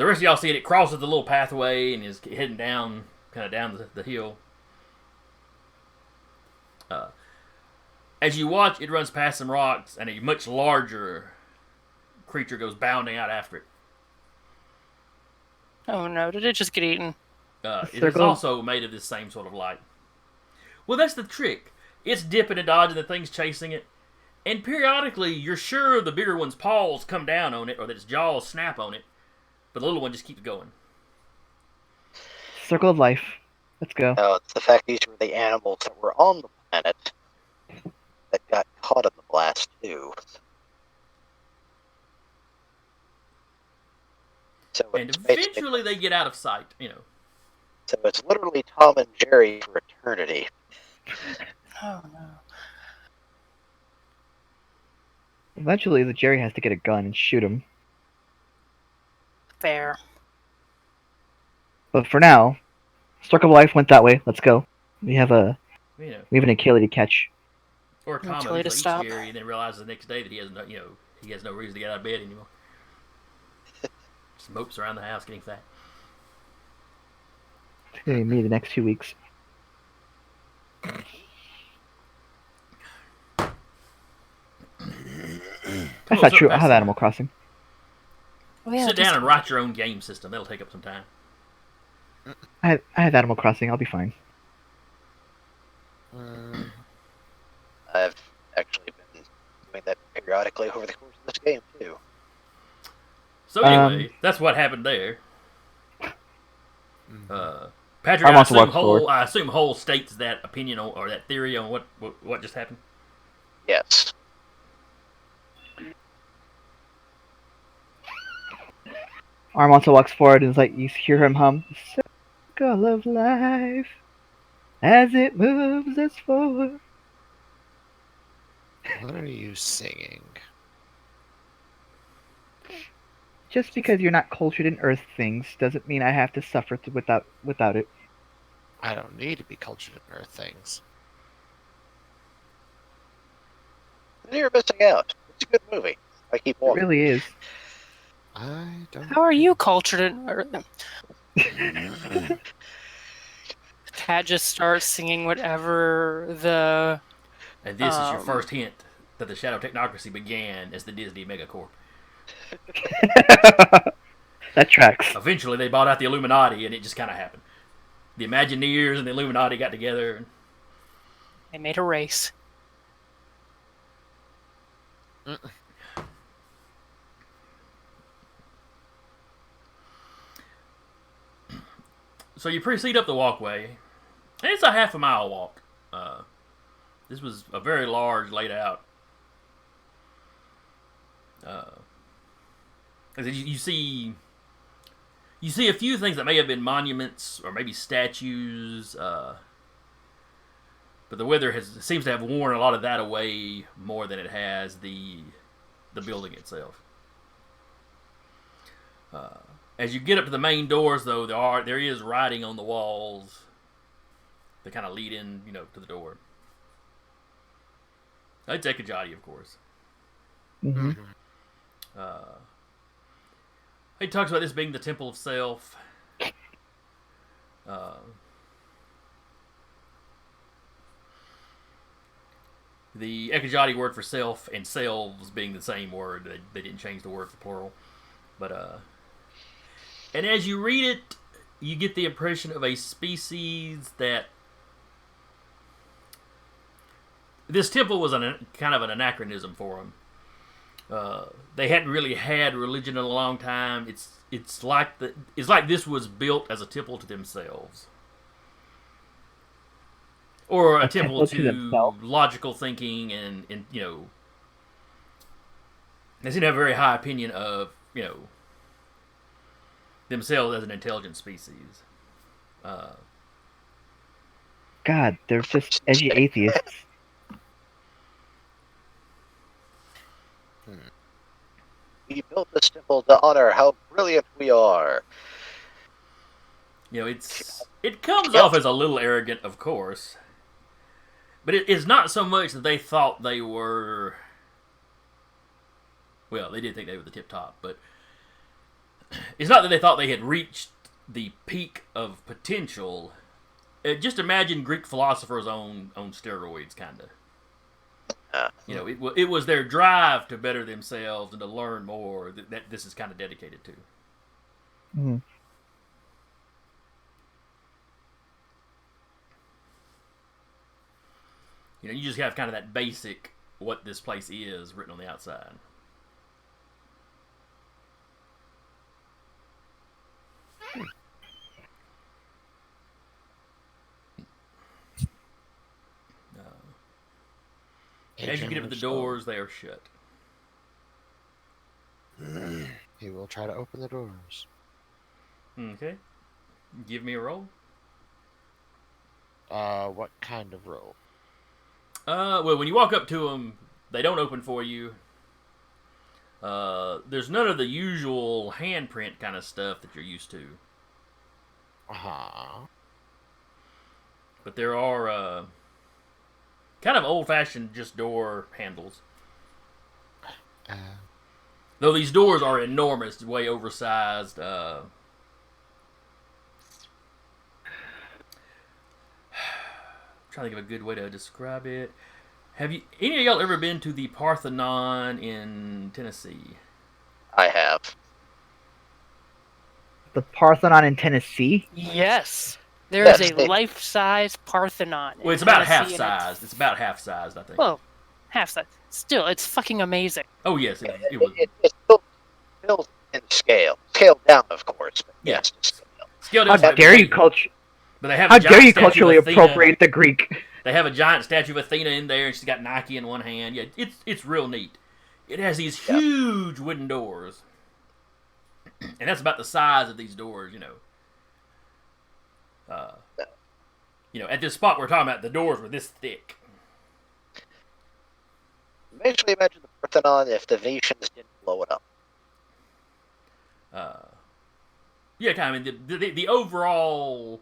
rest of y'all see it. It crosses the little pathway and is heading down, kind of down the hill. As you watch, it runs past some rocks, and a much larger creature goes bounding out after it. Oh no! Did it just get eaten? It is Circle. also made of this same sort of light. Well, that's the trick. It's dipping and dodging, the thing's chasing it. And periodically, you're sure the bigger one's paws come down on it or that its jaws snap on it. But the little one just keeps going. Circle of life. Let's go. No, it's the fact these were the animals that were on the planet that got caught in the blast, too. So And it's basically, eventually they get out of sight, you know. so it's literally Tom and Jerry for eternity. Oh no! Eventually, the Jerry has to get a gun and shoot him. Fair. But for now, Circle of Life went that way. Let's go. We have You know. an Achille to catch. Or Tom Tell you to eats stop. Jerry and then realizes the next day that he has no, he has no reason to get out of bed anymore. Just mopes around the house getting fat. Hey, me the next 2 weeks. That's not true. I have Animal Crossing. Oh, yeah, Sit just- down and write your own game system. That'll take up some time. I have Animal Crossing. I'll be fine. I've actually been doing that periodically over the course of this game, too. So anyway, that's what happened there. Patrick, I'm also walking forward. I assume Hole states that opinion or that theory on what just happened. Yes. Arm also walks forward and is like, you hear him hum, Circle of Life, as it moves us forward. What are you singing? Just because you're not cultured in Earth things doesn't mean I have to suffer without it. I don't need to be cultured in Earth things. And you're missing out. It's a good movie. I keep It walking. really is. I don't. How are you cultured in? Cat just starts singing whatever the. And this is your first hint that the Shadow Technocracy began as the Disney Megacorp. That tracks. Eventually, they bought out the Illuminati, and it just kind of happened. The Imagineers and the Illuminati got together. They made a race. Mm. So you proceed up the walkway, and it's a half a mile walk. This was a very large, laid out. Uh, you see a few things that may have been monuments or maybe statues, but the weather seems to have worn a lot of that away more than it has the building itself. As you get up to the main doors, though, there is writing on the walls that kind of lead in, to the door. It's Ekajati, of course. Mm-hmm. Mhm. He talks about this being the Temple of Self. Uh, the Ekajati word for self and selves being the same word. They didn't change the word for plural. But, and as you read it, you get the impression of a species that this temple was kind of an anachronism for them. They hadn't really had religion in a long time. It's like this was built as a temple to themselves, or a temple to to themselves. logical thinking, and they seem to have a very high opinion of themselves as an intelligent species. Uh, God, they're just edgy atheists. Hmm. We built this temple to honor how brilliant we are. it comes Yep. off as a little arrogant, of course, but it's not so much that they thought they were. Well, they did think they were the tip top, but it's not that they thought they had reached the peak of potential. Just imagine Greek philosophers on steroids, kind of. Uh, It was their drive to better themselves and to learn more that this is kind of dedicated to. Mm. You just have kind of that basic what this place is written on the outside. As you get up to the doors, they are shut. He will try to open the doors. Okay. Give me a roll. What kind of roll? Well, when you walk up to them, they don't open for you. There's none of the usual handprint kind of stuff that you're used to. Uh-huh. But there are kind of old-fashioned just door handles. Uh, Though these doors are enormous, way oversized. Trying to think of a good way to describe it. Have any of y'all ever been to the Parthenon in Tennessee? I have. The Parthenon in Tennessee. Yes. There is Yes, a they- life-size Parthenon. Well, in it's about Tennessee, and half-sized. It's about half-sized, I think. Well, half size. Still, it's fucking amazing. Oh, yes, it was. It's built in scale. Scaled down, of course, but Yeah. yes, to scale. Scaled How down, dare you But they have How a giant dare you statue culturally of Athena. appropriate the Greek? They have a giant statue of Athena in there, and she's got Nike in one hand. Yeah, it's real neat. It has these Yeah. huge wooden doors, and that's about the size of these doors. At this spot we're talking about, the doors were this thick. Basically, imagine the Parthenon if the Venetians didn't blow it up. Yeah, kind of. I mean, the overall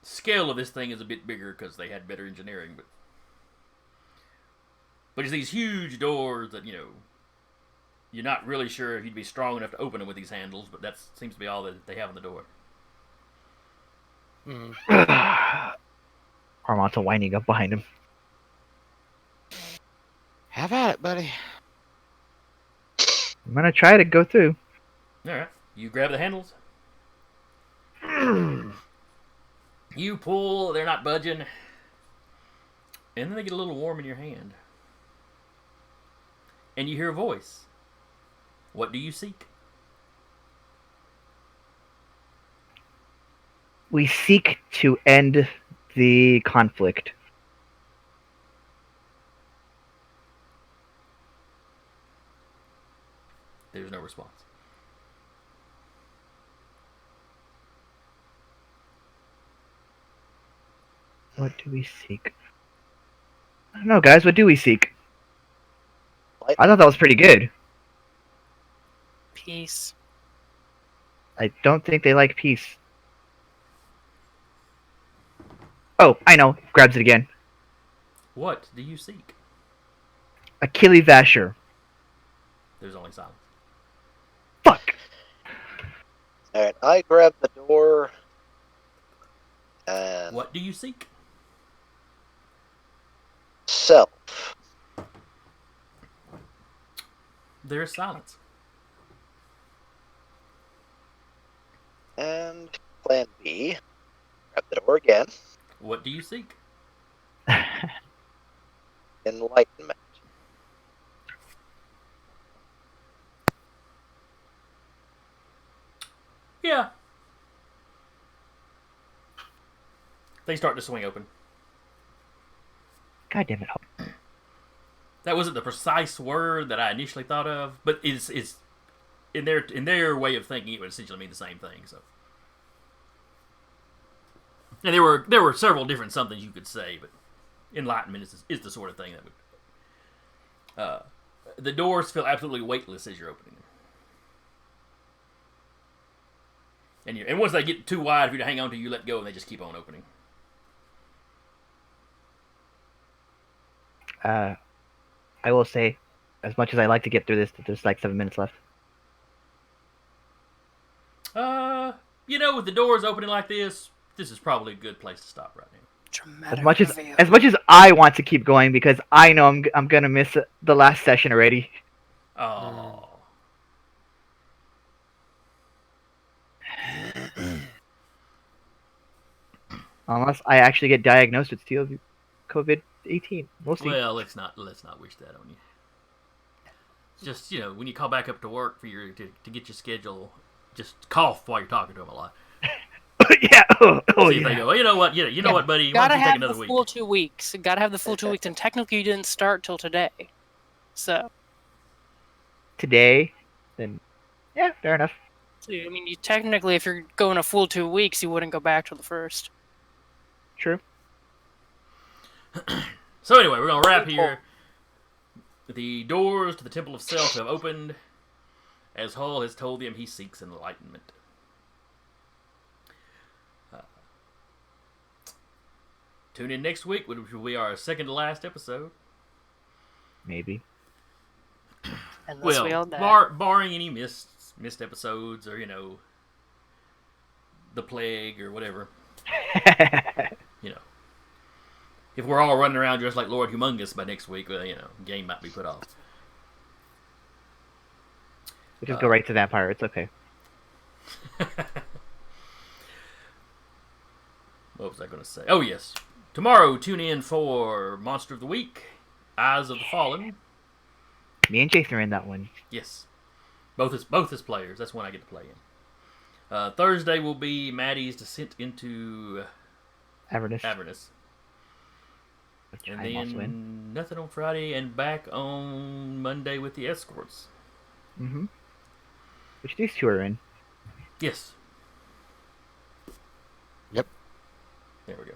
scale of this thing is a bit bigger because they had better engineering, but it's these huge doors that you're not really sure if you'd be strong enough to open them with these handles, but that seems to be all that they have on the door. mm. Armanta winding up behind him. Have at it, buddy. I'm gonna try to go through. All right, you grab the handles. You pull, they're not budging, and then they get a little warm in your hand. and you hear a voice. What do you seek? We seek to end the conflict. There's no response. What do we seek? I don't know, guys. What do we seek? I thought that was pretty good. Peace. I don't think they like peace. Oh, I know. Grabs it again. What do you seek? Achilles Vasher. There's only silence. Fuck. Alright, I grab the door and What do you seek? self. There's silence. And plan B. Grab the door again. What do you seek? Enlightenment. Yeah. They start to swing open. God damn it. That wasn't the precise word that I initially thought of, but it's in their way of thinking, it would essentially mean the same thing. So, and there were several different somethings you could say, but enlightenment is the sort of thing that would. The doors feel absolutely weightless as you're opening them, and once they get too wide for you to hang on to, you let go, and they just keep on opening. I will say, as much as I like to get through this, that there's like 7 minutes left. With the doors opening like this is probably a good place to stop right now. Dramatic reveal. As much as I want to keep going because I know I'm gonna miss the last session already. Oh. Unless I actually get diagnosed with COVID-18. We'll see. Well, let's not wish that on you. Just when you call back up to work for to get your schedule, just cough while you're talking to them a lot. Yeah. See if they go, well, you know what, what, buddy, why Gotta don't you take have another the week? full 2 weeks. Gotta have the full 2 weeks, and technically you didn't start till today. So Today, then yeah, fair enough. I mean, you technically, if you're going a full 2 weeks, you wouldn't go back till the first. True. So anyway, we're gonna wrap here. The doors to the Temple of Self have opened, as Hull has told them he seeks enlightenment. Tune in next week, which will be our second to last episode. Maybe. Unless we all die. Barring any missed episodes or the plague or whatever. If we're all running around just like Lord Humongous by next week, game might be put off. We just go right to Vampire. It's okay. What was I going to say? Oh, yes. Tomorrow, tune in for Monster of the Week, Eyes of the Fallen. Me and Jason are in that one. Yes. Both as players. That's when I get to play in. Thursday will be Maddie's Descent into Avernus. And then nothing on Friday, and back on Monday with the Escorts. Mm-hmm. Which these two are in. Yes. Yep. There we go.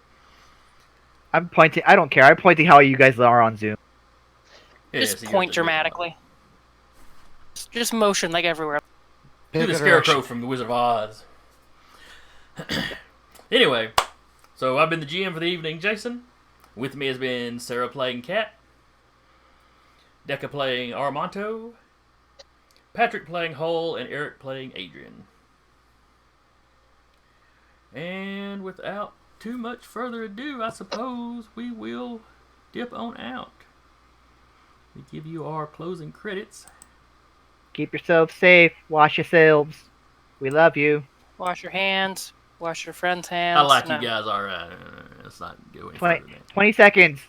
I'm pointing. I don't care. I'm pointing how you guys are on Zoom. Yeah, Just so you point have to do it. dramatically. Just motion like everywhere. Do the Scarecrow from the Wizard of Oz. Anyway, so I've been the GM for the evening, Jason. With me has been Sarah playing Cat, Decca playing Armanto, Patrick playing Hull, and Eric playing Adrian. And without too much further ado, I suppose we will dip on out. We give you our closing credits. Keep yourselves safe. Wash yourselves. We love you. Wash your hands. Wash your friends' hands. I like No. you guys. All right, let's not go any 20, further than that. 20 seconds.